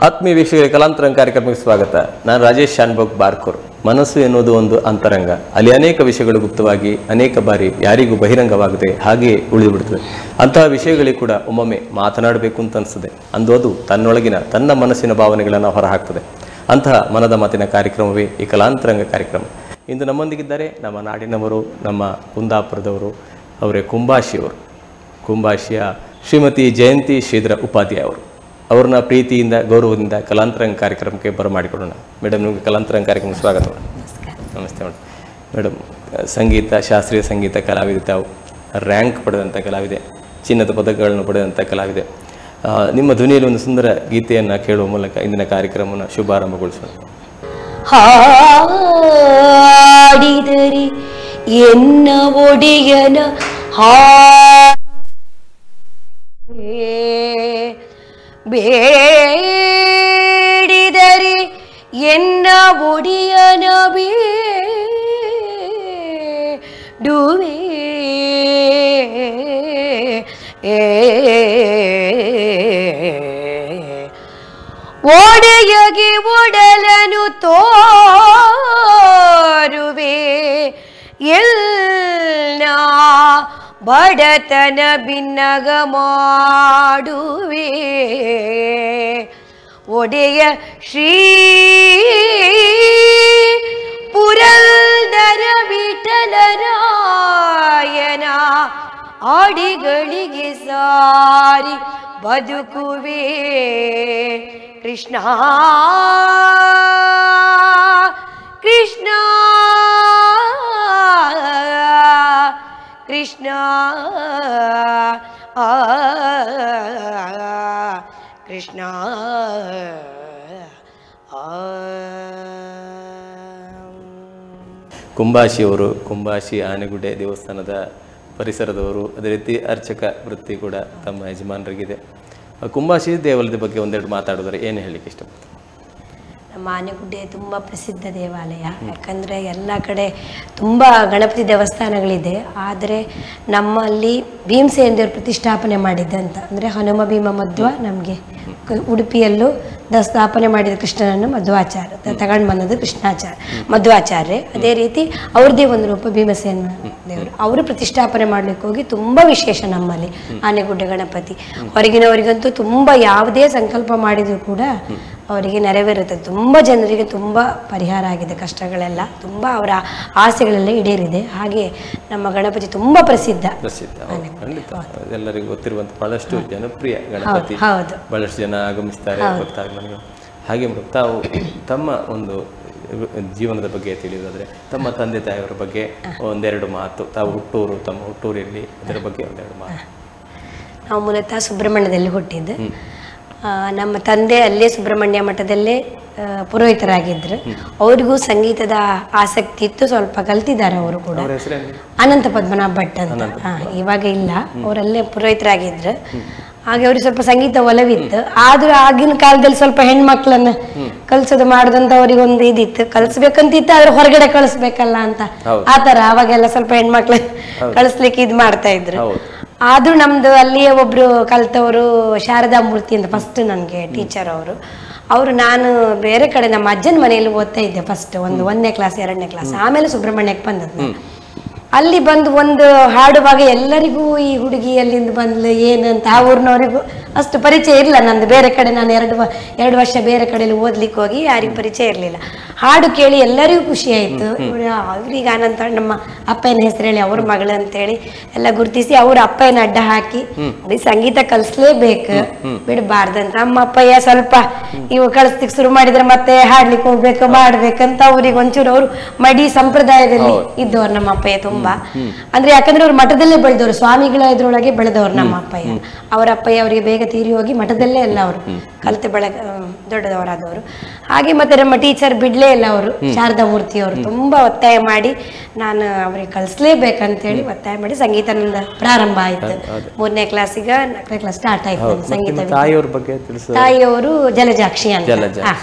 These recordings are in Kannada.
ಆತ್ಮೀಯ ವೀಕ್ಷಕರಿಗೆ ಕಲಾಂತರಂಗ ಕಾರ್ಯಕ್ರಮಕ್ಕೆ ಸ್ವಾಗತ. ನಾನು ರಾಜೇಶ್ ಶಾನ್ಭೋಗ್ ಬಾರ್ಕೂರ್. ಮನಸ್ಸು ಎನ್ನುವುದು ಒಂದು ಅಂತರಂಗ. ಅಲ್ಲಿ ಅನೇಕ ವಿಷಯಗಳು ಗುಪ್ತವಾಗಿ ಅನೇಕ ಬಾರಿ ಯಾರಿಗೂ ಬಹಿರಂಗವಾಗದೆ ಹಾಗೆಯೇ ಉಳಿದು ಬಿಡುತ್ತದೆ. ಅಂತಹ ವಿಷಯಗಳಿಗೆ ಕೂಡ ಒಮ್ಮೊಮ್ಮೆ ಮಾತನಾಡಬೇಕು ಅಂತ ಅನಿಸ್ತದೆ. ಅಂದು ಅದು ತನ್ನೊಳಗಿನ ತನ್ನ ಮನಸ್ಸಿನ ಭಾವನೆಗಳನ್ನು ಹೊರಹಾಕ್ತದೆ. ಅಂತಹ ಮನದ ಮಾತಿನ ಕಾರ್ಯಕ್ರಮವೇ ಈ ಕಲಾಂತರಂಗ ಕಾರ್ಯಕ್ರಮ. ಇಂದು ನಮ್ಮೊಂದಿಗಿದ್ದಾರೆ ನಮ್ಮ ನಾಡಿನವರು, ನಮ್ಮ ಕುಂದಾಪುರದವರು, ಅವರೇ ಕುಂಬಾಶಿಯವರು. ಕುಂಬಾಶಿಯ ಶ್ರೀಮತಿ ಜಯಂತಿ ಶ್ರೀಧರ ಉಪಾಧ್ಯಾಯ ಅವರು. ಅವ್ರನ್ನ ಪ್ರೀತಿಯಿಂದ ಗೌರವದಿಂದ ಕಲಾಂತರಂಗ ಕಾರ್ಯಕ್ರಮಕ್ಕೆ ಬರಮಾಡಿಕೊಡೋಣ. ಮೇಡಮ್, ನಿಮಗೆ ಕಲಾಂತರಂಗ ಕಾರ್ಯಕ್ರಮಕ್ಕೆ ಸ್ವಾಗತ. ನಮಸ್ತೆ ಮೇಡಮ್. ಮೇಡಮ್, ಸಂಗೀತ, ಶಾಸ್ತ್ರೀಯ ಸಂಗೀತ ಕಲಾವಿದೆ, ತಾವು ರ್ಯಾಂಕ್ ಪಡೆದಂಥ ಕಲಾವಿದೆ, ಚಿನ್ನದ ಪದಕಗಳನ್ನು ಪಡೆದಂಥ ಕಲಾವಿದೆ. ನಿಮ್ಮ ಧ್ವನಿಯಲ್ಲಿ ಒಂದು ಸುಂದರ ಗೀತೆಯನ್ನು ಕೇಳುವ ಮೂಲಕ ಇಂದಿನ ಕಾರ್ಯಕ್ರಮವನ್ನು ಶುಭಾರಂಭಗೊಳಿಸೋಣ. ಹಾಡಿದರೆ ಎನ್ನ ಒಡೆಯನ ಬೇಡಿದರೆ ಎನ್ನ ಒಡೆಯನ ಬೇಡುವೆ ಒಡೆಯಗೆ ಒಡಲನು ತೋರುವೆ ಎಲ್ಲ ಬಡತನ ಬಿನ್ನಗ ಮಾಡುವೆ ಒಡೆಯ ಶ್ರೀ ಪುರಂದರ ವಿಠಲರಾಯನ ಆಡಿಗಳಿಗೆ ಸಾರಿ ಬದುಕುವೆ ಕೃಷ್ಣ ಕೃಷ್ಣ ಕೃಷ್ಣ ಕೃಷ್ಣ. ಕುಂಬಾಶಿಯವರು, ಕುಂಬಾಶಿ ಆನೆಗುಡ್ಡೆ ದೇವಸ್ಥಾನದ ಪರಿಸರದವರು. ಅದೇ ರೀತಿ ಅರ್ಚಕ ವೃತ್ತಿ ಕೂಡ ತಮ್ಮ ಯಜಮಾನರಿಗಿದೆ. ಕುಂಬಾಶಿ ದೇವಾಲಯದ ಬಗ್ಗೆ ಒಂದೆರಡು ಮಾತಾಡಿದ್ರೆ ಏನು ಹೇಳಲಿಕ್ಕೆ ಇಷ್ಟಪಡ್ತೀನಿ? ನಮ್ಮ ಆನೆಗುಡ್ಡೆ ತುಂಬ ಪ್ರಸಿದ್ಧ ದೇವಾಲಯ. ಯಾಕಂದರೆ ಎಲ್ಲ ಕಡೆ ತುಂಬ ಗಣಪತಿ ದೇವಸ್ಥಾನಗಳಿದೆ. ಆದರೆ ನಮ್ಮಲ್ಲಿ ಭೀಮಸೇನ ದೇವರು ಪ್ರತಿಷ್ಠಾಪನೆ ಮಾಡಿದ್ದಂತ ಅಂದರೆ ಹನುಮ ಭೀಮ ಮಧ್ವ ನಮಗೆ ಉಡುಪಿಯಲ್ಲೂ ಸ್ಥಾಪನೆ ಮಾಡಿದ ಕೃಷ್ಣನನ್ನು ಮಧ್ವಾಚಾರ್ಯ ತಗೊಂಡು ಬಂದದ್ದು ಮಧ್ವಾಚಾರ್ಯ. ಅದೇ ರೀತಿ ಅವ್ರದ್ದೇ ಒಂದು ರೂಪ ಭೀಮಸೇನ ದೇವರು. ಅವರು ಪ್ರತಿಷ್ಠಾಪನೆ ಮಾಡ್ಲಿಕ್ಕೆ ಹೋಗಿ ತುಂಬ ವಿಶೇಷ ನಮ್ಮಲ್ಲಿ ಆನೆಗುಡ್ಡೆ ಗಣಪತಿ. ಹೊರಗಿನವರಿಗಂತೂ ತುಂಬ ಯಾವುದೇ ಸಂಕಲ್ಪ ಮಾಡಿದರೂ ಕೂಡ ಅವರಿಗೆ ನೆರವೇರುತ್ತೆ. ತುಂಬ ಜನರಿಗೆ ತುಂಬ ಪರಿಹಾರ ಆಗಿದೆ, ಕಷ್ಟಗಳೆಲ್ಲ ತುಂಬ ಅವರ ಆಸೆಗಳೆಲ್ಲ ಈಡೇರಿದೆ. ಹಾಗೆ ನಮ್ಮ ಗಣಪತಿ ತುಂಬ ಪ್ರಸಿದ್ಧ. ಎಲ್ಲರಿಗೂ ಗೊತ್ತಿರುವಂತ ಬಹಳಷ್ಟು ಜನಪ್ರಿಯ ಗಣಪತಿ. ಹೌದು, ಬಹಳಷ್ಟು ಜನ ಆಗಮಿಸ್ತಾರೆ. ಹಾಗೆ ತಾವು ತಮ್ಮ ಒಂದು ಜೀವನದ ಬಗ್ಗೆ ತಿಳಿಯೋದಾದ್ರೆ ತಮ್ಮ ತಂದೆ ತಾಯಿಯವರ ಬಗ್ಗೆ ಒಂದೆರಡು ಮಾತು. ತಾವು ಹುಟ್ಟೂರು, ತಮ್ಮ ಹುಟ್ಟೂರಲ್ಲಿ ಅದರ ಬಗ್ಗೆ ಒಂದೆರಡು ಮಾತು. ನಾವು ಮೂಲತಃ ಸುಬ್ರಹ್ಮಣ್ಯದಲ್ಲಿ ಹುಟ್ಟಿದ್ದು. ನಮ್ಮ ತಂದೆ ಅಲ್ಲೇ ಸುಬ್ರಹ್ಮಣ್ಯ ಮಠದಲ್ಲೇ ಪುರೋಹಿತರಾಗಿದ್ರು. ಅವ್ರಿಗೂ ಸಂಗೀತದ ಆಸಕ್ತಿ ಇತ್ತು, ಸ್ವಲ್ಪ ಕಲ್ತಿದ್ದಾರೆ ಅವರು ಕೂಡ. ಅನಂತ ಪದ್ಮನಾಭ ಭಟ್ ಅಂತ, ಇವಾಗ ಇಲ್ಲ, ಅವರಲ್ಲೇ ಪುರೋಹಿತರಾಗಿದ್ರು. ಹಾಗೆ ಅವ್ರಿಗೆ ಸ್ವಲ್ಪ ಸಂಗೀತ ಒಲವಿತ್ತು. ಆದ್ರೂ ಆಗಿನ ಕಾಲದಲ್ಲಿ ಸ್ವಲ್ಪ ಹೆಣ್ಮಕ್ಳನ್ನ ಕಲ್ಸೋದು ಮಾಡೋದಂತ ಅವ್ರಿಗೆ ಒಂದು ಇದಿತ್ತು, ಕಲ್ಸ್ಬೇಕಂತಿತ್ತು, ಆದ್ರೆ ಹೊರಗಡೆ ಕಳಿಸ್ಬೇಕಲ್ಲ ಅಂತ. ಆತರ ಅವಾಗೆಲ್ಲ ಸ್ವಲ್ಪ ಹೆಣ್ಮಕ್ಳ ಕಳಿಸ್ಲಿಕ್ಕೆ ಇದ್ ಮಾಡ್ತಾ ಇದ್ರು. ಆದ್ರೂ ನಮ್ದು ಅಲ್ಲಿಯೇ ಒಬ್ರು ಕಲ್ತವರು ಶಾರದಾ ಮೂರ್ತಿ ಅಂತ ಫಸ್ಟ್ ನನಗೆ ಟೀಚರ್ ಅವರು ನಾನು ಬೇರೆ ಕಡೆ ನಮ್ಮ ಅಜ್ಜನ ಮನೆಯಲ್ಲಿ ಓದ್ತಾ ಇದ್ದೆ ಫಸ್ಟ್, 1ನೇ ಕ್ಲಾಸ್ 2ನೇ ಕ್ಲಾಸ್. ಆಮೇಲೆ ಸುಬ್ರಹ್ಮಣ್ಯಕ್ಕೆ ಬಂದದ್ದು. ಅಲ್ಲಿ ಬಂದು ಒಂದು ಹಾಡುವಾಗ ಎಲ್ಲರಿಗೂ ಈ ಹುಡುಗಿ ಅಲ್ಲಿಂದ ಬಂದ್ಲು ಏನಂತ, ಆ ಊರಿನವರಿಗೂ ಅಷ್ಟು ಪರಿಚಯ ಇರಲಿಲ್ಲ. ನಂದು ಬೇರೆ ಕಡೆ ನಾನು 2 ವರ್ಷ ಬೇರೆ ಕಡೆಯಲ್ಲಿ ಓದ್ಲಿಕ್ಕೆ ಹೋಗಿ ಯಾರಿಗೂ ಪರಿಚಯ ಇರಲಿಲ್ಲ. ಹಾಡು ಕೇಳಿ ಎಲ್ಲರಿಗೂ ಖುಷಿ ಆಯಿತು. ಅವ್ರಿಗೆ ಅನಂತ ನಮ್ಮ ಅಪ್ಪನ ಹೆಸರು ಹೇಳಿ ಅವ್ರ ಮಗಳು ಅಂತೇಳಿ ಎಲ್ಲ ಗುರುತಿಸಿ ಅವ್ರ ಅಪ್ಪನ ಅಡ್ಡ ಹಾಕಿ ಸಂಗೀತ ಕಲಿಸ್ಲೇಬೇಕು, ಬಿಡಬಾರ್ದಂತ. ನಮ್ಮ ಅಪ್ಪಯ್ಯ ಸ್ವಲ್ಪ ಇವು ಕಳಿಸ್ಲಿಕ್ಕೆ ಶುರು ಮಾಡಿದ್ರೆ ಮತ್ತೆ ಹಾಡ್ಲಿಕ್ಕೆ ಹೋಗ್ಬೇಕು ಮಾಡ್ಬೇಕಂತ ಅವ್ರಿಗೆ ಒಂಚೂರು ಅವರು ಮಡಿ ಸಂಪ್ರದಾಯದಲ್ಲಿ ಇದ್ದವ್ರು ನಮ್ಮ ಅಪ್ಪಯ್ಯ ತುಂಬಾ. ಅಂದ್ರೆ ಯಾಕಂದ್ರೆ ಅವ್ರು ಮಠದಲ್ಲೇ ಬೆಳೆದವ್ರು, ಸ್ವಾಮಿಗಳ ಇದ್ರೊಳಗೆ ಬೆಳೆದವ್ರು ನಮ್ಮ ಅಪ್ಪಯ್ಯ. ಅವರ ಅಪ್ಪಯ್ಯ ಅವರಿಗೆ ಬೇಗ ತೀರಿ ಹೋಗಿ ಮಠದಲ್ಲೇ ಎಲ್ಲ ಅವರು ಕಲಿತು ದೊಡ್ಡದವರಾದವರು. ಹಾಗೆ ಮತ್ತೆ ನಮ್ಮ ಟೀಚರ್ ಬಿಡ್ಲೇ ಇಲ್ಲ ಅವರು, ಶಾರದಾ ಮೂರ್ತಿ ಅವರು. ತುಂಬಾ ಒತ್ತಾಯ ಮಾಡಿ ನಾನು ಅವ್ರಿಗೆ ಕಲಿಸ್ಲೇಬೇಕಂತೇಳಿ ಒತ್ತಾಯ ಮಾಡಿ ಸಂಗೀತ ನಂದು ಪ್ರಾರಂಭ ಆಯ್ತು. 3ನೇ ಕ್ಲಾಸಿಗೆ 4ನೇ ಕ್ಲಾಸ್ ಸ್ಟಾರ್ಟ್ ಆಯ್ತು ಸಂಗೀತ. ತಾಯಿಯವ್ರ ಬಗ್ಗೆ ತಾಯಿಯವರು ಜಲಜಾಕ್ಷಿ ಅಂತ.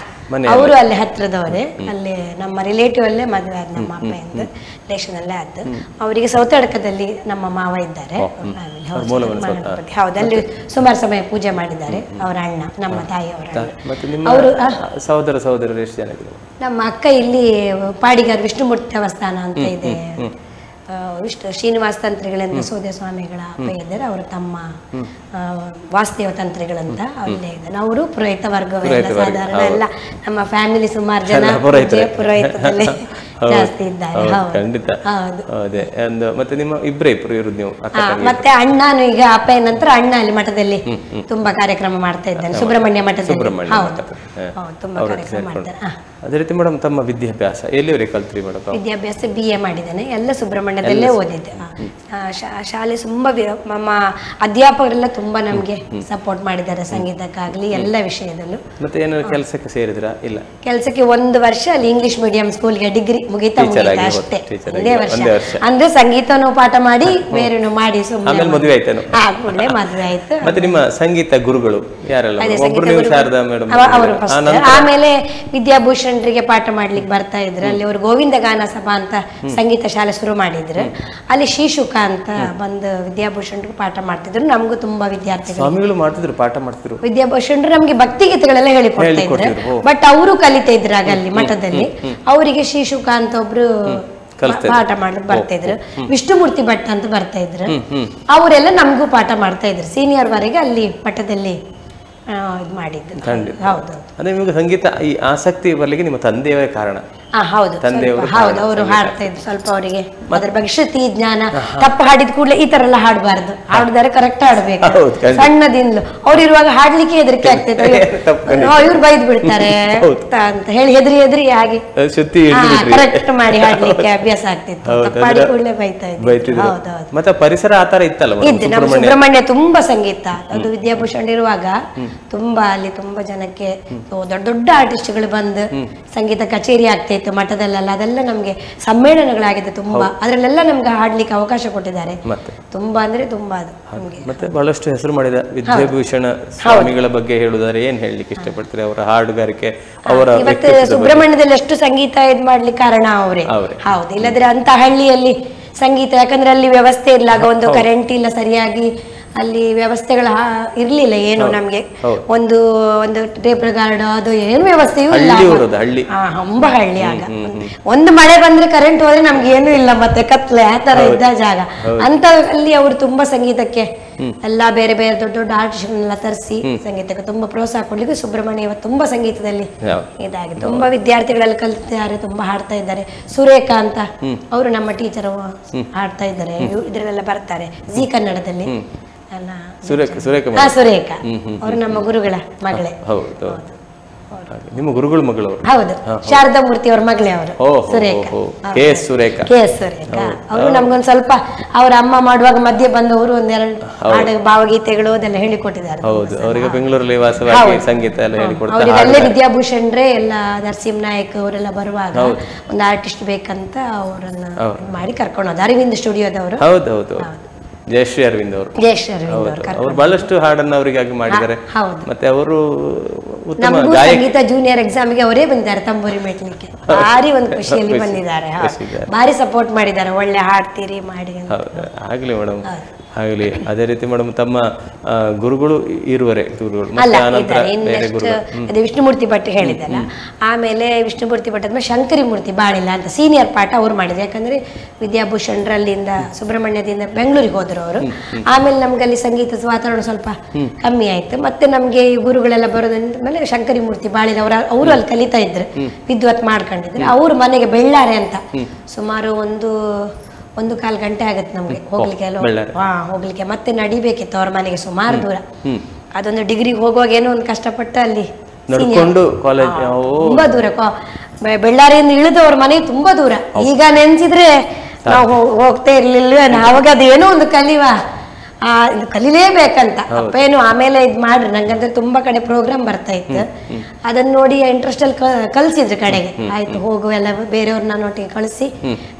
ಅವರು ಅಲ್ಲಿ ಹತ್ರದವರೇ, ಅಲ್ಲಿ ನಮ್ಮ ರಿಲೇಟಿವ್ ಅಲ್ಲೇ ಮದುವೆ ಆದ ನಮ್ಮ ಅಪ್ಪಯಿಂದ ರಿಲೇಷನ್ ಅಲ್ಲೇ ಆದ್ದು. ಅವರಿಗೆ ಸೌತಡ್ಕದಲ್ಲಿ ನಮ್ಮ ಮಾವ ಇದ್ದಾರೆ, ಹೌದು, ಅಲ್ಲಿ ಸುಮಾರು ಸಮಯ ಪೂಜೆ ಮಾಡಿದ್ದಾರೆ ಅವರ ಅಣ್ಣ, ನಮ್ಮ ತಾಯಿಯವರ ಅವರು. ಸಹೋದರರು ಎಷ್ಟು ಜನ ಇದ್ರು? ನಮ್ಮ ಅಕ್ಕ ಇಲ್ಲಿ ಪಾಡಿಗಾರ್ ವಿಷ್ಣುಮೂರ್ತಿ ದೇವಸ್ಥಾನ ಅಂತ ಇದೆ, ವಿಷ್ಣು ಶ್ರೀನಿವಾಸ ತಂತ್ರಿಗಳಿಂದ ಸೋದೆ ಸ್ವಾಮಿಗಳ ಅಪ್ಪ ಇದ್ದಾರೆ, ಅವರ ತಮ್ಮ ವಾಸುದೇವ ತಂತ್ರಿಗಳಂತ ಅಲ್ಲೇ ಇದ್ದಾರೆ. ಅವರು ಪುರೋಹಿತ ವರ್ಗವೆಲ್ಲ ಸಾಧಾರಣ ಎಲ್ಲ ನಮ್ಮ ಫ್ಯಾಮಿಲಿ ಸುಮಾರು ಜನ ಪುರೋಹಿತದಲ್ಲಿ ಜಾಸ್ತಿ ಇದ್ದಾರೆ. ಖಂಡಿತ. ಮತ್ತೆ ನಿಮ್ಮ ಇಬ್ಬರೇ ಇರುದು ನೀವು? ಮತ್ತೆ ಅಣ್ಣನು ಈಗ ಅಪ್ಪ ನಂತರ ಅಣ್ಣ ಅಲ್ಲಿ ಮಠದಲ್ಲಿ ತುಂಬಾ ಕಾರ್ಯಕ್ರಮ ಮಾಡ್ತಾ ಇದ್ದಾನೆ, ಸುಬ್ರಹ್ಮಣ್ಯ ಮಠದಲ್ಲಿ. ಹೌದು, ತುಂಬಾ ಕಾರ್ಯಕ್ರಮ ಮಾಡ್ತಾರೆ. ಅದೇ ರೀತಿ ಮೇಡಮ್ ತಮ್ಮ ವಿದ್ಯಾಭ್ಯಾಸ ಎಲ್ಲಿವರೆಗೆ ಕಲ್ತ್ರಿ ಮೇಡಮ್? ವಿದ್ಯಾಭ್ಯಾಸ BA ಮಾಡಿದ್ದೇನೆ, ಎಲ್ಲ ಸುಬ್ರಹ್ಮಣ್ಯದಲ್ಲೇ ಓದಿದ್ದೆ. ಶಾಲೆ ತುಂಬಾ ನಮ್ಮ ಅಧ್ಯಾಪಕರೆಲ್ಲ ತುಂಬಾ ನಮ್ಗೆ ಸಪೋರ್ಟ್ ಮಾಡಿದ್ದಾರೆ, ಸಂಗೀತಕ್ಕಾಗ್ಲಿ ಎಲ್ಲ ವಿಷಯದಲ್ಲೂ. ಮತ್ತೆ ಏನಾದ್ರು ಕೆಲಸಕ್ಕೆ ಸೇರಿದ್ರಾ? ಇಲ್ಲ, ಕೆಲಸಕ್ಕೆ 1 ವರ್ಷ ಅಲ್ಲಿ ಇಂಗ್ಲಿಷ್ ಮೀಡಿಯಂ ಸ್ಕೂಲ್ಗೆ ಡಿಗ್ರಿ ಮುಗಿತಾ ಅಷ್ಟೇ, 1 ವರ್ಷ. ಅಂದ್ರೆ ಸಂಗೀತನೂ ಪಾಠ ಮಾಡಿ ಬೇರೆನೂ ಮಾಡಿ ಸುಮ್ಮನೆ ಮದುವೆ ಆಯ್ತೇನು? ಕೂಡಲೇ ಮದುವೆ ಆಯ್ತು. ಮತ್ತೆ ನಿಮ್ಮ ಸಂಗೀತ ಗುರುಗಳು ಯಾರೆಲ್ಲ? ಅವರು ಆಮೇಲೆ ವಿದ್ಯಾಭೂಷಣರಿಗೆ ಪಾಠ ಮಾಡ್ಲಿಕ್ಕೆ ಬರ್ತಾ ಇದ್ರು, ಅಲ್ಲಿ ಅವರು ಗೋವಿಂದ ಗಾನ ಸಭಾ ಅಂತ ಸಂಗೀತ ಶಾಲೆ ಶುರು ಮಾಡಿದ್ರು. ಅಲ್ಲಿ ಶ್ರೀಶುಕ ಅಂತ ಬಂದು ವಿದ್ಯಾಭೂಷಣರಿಗೆ ಪಾಠ ಮಾಡ್ತಿದ್ರು. ನಮಗೂ ತುಂಬಾ ವಿದ್ಯಾರ್ಥಿಗಳು ಮಾಡ್ತಿದ್ರು, ಪಾಠ ಮಾಡ್ತಿದ್ರು. ವಿದ್ಯಾಭೂಷಣರು ನಮ್ಗೆ ಭಕ್ತಿ ಗೀತೆಗಳೆಲ್ಲ ಹೇಳಿಕೊಡ್ತಾ ಇದ್ರು, ಬಟ್ ಅವರು ಕಲಿತಾ ಇದ್ರು ಆಗ ಅಲ್ಲಿ ಮಠದಲ್ಲಿ. ಅವರಿಗೆ ಶ್ರೀಶುಕ ಅಂತ ಒಬ್ರು ಪಾಠ ಮಾಡ್ಲಿಕ್ಕೆ ಬರ್ತಾ ಇದ್ರು, ವಿಷ್ಣುಮೂರ್ತಿ ಭಟ್ ಅಂತ ಬರ್ತಾ ಇದ್ರು. ಅವರೆಲ್ಲ ನಮಗೂ ಪಾಠ ಮಾಡ್ತಾ ಇದ್ರು, ಸೀನಿಯರ್ ವರೆಗೆ ಅಲ್ಲಿ ಮಠದಲ್ಲಿ ಇದು ಮಾಡಿದ್ದು. ಹೌದು. ಅಂದ್ರೆ ನಿಮಗೆ ಸಂಗೀತ ಈ ಆಸಕ್ತಿ ಬರ್ಲಿಕ್ಕೆ ನಿಮ್ಮ ತಂದೆಯವೇ ಕಾರಣ? ಹೌದು, ಹೌದು. ಅವರು ಹಾಡ್ತಾ ಇದ್ರು, ಸ್ವಲ್ಪ ಅವರಿಗೆ ಅದ್ರ ಬಗ್ಗೆ ಶ್ರುತಿ ಜ್ಞಾನ. ತಪ್ಪು ಹಾಡಿದ ಕೂಡಲೇ ಈ ತರ ಎಲ್ಲ ಹಾಡಬಾರ್ದು, ಹಾಡಿದರೆ ಕರೆಕ್ಟ್ ಹಾಡ್ಬೇಕು. ಸಣ್ಣದಿಂದಲು ಅವ್ರು ಇರುವಾಗ ಹಾಡ್ಲಿಕ್ಕೆ ಹೆದರಿಕೆ ಆಗ್ತೈತೆ, ಇವ್ರು ಬೈದ್ ಬಿಡ್ತಾರೆ ಅಂತ ಹೇಳಿ ಹೆದರಿ ಹಾಗೆ ಕರೆಕ್ಟ್ ಮಾಡಿ ಹಾಡ್ಲಿಕ್ಕೆ ಅಭ್ಯಾಸ ಆಗ್ತಿತ್ತು. ತಪ್ಪಾಡಿ ಕೂಡಲೇ ಬೈತಾ ಇದ್ರು. ಹೌದೌದು. ಮತ್ತೆ ಪರಿಸರ ಆತರ ಇತ್ತಲ್ಲ ಇದ್ದು ನಮ್ಮ ಸುಬ್ರಹ್ಮಣ್ಯ ತುಂಬಾ ಸಂಗೀತ. ಅದು ವಿದ್ಯಾಭೂಷಣ ಇರುವಾಗ ತುಂಬಾ ಅಲ್ಲಿ ತುಂಬಾ ಜನಕ್ಕೆ ದೊಡ್ಡ ದೊಡ್ಡ ಆರ್ಟಿಸ್ಟ್ಗಳು ಬಂದು ಸಂಗೀತ ಕಚೇರಿ ಆಗ್ತೈತೆ ಮಠದಲ್ಲೆಲ್ಲ. ಅದೆಲ್ಲ ನಮ್ಗೆ ಸಮ್ಮೇಳನಗಳಾಗಿದೆ ತುಂಬಾ, ಅದ್ರಲ್ಲೆಲ್ಲ ನಮ್ಗೆ ಹಾಡ್ಲಿಕ್ಕೆ ಅವಕಾಶ ಕೊಟ್ಟಿದ್ದಾರೆ. ತುಂಬಾ ಅಂದ್ರೆ ತುಂಬಾ ಅದು ನಮ್ಗೆ. ಮತ್ತೆ ಬಹಳಷ್ಟು ಹೆಸರು ಮಾಡಿದ ವಿದ್ಯಾಭೂಷಣ ಸ್ವಾಮಿಗಳ ಬಗ್ಗೆ ಹೇಳುವುದಾದ್ರೆ ಏನ್ ಹೇಳಲಿಕ್ಕೆ ಇಷ್ಟಪಡ್ತಾರೆ? ಅವರ ಹಾಡುಗಾರಿಕೆ, ಅವರ ಇವತ್ತು ಸುಬ್ರಹ್ಮಣ್ಯದಲ್ಲಿ ಎಷ್ಟು ಸಂಗೀತ ಇದ್ ಮಾಡ್ಲಿಕ್ಕೆ ಕಾರಣ ಅವರೇ. ಹೌದು, ಇಲ್ಲದ್ರೆ ಅಂತ ಹಳ್ಳಿಯಲ್ಲಿ ಸಂಗೀತ, ಯಾಕಂದ್ರೆ ಅಲ್ಲಿ ವ್ಯವಸ್ಥೆ ಇಲ್ಲ, ಒಂದು ಕರೆಂಟ್ ಇಲ್ಲ ಸರಿಯಾಗಿ, ಅಲ್ಲಿ ವ್ಯವಸ್ಥೆಗಳ ಇರ್ಲಿಲ್ಲ ಏನು ನಮ್ಗೆ. ಒಂದು ಟೇಪ್ ರೆಕಾರ್ಡ್ ಅದು ಏನು ವ್ಯವಸ್ಥೆಯೂ ಇಲ್ಲ, ಹಂಬ ಹಳ್ಳಿ. ಆಗ ಒಂದು ಮಳೆ ಬಂದ್ರೆ ಕರೆಂಟ್ ಹೋದ್ರೆ ನಮ್ಗೆ ಏನು ಇಲ್ಲ, ಮತ್ತೆ ಕತ್ಲೆ ಆ ತರ ಇದ್ದ ಜಾಗ. ಅಂತ ಅಲ್ಲಿ ಅವರು ತುಂಬಾ ಸಂಗೀತಕ್ಕೆ ಎಲ್ಲಾ ಬೇರೆ ಬೇರೆ ದೊಡ್ಡ ದೊಡ್ಡ ಆರ್ಟಿಸ್ಟ್ಗಳನ್ನೆಲ್ಲ ತರಿಸಿ ಸಂಗೀತಕ್ಕೆ ತುಂಬಾ ಪ್ರೋತ್ಸಾಹ ಕೊಡ್ಲಿಕ್ಕೆ ಸುಬ್ರಹ್ಮಣ್ಯ ಇವತ್ತು ತುಂಬಾ ಸಂಗೀತದಲ್ಲಿ ಇದಾಗಿದೆ. ತುಂಬಾ ವಿದ್ಯಾರ್ಥಿಗಳೆಲ್ಲ ಕಲಿತಿದ್ದಾರೆ, ತುಂಬಾ ಹಾಡ್ತಾ ಇದ್ದಾರೆ. ಸುರೇಖಾ ಅಂತ ಅವರು ನಮ್ಮ ಟೀಚರ್ ಹಾಡ್ತಾ ಇದ್ದಾರೆ, ಇದ್ರಲ್ಲೆಲ್ಲ ಬರ್ತಾರೆ ಜಿ ಕನ್ನಡದಲ್ಲಿ. ಸುರೇಖಾ ಅವರು ನಮ್ಮ ಗುರುಗಳ ಮಗಳೇ. ನಿಮ್ಮ ಗುರುಗಳ ಮಗಳು? ಹೌದು, ಶಾರದಾ ಮೂರ್ತಿ ಅವ್ರ ಮಗಳೇ ಅವರು. ಸುರೇಖಾ ಅವರು ನಮ್ಗೊಂದ್ ಸ್ವಲ್ಪ ಅವ್ರ ಅಮ್ಮ ಮಾಡುವಾಗ ಮಧ್ಯೆ ಬಂದವರು ಒಂದೆರಡು ಹಾಡು ಭಾವಗೀತೆಗಳು ಅದೆಲ್ಲ ಹೇಳಿಕೊಟ್ಟಿದ್ದಾರೆ. ಅವರಿಗೆ ಬೆಂಗಳೂರಲ್ಲಿ ವಾಸವಾಗಿ ಸಂಗೀತ ಎಲ್ಲ ಹೇಳಿಕೊಡ್ತಾರೆ. ಅವರಿಗೆಲ್ಲೇ ವಿದ್ಯಾಭೂಷಣ್ ಎಲ್ಲ ನರಸಿಂಹ ನಾಯಕ್ ಅವರೆಲ್ಲ ಬರುವಾಗ ಒಂದು ಆರ್ಟಿಸ್ಟ್ ಬೇಕಂತ ಅವರನ್ನ ಮಾಡಿ ಕರ್ಕೊಂಡು ಹೋದ ಅರವಿಂದ್ ಸ್ಟುಡಿಯೋದವರು. ಹೌದೌದು, ಜಯಶ್ರೀ ಅರವಿಂದ್ ಅವರು. ಅವರು ಬಹಳಷ್ಟು ಹಾಡನ್ನು ಅವರಿಗಾಗಿ ಮಾಡಿದ್ದಾರೆ. ಮತ್ತೆ ಅವರು ಸಂಗೀತ ಜೂನಿಯರ್ ಎಕ್ಸಾಮ್ಗೆ ಅವರೇ ಬಂದಿದ್ದಾರೆ ತಂಬೂರಿ ಮೆಟ್ಲಿಕ್ಕೆ. ಭಾರಿ ಒಂದು ಖುಷಿಯಲ್ಲಿ ಬಂದಿದ್ದಾರೆ, ಭಾರಿ ಸಪೋರ್ಟ್ ಮಾಡಿದ್ದಾರೆ, ಒಳ್ಳೆ ಹಾಡ್ತೀರಿ ಮಾಡಿ. ಆಗ್ಲಿ ಮೇಡಮ್, ಆಗಲಿ. ಅದೇ ರೀತಿ ಮೇಡಮ್ ತಮ್ಮ ಗುರುಗಳು ಇರುವರೆ ಗುರುಗಳು? ಅದೇ ವಿಷ್ಣುಮೂರ್ತಿ ಭಟ್ ಹೇಳಿದಲ್ಲ, ಆಮೇಲೆ ವಿಷ್ಣುಮೂರ್ತಿ ಭಟ್ ಆದ್ಮೇಲೆ ಶಂಕರಿ ಮೂರ್ತಿ ಬಾಳಿಲ್ಲ ಅಂತ ಸೀನಿಯರ್ ಪಾಠ ಅವ್ರು ಮಾಡಿದ್ರು. ಯಾಕಂದ್ರೆ ವಿದ್ಯಾಭೂಷಣರಲ್ಲಿಂದ ಸುಬ್ರಹ್ಮಣ್ಯದಿಂದ ಬೆಂಗಳೂರಿಗೆ ಹೋದ್ರು ಅವರು. ಆಮೇಲೆ ನಮ್ಗೆ ಅಲ್ಲಿ ಸಂಗೀತದ ವಾತಾವರಣ ಸ್ವಲ್ಪ ಕಮ್ಮಿ ಆಯ್ತು. ಮತ್ತೆ ನಮ್ಗೆ ಈ ಗುರುಗಳೆಲ್ಲ ಬರೋದ್ಮೇಲೆ ಶಂಕರಿ ಮೂರ್ತಿ ಬಾಳಿಲ್ಲ ಅವರು ಅಲ್ಲಿ ಕಲಿತಾ ಇದ್ರು, ವಿದ್ವತ್ ಮಾಡ್ಕೊಂಡಿದ್ರು. ಅವ್ರ ಮನೆಗೆ ಬೆಳ್ಳಾರೆ ಅಂತ ಸುಮಾರು 1.25 ಗಂಟೆ ಆಗತ್ತೆ ನಮ್ಗೆ ಹೋಗ್ಲಿಕ್ಕೆ. ಹೋಗ್ಲಿಕ್ಕೆ ಮತ್ತೆ ನಡಿಬೇಕಿತ್ತು ಅವ್ರ ಮನೆಗೆ, ಸುಮಾರು ದೂರ. ಅದೊಂದು ಡಿಗ್ರಿಗೆ ಹೋಗುವಾಗ ಏನೋ ಒಂದು ಕಷ್ಟಪಟ್ಟು ಅಲ್ಲಿ ತುಂಬಾ ದೂರ, ಬೆಳ್ಳಾರಿಯಿಂದ ಇಳಿದು ಅವ್ರ ಮನೆ ತುಂಬಾ ದೂರ. ಈಗ ನೆನ್ಸಿದ್ರೆ ನಾವು ಹೋಗ್ತಾ ಇರ್ಲಿಲ್ವ, ಅವಾಗ ಅದೇನೋ ಒಂದು ಇದು ಕಲಿಲೇಬೇಕಂತ ಅಪ್ಪ ಏನು. ಆಮೇಲೆ ಇದ್ ಮಾಡ್ರಿ, ನಂಗಂದ್ರೆ ತುಂಬಾ ಕಡೆ ಪ್ರೋಗ್ರಾಮ್ ಬರ್ತಾ ಇತ್ತು, ಅದನ್ನ ನೋಡಿ ಇಂಟ್ರೆಸ್ಟ್ ಅಲ್ಲಿ ಕಲ್ಸಿದ್ರು ಕಡೆಗೆ. ಆಯ್ತು ಹೋಗು ಎಲ್ಲ ಬೇರೆಯವ್ರನ್ನ ನೋಟಿಗೆ ಕಳಿಸಿ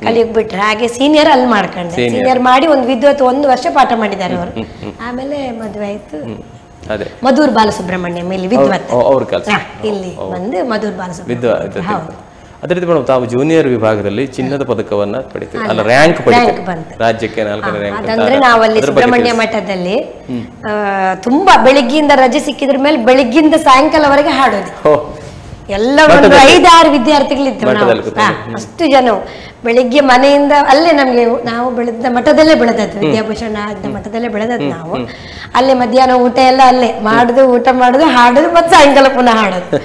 ಕಲಿಯೋಕ್ ಬಿಟ್ರೆ. ಹಾಗೆ ಸೀನಿಯರ್ ಅಲ್ಲಿ ಮಾಡ್ಕೊಂಡೆ, ಸೀನಿಯರ್ ಮಾಡಿ ಒಂದು ವಿದ್ವತ್ 1 ವರ್ಷ ಪಾಠ ಮಾಡಿದ್ದಾರೆ ಅವರು. ಆಮೇಲೆ ಮದ್ವೆ ಆಯ್ತು. ಅದೇ ಮಧುರ್ ಬಾಲಸುಬ್ರಹ್ಮಣ್ಯಂ ಇಲ್ಲಿ ವಿದ್ವತ್ ಅವ್ರ ಕೆಲಸ ಇಲ್ಲಿ ಬಂದು ಮಧುರ್ ಬಾಲಸುಬ್ರಹ್ಮಣ್ಯಂ. ಅದೇ ರೀತಿ ಮೇಡಮ್ ತಾವು ಜೂನಿಯರ್ ವಿಭಾಗದಲ್ಲಿ ಚಿನ್ನದ ಪದಕವನ್ನ ಪಡಿತೀವಿ ಅಲ್ಲ, ರ್ಯಾಂಕ್ ಪಡಿತೀವಿ ರಾಜ್ಯಕ್ಕೆ 4ನೇ ರ್ಯಾಂಕ್. ಅದಂದ್ರೆ ನಾವಲ್ಲಿ ಸುಬ್ರಹ್ಮಣ್ಯ ಮಠದಲ್ಲಿ ತುಂಬಾ ಬೆಳಿಗ್ಗೆಯಿಂದ ರಜೆ ಸಿಕ್ಕಿದ್ರ ಮೇಲೆ ಬೆಳಿಗ್ಗಿಂದ ಸಾಯಂಕಾಲವರೆಗೆ ಹಾಡೋದು. ಎಲ್ಲ ಒಂದು 5-6 ವಿದ್ಯಾರ್ಥಿಗಳಿದ್ರು ನಾವು, ಅಷ್ಟು ಜನ. ಬೆಳಿಗ್ಗೆ ಮನೆಯಿಂದ ಅಲ್ಲೇ ನಮ್ಗೆ ನಾವು ಬೆಳೆದ ಮಠದಲ್ಲೇ ಬೆಳೆದದ್ದು, ವಿದ್ಯಾಭೂಷಣ ಮಠದಲ್ಲೇ ಬೆಳೆದದ್ದು ನಾವು. ಅಲ್ಲೇ ಮಧ್ಯಾಹ್ನ ಊಟ ಎಲ್ಲ ಅಲ್ಲೇ ಮಾಡುದು, ಊಟ ಮಾಡುದು, ಹಾಡುದು, ಮತ್ತೆ ಸಾಯಂಕಾಲ ಪುನಃ ಹಾಡೋದು.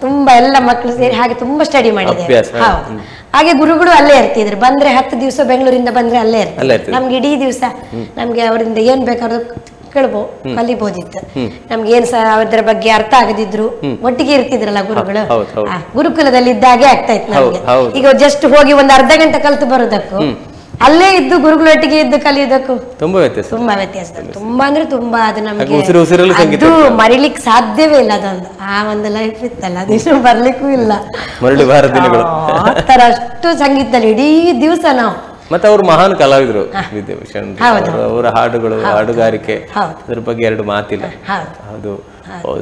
ತುಂಬಾ ಎಲ್ಲ ಮಕ್ಕಳು ಸೇರಿ ಹಾಗೆ ತುಂಬಾ ಸ್ಟಡಿ ಮಾಡಿದ್ದೇವೆ. ಹೌದು, ಹಾಗೆ ಗುರುಗಳು ಅಲ್ಲೇ ಇರ್ತಿದ್ರು. ಬಂದ್ರೆ 10 ದಿವಸ ಬೆಂಗಳೂರಿಂದ ಬಂದ್ರೆ ಅಲ್ಲೇ ಇರ್ತಾರೆ. ನಮ್ಗೆ ಇಡೀ ದಿವಸ ನಮ್ಗೆ ಅವರಿಂದ ಏನ್ ಬೇಕಾದ್ರೂ ಕಲಿಬೋದಿತ್ತು. ನಮ್ಗೆ ಏನ್ ಅದ್ರ ಬಗ್ಗೆ ಅರ್ಥ ಆಗದಿದ್ರು ಒಟ್ಟಿಗೆ ಇರ್ತಿದ್ರಲ್ಲ ಗುರುಗಳು. ಗುರುಕುಲದಲ್ಲಿ ಇದ್ದಾಗೆ ಆಗ್ತಾ ಇತ್ತು ನಮ್ಗೆ. ಈಗ ಜಸ್ಟ್ ಹೋಗಿ ಒಂದು ಅರ್ಧ ಗಂಟೆ ಕಲ್ತು ಬರೋದಕ್ಕೂ ಅಲ್ಲೇ ಇದ್ದು ಗುರುಗಳೊಟ್ಟಿಗೆ ಇದ್ದು ಕಲಿಯೋದಕ್ಕೂ ತುಂಬಾ ವ್ಯತ್ಯಾಸ. ತುಂಬಾ ಅಂದ್ರೆ ತುಂಬಾ ಅದು ನಮ್ಗೆ ಅದು ಮರಿಲಿಕ್ಕೆ ಸಾಧ್ಯವೇ ಇಲ್ಲ. ಅದೊಂದು ಆ ಒಂದು ಲೈಫ್ ಇತ್ತಲ್ಲ, ಅದಿಷ್ಟು ಬರ್ಲಿಕ್ಕೂ ಇಲ್ಲ. ಆತರ ಅಷ್ಟು ಸಂಗೀತದಲ್ಲಿ ಇಡೀ ದಿವಸ ನಾವು. ಮತ್ತೆ ಅವರು ಮಹಾನ್ ಕಲಾವಿದರು ವಿದ್ಯಾಭೂಷಣ್. ಅವರ ಹಾಡುಗಳು, ಹಾಡುಗಾರಿಕೆ, ಅದ್ರ ಬಗ್ಗೆ 2 ಮಾತಿಲ್ಲ. ಅದು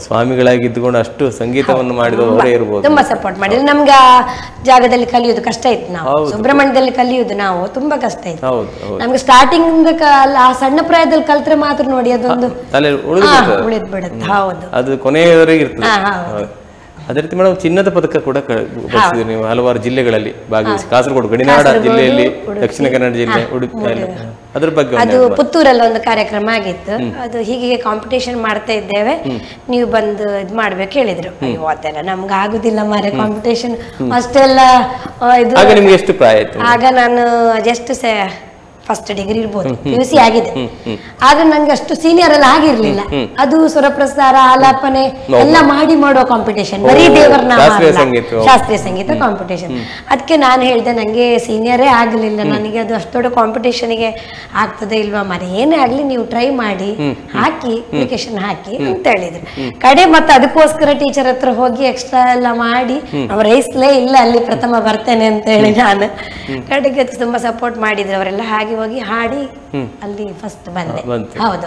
ಸ್ವಾಮಿಗಳಾಗಿದ್ದುಕೊಂಡು ಅಷ್ಟು ಸಂಗೀತವನ್ನು ಮಾಡಿದವರೇ ಇರ್ಬೋದು. ತುಂಬಾ ಸಪೋರ್ಟ್ ಮಾಡಿದ್ರು. ನಮ್ಗೆ ಆ ಜಾಗದಲ್ಲಿ ಕಲಿಯೋದು ಕಷ್ಟ ಇತ್ತು. ನಾವು ಸುಬ್ರಹ್ಮಣ್ಯದಲ್ಲಿ ಕಲಿಯೋದು ನಾವು ತುಂಬಾ ಕಷ್ಟ ಇತ್ತು ನಮ್ಗೆ. ಸ್ಟಾರ್ಟಿಂಗ್ ಆ ಸಣ್ಣ ಪ್ರಾಯದಲ್ಲಿ ಕಲ್ತ್ರೆ ಮಾತ್ರ ನೋಡಿ ಅದೊಂದು ಉಳಿದ್ ಬಿಡುತ್ತೆ. ಹೌದು, ಅದು ಕೊನೆಯವರೆಗೆ ಇರ್ತದೆ. ಅದೇ ರೀತಿ ಮೇಡಮ್ ಚಿನ್ನದ ಪದಕ ಕೂಡ ಬರೆಸಿದ್ರಿ ನೀವು ಹಲವಾರು ಜಿಲ್ಲೆಗಳಲ್ಲಿ ಭಾಗವಹಿಸಿ. ಕಾಸರಗೋಡು, ಗಡಿನಾಡ ಜಿಲ್ಲೆಯಲ್ಲಿ, ದಕ್ಷಿಣ ಕನ್ನಡ ಜಿಲ್ಲೆ, ಉಡುಪಿಯಲ್ಲಿ. ಅದ್ರ ಬಗ್ಗೆ ಅದು ಪುತ್ತೂರಲ್ಲಿ ಒಂದು ಕಾರ್ಯಕ್ರಮ ಆಗಿತ್ತು. ಅದು ಹೀಗೆ ಕಾಂಪಿಟೇಷನ್ ಮಾಡ್ತಾ ಇದ್ದೇವೆ, ನೀವು ಬಂದು ಇದ್ ಮಾಡ್ಬೇಕು ಹೇಳಿದ್ರು. ಅಯ್ಯೋ ಅದೆಲ್ಲ ನಮ್ಗೆ ಆಗುದಿಲ್ಲ ಮಾರೆ ಕಾಂಪಿಟೇಷನ್ ಅಷ್ಟೆಲ್ಲ. ಇದು ನಿಮ್ಗೆ ಎಷ್ಟು ಪ್ರಾಯ ಆಯ್ತು? ಆಗ ನಾನು ಜಸ್ಟ್ ಫಸ್ಟ್ ಡಿಗ್ರಿ ಇರ್ಬೋದು, PUC ಆಗಿದೆ. ಆಗ ನಂಗೆ ಅಷ್ಟು ಸೀನಿಯರ್ ಎಲ್ಲ ಆಗಿರ್ಲಿಲ್ಲ. ಅದು ಸ್ವರಪ್ರಸಾರ, ಆಲಾಪನೆ ಎಲ್ಲ ಮಾಡುವ ಕಾಂಪಿಟೇಷನ್, ಬರೀ ದೇವರನ್ನ ಶಾಸ್ತ್ರೀಯ ಸಂಗೀತ ಕಾಂಪಿಟೇಷನ್. ಅದಕ್ಕೆ ನಾನು ಹೇಳ್ದೆ ನಂಗೆ ಸೀನಿಯರೇ ಆಗಲಿಲ್ಲ, ನನಗೆ ಅದು ಅಷ್ಟು ದೊಡ್ಡ ಕಾಂಪಿಟೇಷನ್ಗೆ ಆಗ್ತದೆ ಇಲ್ವಾ ಮರಿ, ಏನೇ ಆಗ್ಲಿ ನೀವು ಟ್ರೈ ಮಾಡಿ, ಹಾಕಿ ಅಪ್ಲಿಕೇಶನ್ ಹಾಕಿ ಅಂತ ಹೇಳಿದ್ರು. ಕಡೆ ಮತ್ತೆ ಅದಕ್ಕೋಸ್ಕರ ಟೀಚರ್ ಹತ್ರ ಹೋಗಿ ಎಕ್ಸ್ಟ್ರಾ ಎಲ್ಲ ಮಾಡಿ ನಾವು ರೈಸ್ಲೇ ಇಲ್ಲ, ಅಲ್ಲಿ ಪ್ರಥಮ ಬರ್ತೇನೆ ಅಂತ ಹೇಳಿ ನಾನು. ಕಡೆಗೆ ತುಂಬಾ ಸಪೋರ್ಟ್ ಮಾಡಿದ್ರು ಅವರೆಲ್ಲ. ಹಾಗೆ ಹೋಗಿ ಹಾಡಿ ಅಲ್ಲಿ ಫಸ್ಟ್ ಬಂದೆ. ಹೌದು,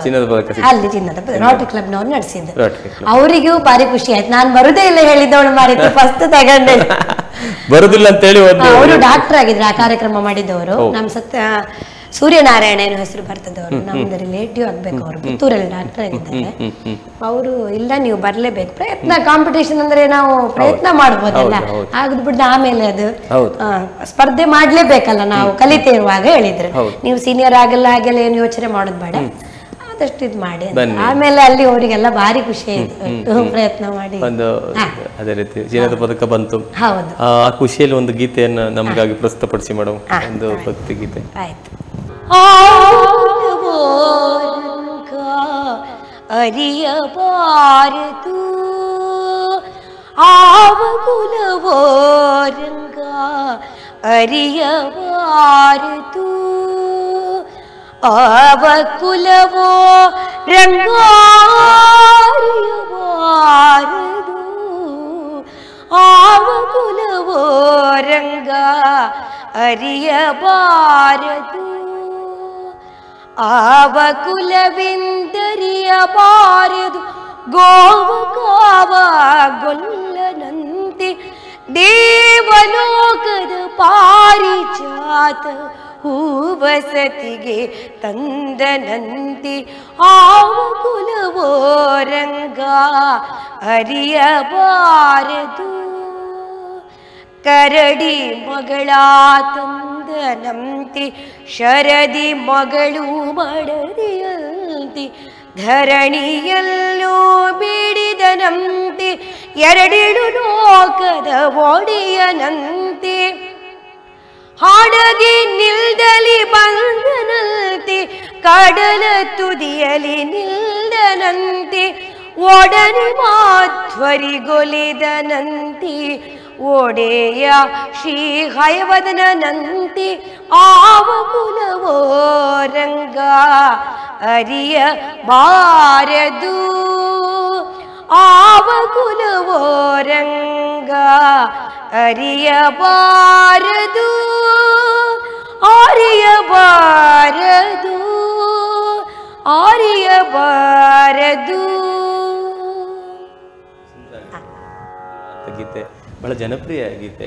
ಅಲ್ಲಿ ಚಿನ್ನದ ರೋಟರಿ ಕ್ಲಬ್ ನವ್ರು ನಡೆಸಿದ್ರು. ಅವರಿಗೂ ಭಾರಿ ಖುಷಿ ಆಯ್ತು. ನಾನು ಬರುದೇ ಇಲ್ಲ ಹೇಳಿದವಳು ಮಾರಿತು, ಫಸ್ಟ್ ತಗೊಂಡೆ. ಬರುದಿಲ್ಲ ಅಂತ ಹೇಳಿ ಅವರು ಡಾಕ್ಟರ್ ಆಗಿದ್ರು ಆ ಕಾರ್ಯಕ್ರಮ ಮಾಡಿದವರು. ನಮ್ ಸೂರ್ಯನಾರಾಯಣ ಏನೋ ಹೆಸರು ಬರ್ತದವರು, ನಮ್ದು ರಿಲೇಟಿವ್ ಆಗ್ಬೇಕು. ಅವರು ಪುತ್ತೂರಲ್ಲಿ ಡಾಕ್ಟರ್ ಆಗಿದ್ದಾರೆ. ಅವರು ಇಲ್ಲ ನೀವು ಬರ್ಲೇಬೇಕು, ಪ್ರಯತ್ನ, ಕಾಂಪಿಟೇಷನ್ ಅಂದ್ರೆ ನಾವು ಪ್ರಯತ್ನ ಮಾಡ್ಬೋದಲ್ಲ, ಆಗದ್ ಬಿಟ್ಟು ಆಮೇಲೆ ಅದು ಸ್ಪರ್ಧೆ ಮಾಡ್ಲೇಬೇಕಲ್ಲ ನಾವು ಕಲಿತೇ ಇರುವಾಗ ಹೇಳಿದ್ರು. ನೀವು ಸೀನಿಯರ್ ಆಗಲ್ಲ ಹಾಗೆಲ್ಲ ಏನು ಯೋಚನೆ ಮಾಡೋದು ಬೇಡ, ಆದಷ್ಟು ಇದು ಮಾಡಿ. ಆಮೇಲೆ ಅಲ್ಲಿ ಅವರಿಗೆಲ್ಲ ಭಾರಿ ಖುಷಿ ಆಯ್ತು, ಪ್ರಯತ್ನ ಮಾಡಿ. ಅದೇ ರೀತಿ ಚಿನ್ನದ ಪದಕ ಬಂತು. ಹೌದು, ಆ ಖುಷಿಯಲ್ಲಿ ಒಂದು ಗೀತೆಯನ್ನು ನಮಗಾಗಿ ಪ್ರಸ್ತುತಪಡಿಸಿ ಮೇಡಮ್, ಒಂದು ಭಕ್ತಿ ಗೀತೆ. ಆಯ್ತು. ಅರಿಯಬಾರದು ಆವಗುಲವೋ ರಂಗ, ಅರಿಯಬಾರದು ಆವಕುಲವೋ ರಂಗ, ಅರಿಯಬಾರದು ಆವಕುಲವೋ ರಂಗ, ಅರಿಯಬಾರದು ಆವಕುಲವೆಂದರಿಯಬಾರದು ಗೋವ ಕಾವ ಗೊಲ್ಲನಂತೆ, ದೇವಲೋಕದ ಪಾರಿಜಾತ ಹೂವಸತಿಗೆ ತಂದನಂತೆ, ಆವಕುಲವೋ ರಂಗ, ಅರಿಯಬಾರದು ಕರಡಿ ಮಗಳ ತಂದನಂತೆ, ಶರದಿ ಮಗಳು ಮಡದಿಯಂತೆ, ಧರಣಿಯಲ್ಲೂ ಬಿಡಿದನಂತೆ, ಎರಡೆರಡು ಲೋಕದ ಒಡೆಯನಂತೆ, ಹಾಡಗಿ ನಿಲ್ದಲಿ ಬಂದನಂತೆ, ಕಡಲ ತುದಿಯಲಿ ನಿಲ್ದನಂತೆ, ಒಡನೆ ಮಾಧ್ವರಿಗೊಲಿದನಂತೆ, ಒಡೆಯ ಶ್ರೀ ಹಯವದನಂತೆ, ಆವಕುಲವೋ ರಂಗ, ಅರಿಯಬಾರದು ಆವಕುಲವೋ ರಂಗ, ಅರಿಯಬಾರದು ಅರಿಯಬಾರದು ಅರಿಯಬಾರದು. ಬಹಳ ಜನಪ್ರಿಯ ಗೀತೆ.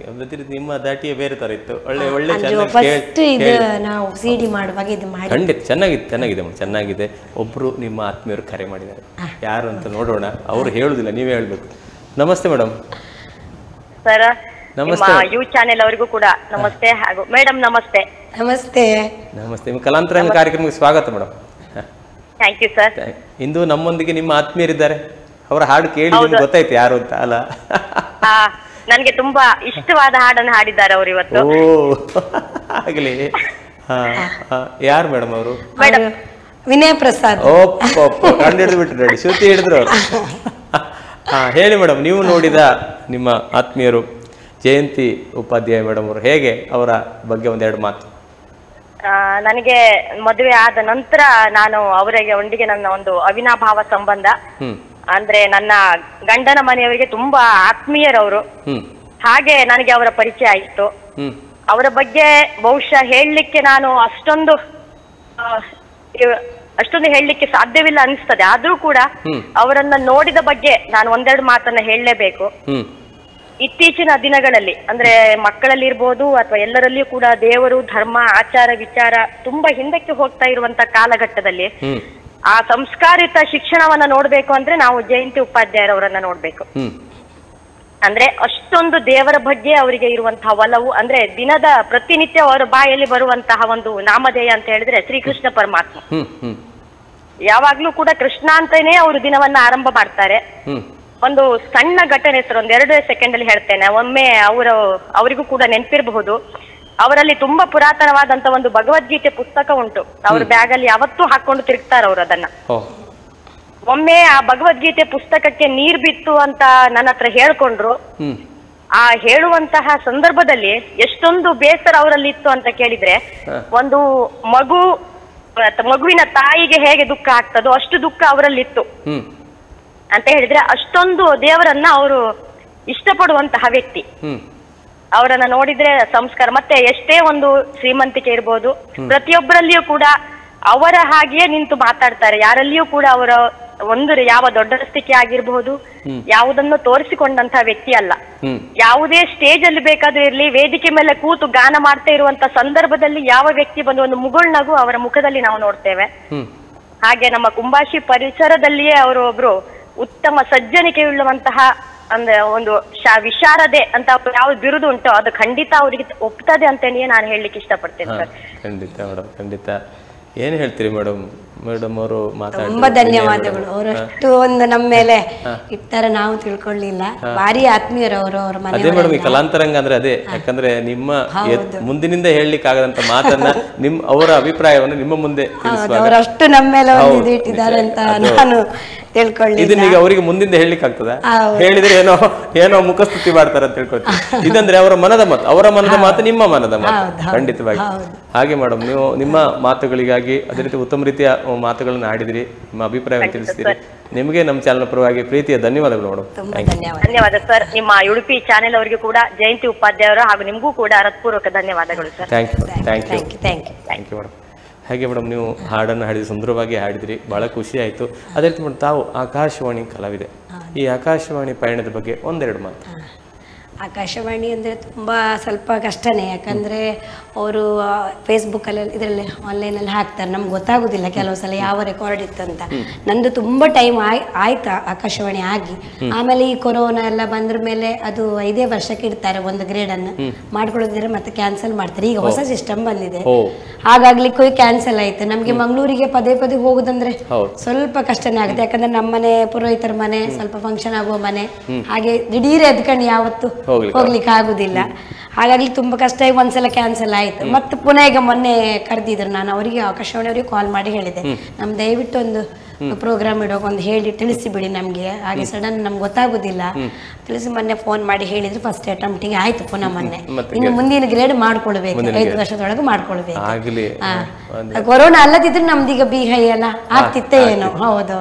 ಅದೇ ರೀತಿ ನಿಮ್ಮ ದಾಟಿಯೇ ಬೇರೆ ತರ ಇತ್ತು. ಒಳ್ಳೆ ಒಳ್ಳೆ ಫಸ್ಟ್ ಇದು ನಾವು ಸಿಡಿ ಮಾಡುವಾಗ ಇದು ಮಾಡಿ ಖಂಡಿತ ಚೆನ್ನಾಗಿದೆ ಚೆನ್ನಾಗಿದೆ. ಒಬ್ರು ನಿಮ್ಮ ಆತ್ಮೀಯರು ಕರೆ ಮಾಡಿದ್ದಾರೆ, ಯಾರು ಅಂತ ನೋಡೋಣ. ಅವ್ರು ಹೇಳುದಿಲ್ಲ, ನೀವೇ ಹೇಳ್ಬೇಕು. ನಮಸ್ತೆ ಮೇಡಮ್. ಸರ್ ನಮಸ್ತೆ. ಯು ಚಾನೆಲ್ ಅವರಿಗೂ ಕೂಡ ನಮಸ್ತೆ. ಹಾಗೂ ಮೇಡಮ್ ನಮಸ್ತೆ. ನಮಸ್ತೆ. ನಮಸ್ತೆ. ನಿಮ್ಮ ಕಲಾಂತರಂಗ ಕಾರ್ಯಕ್ರಮಕ್ಕೆ ಸ್ವಾಗತ ಮೇಡಮ್. Thank you sir. ಇಂದು ನಮ್ಮೊಂದಿಗೆ ನಿಮ್ಮ ಆತ್ಮೀಯರಿದ್ದಾರೆ. ಅವರ ಹಾಡು ಕೇಳಿ ನಿಮ್ಗೆ ಗೊತ್ತಾಯ್ತು ಯಾರು ಅಂತ ಅಲ್ಲ? ನನ್ಗೆ ತುಂಬಾ ಇಷ್ಟವಾದ ಹಾಡನ್ನು ಹಾಡಿದ್ದಾರೆ ಅವರು ಇವತ್ತು. ಓ ಆಗ್ಲಿ. ಯಾರು ಮೇಡಮ್ ಅವರು? ಮೇಡಮ್ ವಿನಯ್ ಪ್ರಸಾದ್. ಕಂಡು ಹಿಡಿದು ಬಿಟ್ರು ನೋಡಿ, ಶ್ರುತಿ ಹಿಡಿದ್ರು ಅವರು. ಹೇಳಿ ಮೇಡಮ್, ನೀವು ನೋಡಿದ ನಿಮ್ಮ ಆತ್ಮೀಯರು ಜಯಂತಿ ಉಪಾಧ್ಯಾಯ ಮೇಡಮ್ ಅವರು, ಹೇಗೆ ಅವರ ಬಗ್ಗೆ ಒಂದೆರಡು ಮಾತು? ನನಗೆ ಮದುವೆ ಆದ ನಂತರ ನಾನು ಅವರಿಗೆ ಒಂದಿಗೆ ನನ್ನ ಒಂದು ಅವಿನಾಭಾವ ಸಂಬಂಧ. ಅಂದ್ರೆ ನನ್ನ ಗಂಡನ ಮನೆಯವರಿಗೆ ತುಂಬಾ ಆತ್ಮೀಯರವರು. ಹಾಗೆ ನನಗೆ ಅವರ ಪರಿಚಯ ಆಯಿತು. ಅವರ ಬಗ್ಗೆ ಬಹುಶಃ ಹೇಳಲಿಕ್ಕೆ ನಾನು ಅಷ್ಟೊಂದು ಹೇಳಲಿಕ್ಕೆ ಸಾಧ್ಯವಿಲ್ಲ ಅನಿಸ್ತದೆ. ಆದ್ರೂ ಕೂಡ ಅವರನ್ನ ನೋಡಿದ ಬಗ್ಗೆ ನಾನು ಒಂದೆರಡು ಮಾತನ್ನ ಹೇಳಲೇಬೇಕು. ಇತ್ತೀಚಿನ ದಿನಗಳಲ್ಲಿ ಅಂದ್ರೆ ಮಕ್ಕಳಲ್ಲಿ ಇರ್ಬೋದು ಅಥವಾ ಎಲ್ಲರಲ್ಲಿಯೂ ಕೂಡ ದೇವರು, ಧರ್ಮ, ಆಚಾರ, ವಿಚಾರ ತುಂಬಾ ಹಿಂದಕ್ಕೆ ಹೋಗ್ತಾ ಇರುವಂತ ಕಾಲಘಟ್ಟದಲ್ಲಿ ಆ ಸಂಸ್ಕಾರಿತ ಶಿಕ್ಷಣವನ್ನ ನೋಡ್ಬೇಕು ಅಂದ್ರೆ ನಾವು ಜಯಂತಿ ಉಪಾಧ್ಯಾಯರವರನ್ನ ನೋಡ್ಬೇಕು. ಅಂದ್ರೆ ಅಷ್ಟೊಂದು ದೇವರ ಬಗ್ಗೆ ಅವರಿಗೆ ಇರುವಂತಹ ಒಲವು. ಅಂದ್ರೆ ದಿನದ ಪ್ರತಿನಿತ್ಯ ಅವರ ಬಾಯಲ್ಲಿ ಬರುವಂತಹ ಒಂದು ನಾಮಧೇಯ ಅಂತ ಹೇಳಿದ್ರೆ ಶ್ರೀಕೃಷ್ಣ ಪರಮಾತ್ಮ. ಯಾವಾಗ್ಲೂ ಕೂಡ ಕೃಷ್ಣ ಅಂತಾನೆ ಅವರು ದಿನವನ್ನ ಆರಂಭ ಮಾಡ್ತಾರೆ. ಒಂದು ಸಣ್ಣ ಘಟನೆ ಸರ್, ಒಂದ್ 2 ಸೆಕೆಂಡ್ ಅಲ್ಲಿ ಹೇಳ್ತೇನೆ. ಒಮ್ಮೆ ಅವರಿಗೂ ಕೂಡ ನೆನಪಿರಬಹುದು, ಅವರಲ್ಲಿ ತುಂಬಾ ಪುರಾತನವಾದಂತ ಒಂದು ಭಗವದ್ಗೀತೆ ಪುಸ್ತಕ ಉಂಟು. ಅವ್ರ ಬ್ಯಾಗ್ ಅಲ್ಲಿ ಯಾವತ್ತೂ ಹಾಕೊಂಡು ತಿರುಗ್ತಾರ ಅವ್ರು ಅದನ್ನ. ಒಮ್ಮೆ ಆ ಭಗವದ್ಗೀತೆ ಪುಸ್ತಕಕ್ಕೆ ನೀರ್ ಬಿತ್ತು ಅಂತ ನನ್ನ ಹತ್ರ ಹೇಳ್ಕೊಂಡ್ರು. ಆ ಹೇಳುವಂತಹ ಸಂದರ್ಭದಲ್ಲಿ ಎಷ್ಟೊಂದು ಬೇಸರ ಅವರಲ್ಲಿ ಇತ್ತು ಅಂತ ಕೇಳಿದ್ರೆ, ಒಂದು ಮಗುವಿನ ತಾಯಿಗೆ ಹೇಗೆ ದುಃಖ ಆಗ್ತದೋ ಅಷ್ಟು ದುಃಖ ಅವರಲ್ಲಿತ್ತು ಅಂತ ಹೇಳಿದ್ರೆ, ಅಷ್ಟೊಂದು ದೇವರನ್ನ ಅವರು ಇಷ್ಟಪಡುವಂತಹ ವ್ಯಕ್ತಿ. ಅವರನ್ನ ನೋಡಿದ್ರೆ ಸಂಸ್ಕಾರ, ಮತ್ತೆ ಎಷ್ಟೇ ಒಂದು ಶ್ರೀಮಂತಿಕೆ ಇರ್ಬೋದು, ಪ್ರತಿಯೊಬ್ಬರಲ್ಲಿಯೂ ಕೂಡ ಅವರ ಹಾಗೆಯೇ ನಿಂತು ಮಾತಾಡ್ತಾರೆ. ಯಾರಲ್ಲಿಯೂ ಕೂಡ ಅವರ ಒಂದು ಯಾವ ದೊಡ್ಡಸ್ತಿಕೆ ಆಗಿರ್ಬಹುದು, ಯಾವುದನ್ನು ತೋರಿಸಿಕೊಂಡಂತ ವ್ಯಕ್ತಿ ಅಲ್ಲ. ಯಾವುದೇ ಸ್ಟೇಜ್ ಅಲ್ಲಿ ಬೇಕಾದ್ರೂ ಇರ್ಲಿ, ವೇದಿಕೆ ಮೇಲೆ ಕೂತು ಗಾನ ಮಾಡ್ತಾ ಇರುವಂತ ಸಂದರ್ಭದಲ್ಲಿ ಯಾವ ವ್ಯಕ್ತಿ ಬಂದು ಒಂದು ಮುಗುಳ್ನಗು ಅವರ ಮುಖದಲ್ಲಿ ನಾವು ನೋಡ್ತೇವೆ. ಹಾಗೆ ನಮ್ಮ ಕುಂಬಾಶಿ ಪರಿಸರದಲ್ಲಿಯೇ ಅವರು ಒಬ್ರು ಉತ್ತಮ ಸಜ್ಜನಿಕೆ ಉಳ್ಳುವಂತಹ ಅಂದ್ರೆ ಒಂದು ವಿಶಾರದೆ ಅಂತ ಯಾವ ಬಿರುದು ಉಂಟೋ ಅದು ಖಂಡಿತ ಅವರಿಗೆ ಒಪ್ತದೆ ಅಂತೇಳಿ ನಾನು ಹೇಳಲಿಕ್ಕೆ ಇಷ್ಟಪಡ್ತೇನೆ ಸರ್. ಖಂಡಿತ ಮೇಡಮ್, ಖಂಡಿತ. ಏನ್ ಹೇಳ್ತೀರಿ ಮೇಡಮ್? ಮೇಡಮ್ ಅವರು ತುಂಬಾ ಧನ್ಯವಾದಗಳು. ಅವರಷ್ಟು ಒಂದು ನಮ್ಮ ಮೇಲೆ ಇಟ್ಟಾರ ನಾವು ತಿಳ್ಕೊಳ್ಳಿಲ್ಲ. ಭಾರಿ ಆತ್ಮೀಯರು ಅವರು. ಅವರ ಮನೆ ಅದೇ ಮೇಡಮ್, ಈ ಕಲಾಂತರಂಗ ಅಂದ್ರೆ ಅದೇ. ಯಾಕಂದ್ರೆ ನಿಮ್ಮ ಮುಂದಿನಿಂದ ಹೇಳಲಿಕ್ಕೆ ಆಗದಂತ ಮಾತನ್ನ ಅವರ ಅಭಿಪ್ರಾಯವನ್ನು ನಿಮ್ಮ ಮುಂದೆ ಅವರಷ್ಟು ನಮ್ಮ ಮೇಲೆ ಒಂದು ಇಟ್ಟಿದ್ದಾರೆ ಅಂತ ನಾನು ತಿಳ್ಕೊಳ್ಳಿ. ಇದನ್ನ ಈಗ ಅವರಿಗೆ ಮುಂದಿಂದ ಹೇಳಲಿಕ್ಕೆ ಆಗ್ತದ? ಹೇಳಿದ್ರೆ ಏನೋ ಮುಖಸ್ತುತಿ ಮಾಡ್ತಾರ ಅಂತ ತಿಳ್ಕೊಳ್ತೀನಿ. ಇದಂದ್ರೆ ಅವರ ಮನದ ಮಾತು ನಿಮ್ಮ ಮನದ ಮಾತು. ಖಂಡಿತವಾಗಿ ಹಾಗೆ ಮೇಡಮ್, ನೀವು ನಿಮ್ಮ ಮಾತುಗಳಿಗಾಗಿ ಅದೇ ರೀತಿ ಉತ್ತಮ ರೀತಿಯ ಮಾತುಗಳನ್ನು ಆಡಿದಿರಿ, ನಿಮ್ಮ ಅಭಿಪ್ರಾಯವನ್ನು ತಿಳಿಸಿದಿರಿ. ನಿಮಗೆ ನಮ್ಮ ಚಾನೆಲ್ ಪರವಾಗಿ ಪ್ರೀತಿಯ ಧನ್ಯವಾದಗಳು ಮೇಡಮ್. ಧನ್ಯವಾದ ಸರ್. ನಿಮ್ಮ ಉಡುಪಿ ಚಾನೆಲ್ ಅವರಿಗೂ ಕೂಡ ಜಯಂತಿ ಉಪಾಧ್ಯಾಯರು ಹಾಗೂ ನಿಮಗೂ ಕೂಡ ಹೃತ್ಪೂರ್ವಕ ಧನ್ಯವಾದಗಳು ಸರ್. Thank you madam. ಹಾಗೆ ಮೇಡಮ್, ನೀವು ಹಾಡನ್ನು ಹಾಡಿದ ಸುಂದರವಾಗಿ ಹಾಡಿದ್ರಿ, ಬಹಳ ಖುಷಿ ಆಯಿತು. ಅದೇ ರೀತಿ ಮೇಡಮ್, ತಾವು ಆಕಾಶವಾಣಿ ಕಲಾವಿದೆ. ಈ ಆಕಾಶವಾಣಿ ಪಯಣದ ಬಗ್ಗೆ ಒಂದೆರಡು ಮಾತು. ಆಕಾಶವಾಣಿ ಅಂದರೆ ತುಂಬ ಸ್ವಲ್ಪ ಕಷ್ಟನೇ. ಯಾಕಂದರೆ ಅವರು ಫೇಸ್ಬುಕ್ಕಲ್ಲಿ ಇದರಲ್ಲಿ ಆನ್ಲೈನಲ್ಲಿ ಹಾಕ್ತಾರೆ, ನಮ್ಗೆ ಗೊತ್ತಾಗೋದಿಲ್ಲ ಕೆಲವು ಸಲ ಯಾವ ರೆಕಾರ್ಡ್ ಇತ್ತು ಅಂತ. ನಂದು ತುಂಬ ಟೈಮ್ ಆಯ್ತು ಆಕಾಶವಾಣಿ ಆಗಿ. ಆಮೇಲೆ ಈ ಕೊರೋನಾ ಎಲ್ಲ ಬಂದ್ರ ಮೇಲೆ ಅದು 5 ವರ್ಷಕ್ಕೆ ಇಡ್ತಾರೆ ಒಂದು ಗ್ರೇಡನ್ನು. ಮಾಡ್ಕೊಳ್ಳೋದಿದ್ರೆ ಮತ್ತೆ ಕ್ಯಾನ್ಸಲ್ ಮಾಡ್ತಾರೆ. ಈಗ ಹೊಸ ಸಿಸ್ಟಮ್ ಬಂದಿದೆ, ಹಾಗಾಗ್ಲಿಕ್ಕೂ ಕ್ಯಾನ್ಸಲ್ ಆಯ್ತು. ನಮಗೆ ಮಂಗಳೂರಿಗೆ ಪದೇ ಹೋಗುದಂದ್ರೆ ಸ್ವಲ್ಪ ಕಷ್ಟನೇ ಆಗುತ್ತೆ. ಯಾಕಂದ್ರೆ ನಮ್ಮನೆ ಪುರೋಹಿತರ ಮನೆ, ಸ್ವಲ್ಪ ಫಂಕ್ಷನ್ ಆಗುವ ಮನೆ, ಹಾಗೆ ದಿಢೀರ್ ಎದ್ಕೊಂಡು ಯಾವತ್ತು ಹೋಗ್ಲಿಕ್ಕೆ ಆಗುದಿಲ್ಲ. ಹಾಗಾಗಿ ತುಂಬಾ ಕಷ್ಟ ಆಗಿ ಒಂದ್ಸಲ ಕ್ಯಾನ್ಸಲ್ ಆಯ್ತು. ಮತ್ತೆ ಪುನಃ ಈಗ ಮೊನ್ನೆ ಕರೆದಿದ್ರು, ನಾನು ಅವರಿಗೆ ಆಕಾಶವಾಣಿ ಅವರಿಗೆ ಕಾಲ್ ಮಾಡಿ ಹೇಳಿದೆ, ನಮ್ ದಯವಿಟ್ಟು ಒಂದು ಪ್ರೋಗ್ರಾಮ್ ಇಡೋಕೆ ಒಂದು ಹೇಳಿ ತಿಳಿಸಿಬಿಡಿ ನಮ್ಗೆ, ಹಾಗೆ ಸಡನ್ ನಮ್ಗೆ ಗೊತ್ತಾಗುದಿಲ್ಲ ತಿಳಿಸಿ. ಮೊನ್ನೆ ಫೋನ್ ಮಾಡಿ ಹೇಳಿದ್ರು, ಫಸ್ಟ್ ಅಟೆಂಪ್ಟಿಗೆ ಆಯ್ತು. ಪುನಃ ಮೊನ್ನೆ ಇನ್ನು ಮುಂದಿನ ಗ್ರೇಡ್ ಮಾಡ್ಕೊಳ್ಬೇಕು, 5 ವರ್ಷದೊಳಗೆ ಮಾಡ್ಕೊಳ್ಬೇಕು. ಕೊರೋನಾ ಅಲ್ಲದಿದ್ರೆ ನಮ್ದೀಗ ಬಿಹೈ ಎಲ್ಲ ಆಗ್ತಿತ್ತೇ ಏನೋ. ಹೌದು,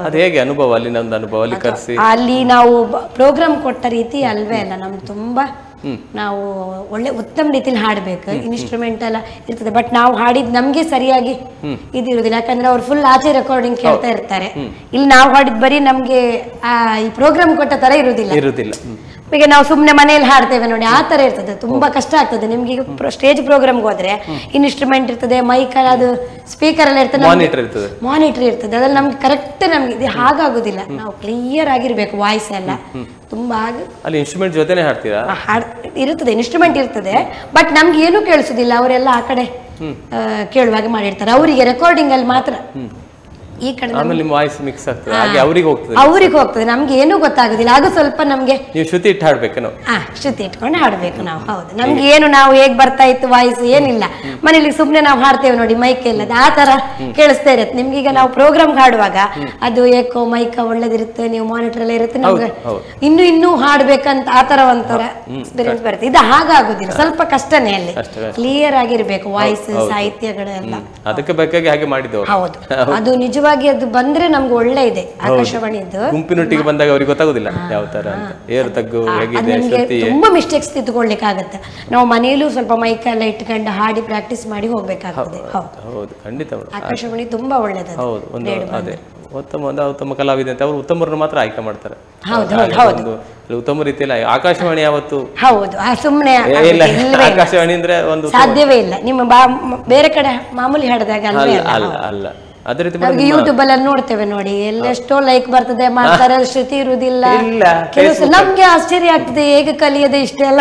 ಅಲ್ಲಿ ನಾವು ಪ್ರೋಗ್ರಾಮ್ ಕೊಟ್ಟ ರೀತಿ ಅಲ್ವೇ ಅಲ್ಲ, ನಮ್ದು ತುಂಬಾ ನಾವು ಒಳ್ಳೆ ಉತ್ತಮ ರೀತಿಯಲ್ಲಿ ಹಾಡ್ಬೇಕು. ಇನ್ಸ್ಟ್ರೂಮೆಂಟ್ ಎಲ್ಲ ಇರ್ತದೆ, ಬಟ್ ನಾವು ಹಾಡಿದ್ ನಮ್ಗೆ ಸರಿಯಾಗಿ ಇದಿರುದಿಲ್ಲ. ಯಾಕಂದ್ರೆ ಅವ್ರು ಫುಲ್ ಆಚೆ ರೆಕಾರ್ಡಿಂಗ್ ಕೇಳ್ತಾ ಇರ್ತಾರೆ. ಇಲ್ಲಿ ನಾವು ಹಾಡಿದ್ ಬರೀ ನಮ್ಗೆ ಈ ಪ್ರೋಗ್ರಾಮ್ ಕೊಟ್ಟ ತರ ಇರುದಿಲ್ಲ. ಈಗ ನಾವು ಸುಮ್ಮನೆ ಮನೆಯಲ್ಲಿ ಹಾಡ್ತೇವೆ ನೋಡಿ ಆ ತರ ಇರ್ತದೆ, ತುಂಬಾ ಕಷ್ಟ ಆಗ್ತದೆ ನಿಮ್ಗೆ. ಈಗ ಸ್ಟೇಜ್ ಪ್ರೋಗ್ರಾಮ್ಗೆ ಹೋದ್ರೆ ಇನ್ಸ್ಟ್ರೂಮೆಂಟ್ ಇರ್ತದೆ, ಮೈಕ್ ಅದು ಸ್ಪೀಕರ್ ಎಲ್ಲ ಇರ್ತದೆ, ಮಾನಿಟರ್ ಇರ್ತದೆ, ಅದ್ರಲ್ಲಿ ನಮ್ಗೆ ಕರೆಕ್ಟ್ ನಮ್ಗೆ ಇದು ಹಾಗಾಗುದಿಲ್ಲ. ನಾವು ಕ್ಲಿಯರ್ ಆಗಿರ್ಬೇಕು ವಾಯ್ಸ್ ಎಲ್ಲ ತುಂಬಾ. ಅಲ್ಲಿ ಇನ್ಸ್ಟ್ರೂಮೆಂಟ್ ಜೊತೆನೆ ಹಾಡ್ತೀರಾ? ಇರ್ತದೆ, ಇನ್ಸ್ಟ್ರೂಮೆಂಟ್ ಇರ್ತದೆ, ಬಟ್ ನಮ್ಗೆ ಏನು ಕೇಳಿಸುದಿಲ್ಲ. ಅವರೆಲ್ಲ ಆ ಕಡೆ ಕೇಳುವಾಗ ಮಾಡಿರ್ತಾರೆ, ಅವರಿಗೆ ರೆಕಾರ್ಡಿಂಗ್ ಅಲ್ಲಿ ಮಾತ್ರ. ಈ ಕಡೆ ವಾಯ್ಸ್ ಮಿಕ್ಸ್ ಆಗ್ತದೆ, ಹಾಗೆ ಅವ್ರಿಗೆ ಹೋಗ್ತದೆ, ನಮ್ಗೆ ಏನು ಗೊತ್ತಾಗುದಿಲ್ಲ. ಆಗ ಸ್ವಲ್ಪ ನಮ್ಗೆ ನೀವು ಶ್ರುತಿ ಇಟ್ಟು ಹಾಡ್ಬೇಕು ನಾವು. ಶ್ರುತಿ ಇಟ್ಕೊಂಡು ಹಾಡ್ಬೇಕು ನಾವು. ಹೌದು, ನಮ್ಗೆ ಏನು ನಾವು ಹೇಗ್ ಬರ್ತಾ ಇತ್ತು ವಾಯ್ಸ್ ಏನಿಲ್ಲ. ಮನೇಲಿ ಸುಮ್ನೆ ನಾವು ಹಾಡ್ತೇವೆ ನೋಡಿ, ಮೈಕ್ ಇಲ್ಲದ ಆ ತರ ಕೇಳಿಸ್ತಾ ಇರತ್ತೆ ನಿಮ್ಗೆ. ಈಗ ನಾವು ಪ್ರೋಗ್ರಾಮ್ ಹಾಡುವಾಗ ಅದು ಏಕೋ ಮೈಕ ಒಳ್ಳೇದಿರುತ್ತೆ, ನೀವು ಮಾನಿಟರ್ ಎಲ್ಲ ಇರುತ್ತೆ, ನಮ್ಗೆ ಇನ್ನೂ ಹಾಡ್ಬೇಕಂತ ಆ ತರ ಒಂಥರ ಎಕ್ಸ್ಪೀರಿಯನ್ಸ್ ಬರುತ್ತೆ. ಇದು ಹಾಗಾಗುದಿಲ್ಲ, ಸ್ವಲ್ಪ ಕಷ್ಟನೇ. ಅಲ್ಲಿ ಕ್ಲಿಯರ್ ಆಗಿರ್ಬೇಕು ವಾಯ್ಸ್, ಸಾಹಿತ್ಯಗಳೆಲ್ಲ. ಅದಕ್ಕೆ ಬೇಕಾಗಿ ಹಾಗೆ ಮಾಡಿದ್ದು. ಹೌದು, ಅದು ನಿಜವಾಗಿ ಅದು ಬಂದ್ರೆ ನಮ್ಗೆ ಒಳ್ಳೆ ಇದೆ. ಆಕಾಶವಾಣಿದು ಗುಂಪಿನೊಟ್ಟಿಗೆ ಬಂದಾಗ ಅವ್ರಿಗೆ ಗೊತ್ತಾಗುದಿಲ್ಲ ಯಾವ ತರ ಅಂತ, ಏರು ತಗ್ಗು ಹೇಗಿದೆ, ತುಂಬಾ ಮಿಸ್ಟೇಕ್ಸ್ ತಿದ್ದುಕೊಳ್ಳಿಕ್ಕೆ ಆಗುತ್ತೆ. ನಾವು ಮನೆಯಲ್ಲೂ ಸ್ವಲ್ಪ ಮೈಕ್ ಎಲ್ಲ ಇಟ್ಕೊಂಡು ಹಾಡಿ ಪ್ರಾಕ್ಟೀಸ್ ಮಾಡಿ ಹೋಗ್ಬೇಕಾಗ್ತದೆ. ಹೌದು, ಖಂಡಿತ. ಆಕಾಶವಾಣಿ ತುಂಬಾ ಒಳ್ಳೇದು. ಹೌದು, ಒಂದು ಅದೇ ಉತ್ತಮ ಕಲಾವಿದ ಅಂತ ಅವರು ಉತ್ತಮರನ್ನು ಮಾತ್ರ ಆಯ್ಕೆ ಮಾಡ್ತಾರೆ. ಉತ್ತಮ ರೀತಿಯಲ್ಲಿ ಆಕಾಶವಾಣಿ ಯಾವತ್ತು ಹೌದು ಸುಮ್ಮನೆ ಆಕಾಶವಾಣಿ ಅಂದ್ರೆ ಒಂದು ಸಾಧ್ಯವೇ ಇಲ್ಲ. ನಿಮ್ಮ ಬೇರೆ ಕಡೆ ಮಾಮೂಲಿ ಹಾಡಿದಾಗ ಅಲ್ಲ. ಅದೇ ರೀತಿ ಯೂಟ್ಯೂಬ್ ಅಲ್ಲಿ ನೋಡ್ತೇವೆ ನೋಡಿ, ಎಲ್ಲೆಷ್ಟೋ ಲೈಕ್ ಬರ್ತದೆ, ಮಾಡ್ತಾರೆ, ಶ್ರುತಿ ಇರುವುದಿಲ್ಲ. ನಮ್ಗೆ ಆಶ್ಚರ್ಯ ಆಗ್ತದೆ, ಹೇಗೆ ಕಲಿಯದೆ ಇಷ್ಟೆಲ್ಲ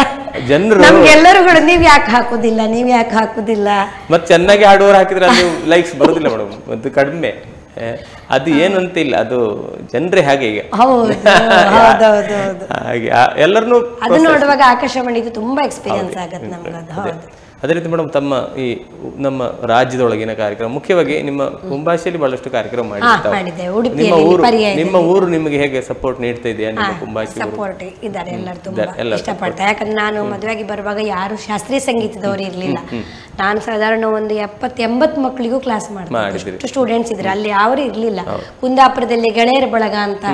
ಜನರು. ನಮ್ಗೆಲ್ಲರೂ ಕೂಡ ನೀವ್ ಯಾಕೆ ಹಾಕುದಿಲ್ಲ, ನೀವ್ ಯಾಕೆ ಹಾಕುದಿಲ್ಲ. ಮತ್ತೆ ಚೆನ್ನಾಗಿ ಹಾಡುವವರು ಹಾಕಿದ್ರೆ ಅದು ಲೈಕ್ಸ್ ಬರುದಿಲ್ಲ ಮೇಡಮ್, ಅದು ಕಡಿಮೆ. ಅದು ಏನು ಅಂತ ಇಲ್ಲ, ಅದು ಜನರೇ ಹಾಗೆ ಈಗ. ಹಾಗೆ ಎಲ್ಲರನ್ನು ಅದು ನೋಡುವಾಗ ಆಕಾಶವಾಣಿದು ತುಂಬಾ ಎಕ್ಸ್ಪೀರಿಯನ್ಸ್ ಆಗತ್ತೆ ನಮ್ಗೆ. ಅದೇ ರೀತಿ ಮೇಡಮ್, ತಮ್ಮ ಈ ನಮ್ಮ ರಾಜ್ಯದೊಳಗಿನ ಕಾರ್ಯಕ್ರಮ, ಮುಖ್ಯವಾಗಿ ನಿಮ್ಮ ಕುಂಬಾಶಿಯಲ್ಲಿ ಬಹಳಷ್ಟು ಕಾರ್ಯಕ್ರಮ ಮಾಡಿರ್ತಾವೆ. ನಿಮ್ಮ ಊರು ನಿಮಗೆ ಹೇಗೆ ಸಪೋರ್ಟ್ ನೀಡ್ತಾ ಇದೆಯಾ? ನಿಮ್ಮ ಕುಂಬಾಶಿ ಸಪೋರ್ಟ್ ಇದ್ದಾರೆ, ಎಲ್ಲರೂ ತುಂಬಾ ಇಷ್ಟಪಡ್ತಾರೆ. ಯಾಕಂದ್ರೆ ನಾನು ಮದುವೆಯಾಗಿ ಬರುವಾಗ ಯಾರು ಶಾಸ್ತ್ರೀಯ ಸಂಗೀತದವರು ಇರ್ಲಿಲ್ಲ. ನಾನು ಸಾಧಾರಣ ಒಂದು 70-80 ಮಕ್ಕಳಿಗೂ ಕ್ಲಾಸ್ ಮಾಡ್ತೀನಿ, ಸ್ಟೂಡೆಂಟ್ಸ್ ಇದ್ರು. ಅಲ್ಲಿ ಯಾರು ಇರ್ಲಿಲ್ಲ. ಕುಂದಾಪುರದಲ್ಲಿ ಗೆಳೆಯರ ಬಳಗ ಅಂತ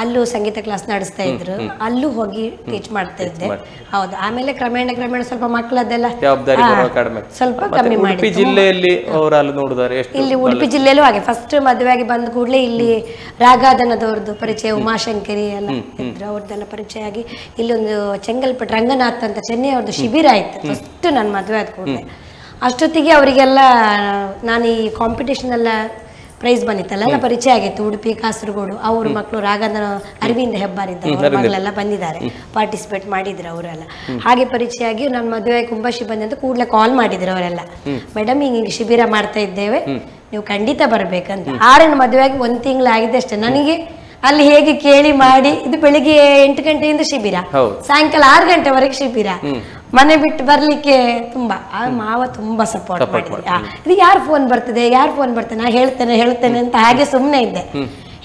ಅಲ್ಲೂ ಸಂಗೀತ ಕ್ಲಾಸ್ ನಡೆಸ್ತಾ ಇದ್ರು, ಅಲ್ಲೂ ಹೋಗಿ ಟೀಚ್ ಮಾಡ್ತಾ ಇದ್ದೆ. ಹೌದು, ಆಮೇಲೆ ಕ್ರಮೇಣ ಸ್ವಲ್ಪ ಮಕ್ಕಳದ್ದೆಲ್ಲ ಸ್ವಲ್ಪ ಕಮ್ಮಿ ಮಾಡಿ. ಜಿಲ್ಲೆಯಲ್ಲಿ ಇಲ್ಲಿ ಉಡುಪಿ ಜಿಲ್ಲೆಯಲ್ಲೂ ಹಾಗೆ ಫಸ್ಟ್ ಮದುವೆಯಾಗಿ ಬಂದ ಕೂಡಲೇ ಇಲ್ಲಿ ರಾಗಾಧನದವ್ರದ್ದು ಪರಿಚಯ, ಉಮಾಶಂಕರಿ ಎಲ್ಲ ಇದ್ರು, ಅವ್ರದ್ದೆಲ್ಲ ಪರಿಚಯ ಆಗಿ ಇಲ್ಲಿ ಒಂದು ಚೆಂಗಲ್ಪಟ್ಟು ರಂಗನಾಥ್ ಅಂತ ಚೆನ್ನೈ ಅವ್ರದ್ದು ಶಿಬಿರ ಆಯ್ತು ಫಸ್ಟ್ ನನ್ನ ಮದುವೆ ಆದ ಕೂಡಲೇ. ಅಷ್ಟೊತ್ತಿಗೆ ಅವರಿಗೆಲ್ಲ ನಾನು ಈ ಕಾಂಪಿಟೇಷನ್ ಎಲ್ಲ ಪ್ರೈಸ್ ಬಂದಿತ್ತಲ್ಲ, ಎಲ್ಲ ಪರಿಚಯ ಆಗಿತ್ತು. ಉಡುಪಿ, ಕಾಸರಗೋಡು ಅವ್ರ ಮಕ್ಕಳು ರಾಘಾಧನ ಅರವಿಂದ ಹೆಬ್ಬಾರಿದ್ದ ಮಕ್ಕಳೆಲ್ಲ ಬಂದಿದ್ದಾರೆ, ಪಾರ್ಟಿಸಿಪೇಟ್ ಮಾಡಿದ್ರು ಅವರೆಲ್ಲ. ಹಾಗೆ ಪರಿಚಯ ಆಗಿ ನನ್ನ ಮದುವೆ ಕುಂಬಾಶಿ ಬಂದೆ ಅಂತ ಕೂಡಲೇ ಕಾಲ್ ಮಾಡಿದ್ರು ಅವರೆಲ್ಲ, ಮೇಡಮ್ ಹಿಂಗೆ ಶಿಬಿರ ಮಾಡ್ತಾ ಇದ್ದೇವೆ, ನೀವು ಖಂಡಿತ ಬರ್ಬೇಕಂತ. ಆರನ್ನು ಮದುವೆಯಾಗಿ 1 ತಿಂಗಳಾಗಿದೆ ಅಷ್ಟೇ. ನನಗೆ ಅಲ್ಲಿ ಹೇಗೆ ಕೇಳಿ ಮಾಡಿ, ಇದು ಬೆಳಿಗ್ಗೆ 8 ಗಂಟೆಯಿಂದ ಶಿಬಿರ, ಸಾಯಂಕಾಲ 6 ಗಂಟೆವರೆಗೆ ಶಿಬಿರ. ಮನೆ ಬಿಟ್ಟು ಬರ್ಲಿಕ್ಕೆ ತುಂಬಾ ಮಾವ ತುಂಬಾ ಸಪೋರ್ಟ್ ಮಾಡಿದ್ರು. ಇದು ಯಾರು ಫೋನ್ ಬರ್ತದೆ ನಾ ಹೇಳ್ತೇನೆ ಅಂತ ಹಾಗೆ ಸುಮ್ಮನೆ ಇದ್ದೆ,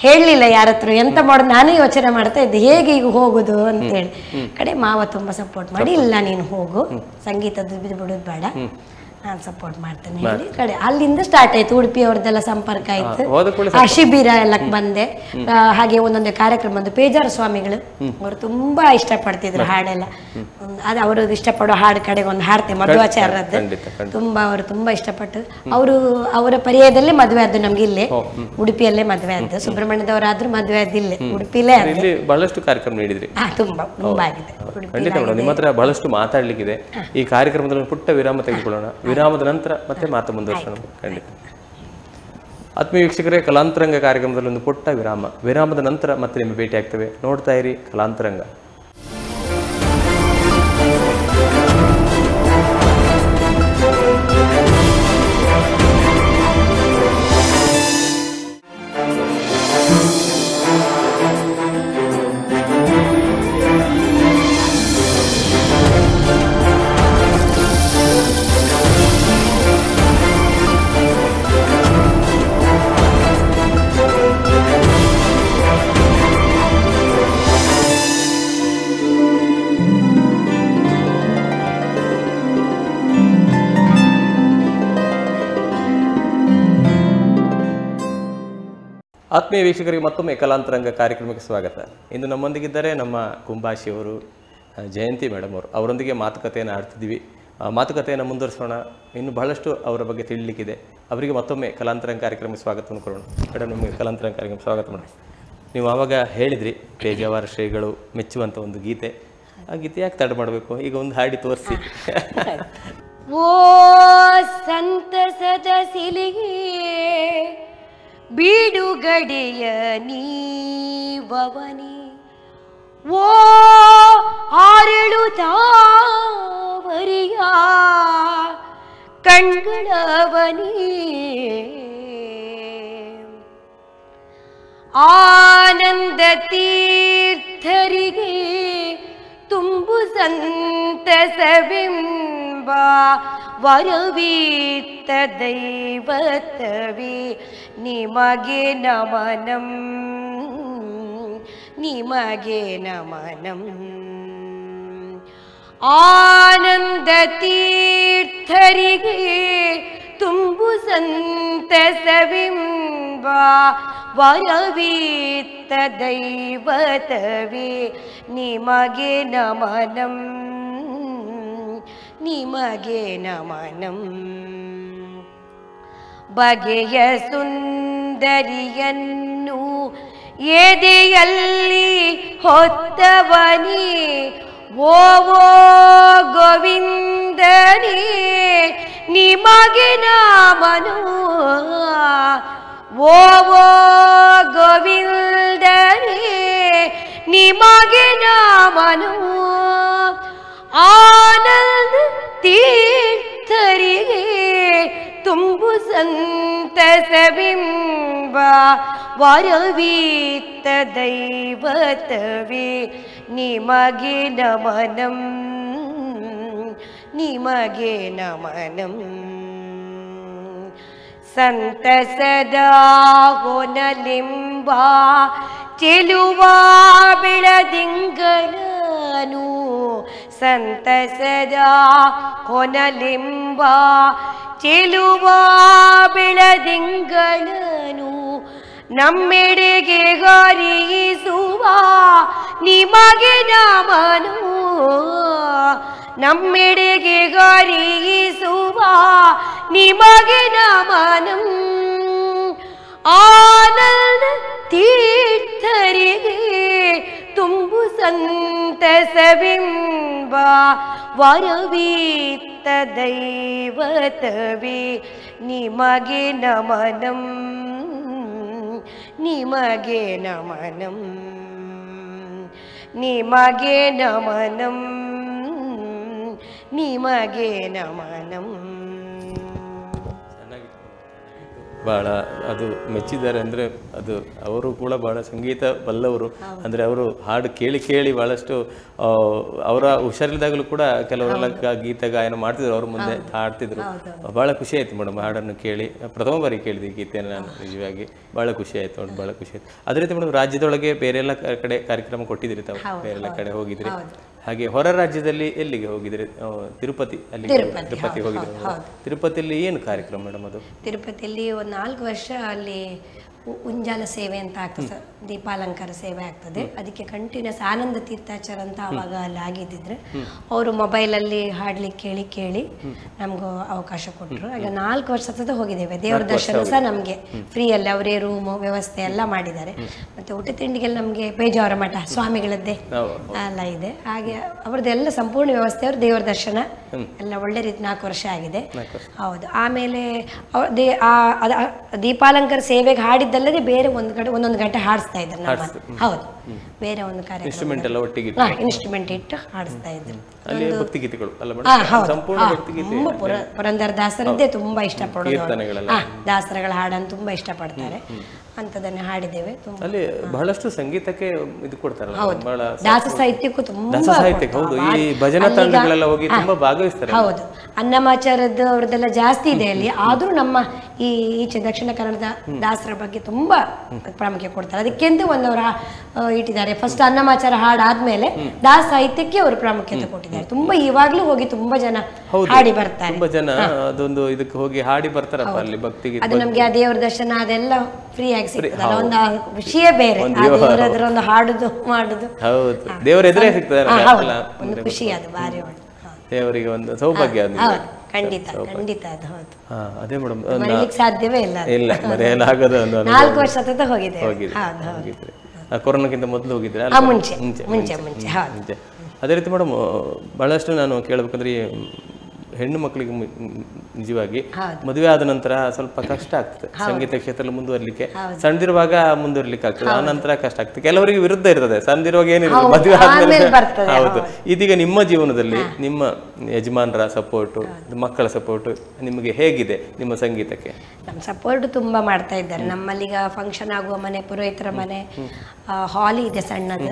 ಹೇಳಲಿಲ್ಲ ಯಾರ ಹತ್ರ. ಎಂತ ಮಾಡೋದು ನಾನೇ ಯೋಚನೆ ಮಾಡ್ತಾ ಇದ್ದೆ, ಹೇಗೆ ಈಗ ಹೋಗುದು ಅಂತ ಹೇಳಿ. ಕಡೆ ಮಾವ ತುಂಬಾ ಸಪೋರ್ಟ್ ಮಾಡಿ, ಇಲ್ಲ ನೀನು ಹೋಗು, ಸಂಗೀತದ್ದು ಬಿಡುದು ಬೇಡ, ನಾನು ಸಪೋರ್ಟ್ ಮಾಡ್ತೇನೆ ಹೇಳಿ ಕಡೆ ಅಲ್ಲಿಂದ ಸ್ಟಾರ್ಟ್ ಆಯ್ತು. ಉಡುಪಿ ಅವ್ರದ್ದೆಲ್ಲ ಸಂಪರ್ಕ ಆಯ್ತು, ಆ ಶಿಬಿರ ಎಲ್ಲ ಬಂದೆ. ಹಾಗೆ ಒಂದೊಂದು ಕಾರ್ಯಕ್ರಮ, ಒಂದು ಪೇಜಾರ ಸ್ವಾಮಿಗಳು ಅವರು ತುಂಬಾ ಇಷ್ಟಪಡ್ತಿದ್ರು ಹಾಡೆಲ್ಲ. ಅದು ಅವರು ಇಷ್ಟಪಡೋ ಹಾಡು ಕಡೆಗೆ ಒಂದು ಹಾಡ್ತೇವೆ, ಮಧ್ವಾಚಾರ್ಯದ್ದು ತುಂಬಾ ಅವರು ತುಂಬಾ ಇಷ್ಟಪಟ್ಟು. ಅವರ ಪರಿಚಯದಲ್ಲೇ ಮದುವೆ ಆದ್ದು ನಮ್ಗೆ ಇಲ್ಲೇ ಉಡುಪಿಯಲ್ಲೇ ಮದುವೆ ಆದ್ದು. ಸುಬ್ರಹ್ಮಣ್ಯದವರಾದ್ರೂ ಮದುವೆ ಆದ್ದು ಇಲ್ಲೇ ಉಡುಪಿಲೇ. ಬಹಳಷ್ಟು ಕಾರ್ಯಕ್ರಮ ನೀಡಿದ್ರಿ, ತುಂಬಾ ಆಗಿದೆ. ಖಂಡಿತ ನಿಮ್ಮ ಹತ್ರ ಬಹಳಷ್ಟು ಮಾತಾಡ್ಲಿಕ್ಕಿದೆ. ಈ ಕಾರ್ಯಕ್ರಮದಲ್ಲಿ ಪುಟ್ಟ ವಿರಾಮ ತೆಗೆದುಕೊಳ್ಳೋಣ, ವಿರಾಮದ ನಂತರ ಮತ್ತೆ ಮಾತು ಮುಂದುವರಿಸೋಣ. ಖಂಡಿತ ಆತ್ಮೀಯ ವೀಕ್ಷಕರೇ, ಕಲಾಂತರಂಗ ಕಾರ್ಯಕ್ರಮದಲ್ಲಿ ಒಂದು ಪುಟ್ಟ ವಿರಾಮದ ನಂತರ ಮತ್ತೆ ನಿಮಗೆ ಭೇಟಿ ಆಗ್ತೇವೆ. ನೋಡ್ತಾ ಇರಿ ಕಲಾಂತರಂಗ. ಆತ್ಮೀಯ ವೀಕ್ಷಕರಿಗೆ ಮತ್ತೊಮ್ಮೆ ಕಲಾಂತರಂಗ ಕಾರ್ಯಕ್ರಮಕ್ಕೆ ಸ್ವಾಗತ. ಇಂದು ನಮ್ಮೊಂದಿಗಿದ್ದಾರೆ ನಮ್ಮ ಕುಂಬಾಶಿಯವರು, ಜಯಂತಿ ಮೇಡಮ್ ಅವರು. ಅವರೊಂದಿಗೆ ಮಾತುಕತೆಯನ್ನು ಆಡ್ತಿದ್ದೀವಿ. ಮಾತುಕತೆಯನ್ನು ಮುಂದುವರಿಸೋಣ. ಇನ್ನು ಬಹಳಷ್ಟು ಅವರ ಬಗ್ಗೆ ತಿಳಿಲಿಕ್ಕಿದೆ. ಅವರಿಗೆ ಮತ್ತೊಮ್ಮೆ ಕಲಾಂತರಂಗ ಕಾರ್ಯಕ್ರಮಕ್ಕೆ ಸ್ವಾಗತವನ್ನು ಕೊಡೋಣ. ಮೇಡಮ್, ನಿಮಗೆ ಕಲಾಂತರಂಗ ಕಾರ್ಯಕ್ರಮ ಸ್ವಾಗತ ಮೇಡಮ್. ನೀವು ಆವಾಗ ಹೇಳಿದ್ರಿ, ಪೇಜಾವರ ಶ್ರೀಗಳು ಮೆಚ್ಚುವಂಥ ಒಂದು ಗೀತೆ, ಆ ಗೀತೆ ಯಾಕೆ ತಡ ಮಾಡಬೇಕು, ಈಗ ಒಂದು ಹಾಡಿ ತೋರಿಸಿ. ಓ ಸಂತಸದ ಸಿಲಿಗೆ ಬೀಡುಗಡೆಯ ನೀವವನಿ, ಓ ಆರಳು ತಾವರಿಯ ಕಣ್ಗಳವನಿ, ಆನಂದ ತೀರ್ಥರಿಗೆ ತುಂಬು ಸಂತಸವೆಂಬ ವರವೀತ್ತ ದೈವತವೇ ನಿಮಗೆ ನಮನಂ, ನಿಮಗೆ ನಮನಂ. ಆನಂದ ತೀರ್ಥರಿಗೆ ತುಂಬು ಸಂತಸವೆಂಬ ವರವೀತ್ತ ದೈವತವೇ ನಿಮಗೆ ನಮನಂ, ನಿಮಗೆ ನಮನಂ. ಬಗೆಯ ಸುಂದರಿಯನ್ನು ಎದೆಯಲ್ಲಿ ಹೊತ್ತವನಿ, ಓ ಗೋವಿಂದನೇ ನಿಮಗೆ ನಮನೋ, ಓ ಗೋವಿಂದನೇ ನಿಮಗೆ ನಮನೋ. ಆನಂದ ತೀರ್ಥರಿಗೆ ತುಂಬು ಸಂತಸವೆಂಬ ವರವೀತ್ತ ದೈವತವೇ ನಿಮಗೆ ನಮನಂ, ನಿಮಗೆ ನಮನಂ. ಸಂತಸದ ಹೊನಲಿಂಬ ಚೆಲುವ ಬೆಳದಿಂಗಳನು, ಸಂತಸದ ಹೊನಲಿಂಬ ಚೆಲುವ ಬೆಳದಿಂಗಳನು ನಮ್ಮೆಡೆಗೆ ಹರಿಸುವ ನಿಮಗೆ ನಮನೋ, ನಮ್ಮೆಡೆಗೆ ಹರಿಸುವ ನಿಮಗೆ ನಮನಂ. ಆನಂದ ತೀರ್ಥರಿಗೆ ತುಂಬು ಸಂತಸವೆಂಬ ವರವೀತ್ತ ದೈವತವೇ ನಿಮಗೆ ನಮನಂ, ನಿಮಗೆ ನಮನಂ, ನಿಮಗೆ ನಮನಂ, ನಿಮಗೆ ನಮನಂ. ಬಹಳ ಅದು ಮೆಚ್ಚಿದ್ದಾರೆ. ಅಂದರೆ ಅದು ಅವರು ಕೂಡ ಬಹಳ ಸಂಗೀತ ಬಲ್ಲವರು. ಅಂದರೆ ಅವರು ಹಾಡು ಕೇಳಿ ಕೇಳಿ ಬಹಳಷ್ಟು ಅವರ ಹುಷಾರಿಲ್ದಾಗಲೂ ಕೂಡ ಕೆಲವರೆಲ್ಲ ಗೀತ ಗಾಯನ ಮಾಡ್ತಿದ್ರು, ಅವ್ರ ಮುಂದೆ ಹಾಡ್ತಿದ್ರು. ಬಹಳ ಖುಷಿ ಆಯ್ತು ಮೇಡಮ್ ಹಾಡನ್ನು ಕೇಳಿ. ಪ್ರಥಮ ಬಾರಿ ಕೇಳಿದೆ ಈ ಗೀತೆಯನ್ನು ನಾನು, ನಿಜವಾಗಿ ಬಹಳ ಖುಷಿ ಆಯ್ತು ನೋಡಿ, ಬಹಳ ಖುಷಿ ಆಯ್ತು. ಅದೇ ರೀತಿ ಮೇಡಮ್ ರಾಜ್ಯದೊಳಗೆ ಬೇರೆ ಎಲ್ಲ ಕಡೆ ಕಾರ್ಯಕ್ರಮ ಕೊಟ್ಟಿದ್ರಿ ತಾವು, ಬೇರೆಲ್ಲ ಕಡೆ ಹೋಗಿದ್ರಿ. ಹಾಗೆ ಹೊರ ರಾಜ್ಯದಲ್ಲಿ ಎಲ್ಲಿಗೆ ಹೋಗಿದ್ರಿ? ತಿರುಪತಿ, ಅಲ್ಲಿ ತಿರುಪತಿ ಹೋಗಿದ್ರಿ. ತಿರುಪತಿಯಲ್ಲಿ ಏನು ಕಾರ್ಯಕ್ರಮ ಮೇಡಮ್ ಅದು? ತಿರುಪತಿಯಲ್ಲಿ ಒಂದು 4 ವರ್ಷ ಅಲ್ಲಿ ಉಂಜಾಲ ಸೇವೆ ಅಂತ ಆಗ್ತದೆ ಸರ್, ದೀಪಾಲಂಕಾರ ಸೇವೆ ಆಗ್ತದೆ. ಅದಕ್ಕೆ ಕಂಟಿನ್ಯೂಸ್ ಆನಂದ ತೀರ್ಥಾಚಾರ ಅಂತ ಅವಾಗ ಅಲ್ಲಿ ಆಗಿದ್ದಿದ್ರೆ ಅವರು ಮೊಬೈಲಲ್ಲಿ ಹಾಡ್ಲಿಕ್ಕೆ ಕೇಳಿ ಕೇಳಿ ನಮಗೂ ಅವಕಾಶ ಕೊಟ್ಟರು. ಈಗ 4 ವರ್ಷ ಸತತ ಹೋಗಿದ್ದೇವೆ. ದೇವರ ದರ್ಶನ ಸಹ ನಮಗೆ ಫ್ರೀಯಲ್ಲಿ ಅವರೇ ರೂಮು ವ್ಯವಸ್ಥೆ ಎಲ್ಲ ಮಾಡಿದ್ದಾರೆ. ಮತ್ತು ಊಟ ತಿಂಡಿಗೆಲ್ಲ ನಮಗೆ ಪೇಜಾವರ ಮಠ ಸ್ವಾಮಿಗಳದ್ದೇ ಎಲ್ಲ ಇದೆ. ಹಾಗೆ ಅವ್ರದ್ದೆಲ್ಲ ಸಂಪೂರ್ಣ ವ್ಯವಸ್ಥೆ, ಅವ್ರ ದೇವರ ದರ್ಶನ ಎಲ್ಲ ಒಳ್ಳೆ ರೀತಿ 4 ವರ್ಷ ಆಗಿದೆ. ಹೌದು. ಆಮೇಲೆ ದೀಪಾಲಂಕಾರ ಸೇವೆಗೆ ಹಾಡಿದ್ದಲ್ಲದೆ ಬೇರೆ ಒಂದೊಂದು ಗಂಟೆ ಹಾಡಿಸ್ತಾ ಇದ್ರು ನಮ್ಮನ್ನು. ಹೌದು, ಬೇರೆ ಒಂದು ಕಾರ್ಯಕ್ರಮ ಇನ್ಸ್ಟ್ರೂಮೆಂಟ್ ಇಟ್ಟು ಹಾಡಿಸ್ತಾ ಇದ್ರು. ತುಂಬ ಪುರಂದರ ದಾಸರದ್ದೇ ತುಂಬಾ ಇಷ್ಟಪಡೋದು, ದಾಸರಗಳ ಹಾಡನ್ನು ತುಂಬಾ ಇಷ್ಟಪಡ್ತಾರೆ. ಅಂತದನ್ನೇ ಹಾಡಿದ್ದೇವೆ. ಅಲ್ಲಿ ಬಹಳಷ್ಟು ಸಂಗೀತಕ್ಕೆ ಇದು ಕೊಡ್ತಾರೆ, ದಾಸ ಸಾಹಿತ್ಯಕ್ಕೂ ತುಂಬಾ. ಹೌದು, ಈ ಭಜನಾ ತಂಡಗಳೆಲ್ಲ ಹೋಗಿ ತುಂಬಾ ಭಾಗವಹಿಸ್ತಾರೆ. ಹೌದು, ಅನ್ನಮಾಚಾರದ ಅವ್ರದ್ದೆಲ್ಲ ಜಾಸ್ತಿ ಇದೆ ಅಲ್ಲಿ. ಆದ್ರೂ ನಮ್ಮ ಈಚೆ ದಕ್ಷಿಣ ಕನ್ನಡದ ದಾಸರ ಬಗ್ಗೆ ತುಂಬಾ ಪ್ರಾಮುಖ್ಯ ಕೊಡ್ತಾರೆ. ಅದಕ್ಕೆಂತ ಒಂದವರ ಇಟ್ಟಿದ್ದಾರೆ. ಫಸ್ಟ್ ಅನ್ನಮಾಚಾರ ಹಾಡಾದ್ಮೇಲೆ ದಾಸ ಸಾಹಿತ್ಯಕ್ಕೆ ಅವರು ಪ್ರಾಮುಖ್ಯತೆ ಕೊಟ್ಟಿದ್ದಾರೆ. ತುಂಬಾ ಇವಾಗ್ಲೂ ಹೋಗಿ ತುಂಬಾ ಜನ ಹಾಡಿ ಬರ್ತಾರೆ. ತುಂಬಾ ಜನ ಅದೊಂದು ಇದಕ್ಕೆ ಹೋಗಿ ಹಾಡಿ ಬರ್ತಾರಪ್ಪ ಅಲ್ಲಿ ಭಕ್ತಿಗೆ. ಅದು ನಮ್ಗೆ ಆ ದೇವರ ದರ್ಶನ ಅದೆಲ್ಲ ಫ್ರೀ ಆಗಿ ಸಿಗ್ತದಲ್ಲ, ಒಂದು ವಿಷಯ ಬೇರೆ. ಒಂದು ಹಾಡುದು ಮಾಡುದು ದೇವರ ಎದುರೇ ಸಿಗ್ತದೆ, ಒಂದು ಖುಷಿ, ಅದು ಭಾರಿ ಒಳ್ಳೆ ದೇವರಿಗೆ ಒಂದು ಸೌಭಾಗ್ಯ. ಖಂಡಿತ ಖಂಡಿತ ಅದು. ಹೌದು, ಅದೇ ಮೇಡಮ್, ಮರೀಲಿಕ್ಕೆ ಸಾಧ್ಯವೇ ಇಲ್ಲ. ಇಲ್ಲ, ಮರೆಯಲಾಗದ 4 ವರ್ಷ ಸತತ ಹೋಗಿದೆ. ಕೊರೋನಾಕ್ಕಿಂತ ಮೊದಲು ಹೋಗಿದ್ರೆ? ಮುಂಚೆ. ಅದೇ ರೀತಿ ಮೇಡಮ್ ಬಹಳಷ್ಟು ನಾನು ಕೇಳಬೇಕಂದ್ರೆ ಹೆಣ್ಣು ಮಕ್ಕಳಿಗೆ ನಿಜವಾಗಿ ಮದುವೆ ಆದ ನಂತರ ಸ್ವಲ್ಪ ಕಷ್ಟ ಆಗ್ತದೆ ಸಂಗೀತ ಕ್ಷೇತ್ರದಲ್ಲಿ ಮುಂದುವರ್ಲಿಕ್ಕೆ. ಸಣ್ಣದಿರುವಾಗ ಮುಂದುವರ್ಲಿಕ್ಕೆ ಆಗ್ತದೆ, ಆ ನಂತರ ಕಷ್ಟ ಆಗ್ತದೆ. ಕೆಲವರಿಗೆ ವಿರುದ್ಧ ಇರ್ತದೆ, ಸಣ್ಣದಿರುವಾಗ ಏನಿಲ್ಲ, ಮದುವೆ ಆದ್ಮೇಲೆ. ಹೌದು. ಇದೀಗ ನಿಮ್ಮ ಜೀವನದಲ್ಲಿ ನಿಮ್ಮ ಯಜಮಾನರ ಸಪೋರ್ಟು, ಮಕ್ಕಳ ಸಪೋರ್ಟು ನಿಮಗೆ ಹೇಗಿದೆ ನಿಮ್ಮ ಸಂಗೀತಕ್ಕೆ? ನಮ್ಮ ಸಪೋರ್ಟ್ ತುಂಬಾ ಮಾಡ್ತಾ ಇದ್ದಾರೆ. ನಮ್ಮಲ್ಲೀಗ ಫಂಕ್ಷನ್ ಆಗುವ ಮನೆ, ಪುರೋಹಿತರ ಮನೆ, ಹಾಲ್ ಇದೆ ಸಣ್ಣದು,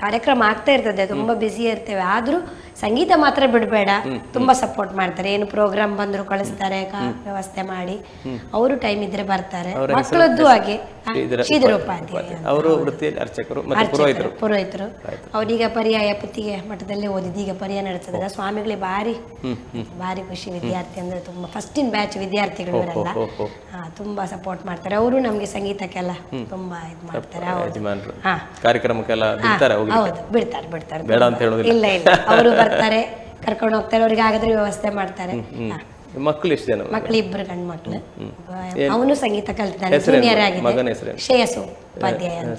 ಕಾರ್ಯಕ್ರಮ ಆಗ್ತಾ ಇರ್ತದೆ, ತುಂಬಾ ಬ್ಯುಸಿ ಇರ್ತೇವೆ. ಆದ್ರೂ ಸಂಗೀತ ಮಾತ್ರ ಬಿಡಬೇಡ, ತುಂಬಾ ಸಪೋರ್ಟ್ ಮಾಡ್ತಾರೆ. ಏನು ಪ್ರೋಗ್ರಾಮ್ ಬಂದ್ರು ಕಳಿಸ್ತಾರೆ, ವ್ಯವಸ್ಥೆ ಮಾಡಿ. ಅವರು ಟೈಮ್ ಇದ್ರೆ ಬರ್ತಾರೆ. ಮಕ್ಕಳದ್ದು ಹಾಗೆ ಶ್ರೀಧರ ಉಪಾಧ್ಯಾಯ ಅವರು ವೃತ್ತಿಯಲ್ಲಿ ಅರ್ಚಕರು, ಪುರೋಹಿತರು. ಅವ್ರೀಗ ಪರ್ಯಾಯ ಪುತ್ತಿಗೆ ಮಠದಲ್ಲೇ ಓದಿದ್ದು, ಈಗ ಪರ್ಯಾಯ ನಡೆಸಿದ್ರೆ ಸ್ವಾಮಿಗಳಿಗೆ ಭಾರಿ ಖುಷಿ. ವಿದ್ಯಾರ್ಥಿ ಅಂದ್ರೆ ತುಂಬಾ ಫಸ್ಟ್ ಇನ್ ಬ್ಯಾಚ್ ವಿದ್ಯಾರ್ಥಿಗಳು ಇವರೆಲ್ಲ ತುಂಬಾ ಸಪೋರ್ಟ್ ಮಾಡ್ತಾರೆ. ಅವರು ನಮ್ಗೆ ಸಂಗೀತಕ್ಕೆಲ್ಲ ತುಂಬಾ ಇದು ಮಾಡ್ತಾರೆ. ಕಾರ್ಯಕ್ರಮಕ್ಕೆಲ್ಲ ಹೌದು, ಬಿಡ್ತಾರೆ. ಇಲ್ಲ ಅವರು ಬರ್ತಾರೆ, ಕರ್ಕೊಂಡು ಹೋಗ್ತಾರೆ. ಅವ್ರಿಗೆ ಹಾಗಾದ್ರೆ ವ್ಯವಸ್ಥೆ ಮಾಡ್ತಾರೆ. ಮಕ್ಕಳು ಎಷ್ಟು ಜನ? ಮಕ್ಕಳು 2 ಗಂಡು ಮಕ್ಕಳು. ಅವನು ಸಂಗೀತ ಕಲ್ತಿದ್ದಾನೆ, ಜೂನಿಯರ್ ಆಗಿದೆ. ಶ್ರೇಯಸ್ ಉಪಾಧ್ಯಾಯ ಅಂತ.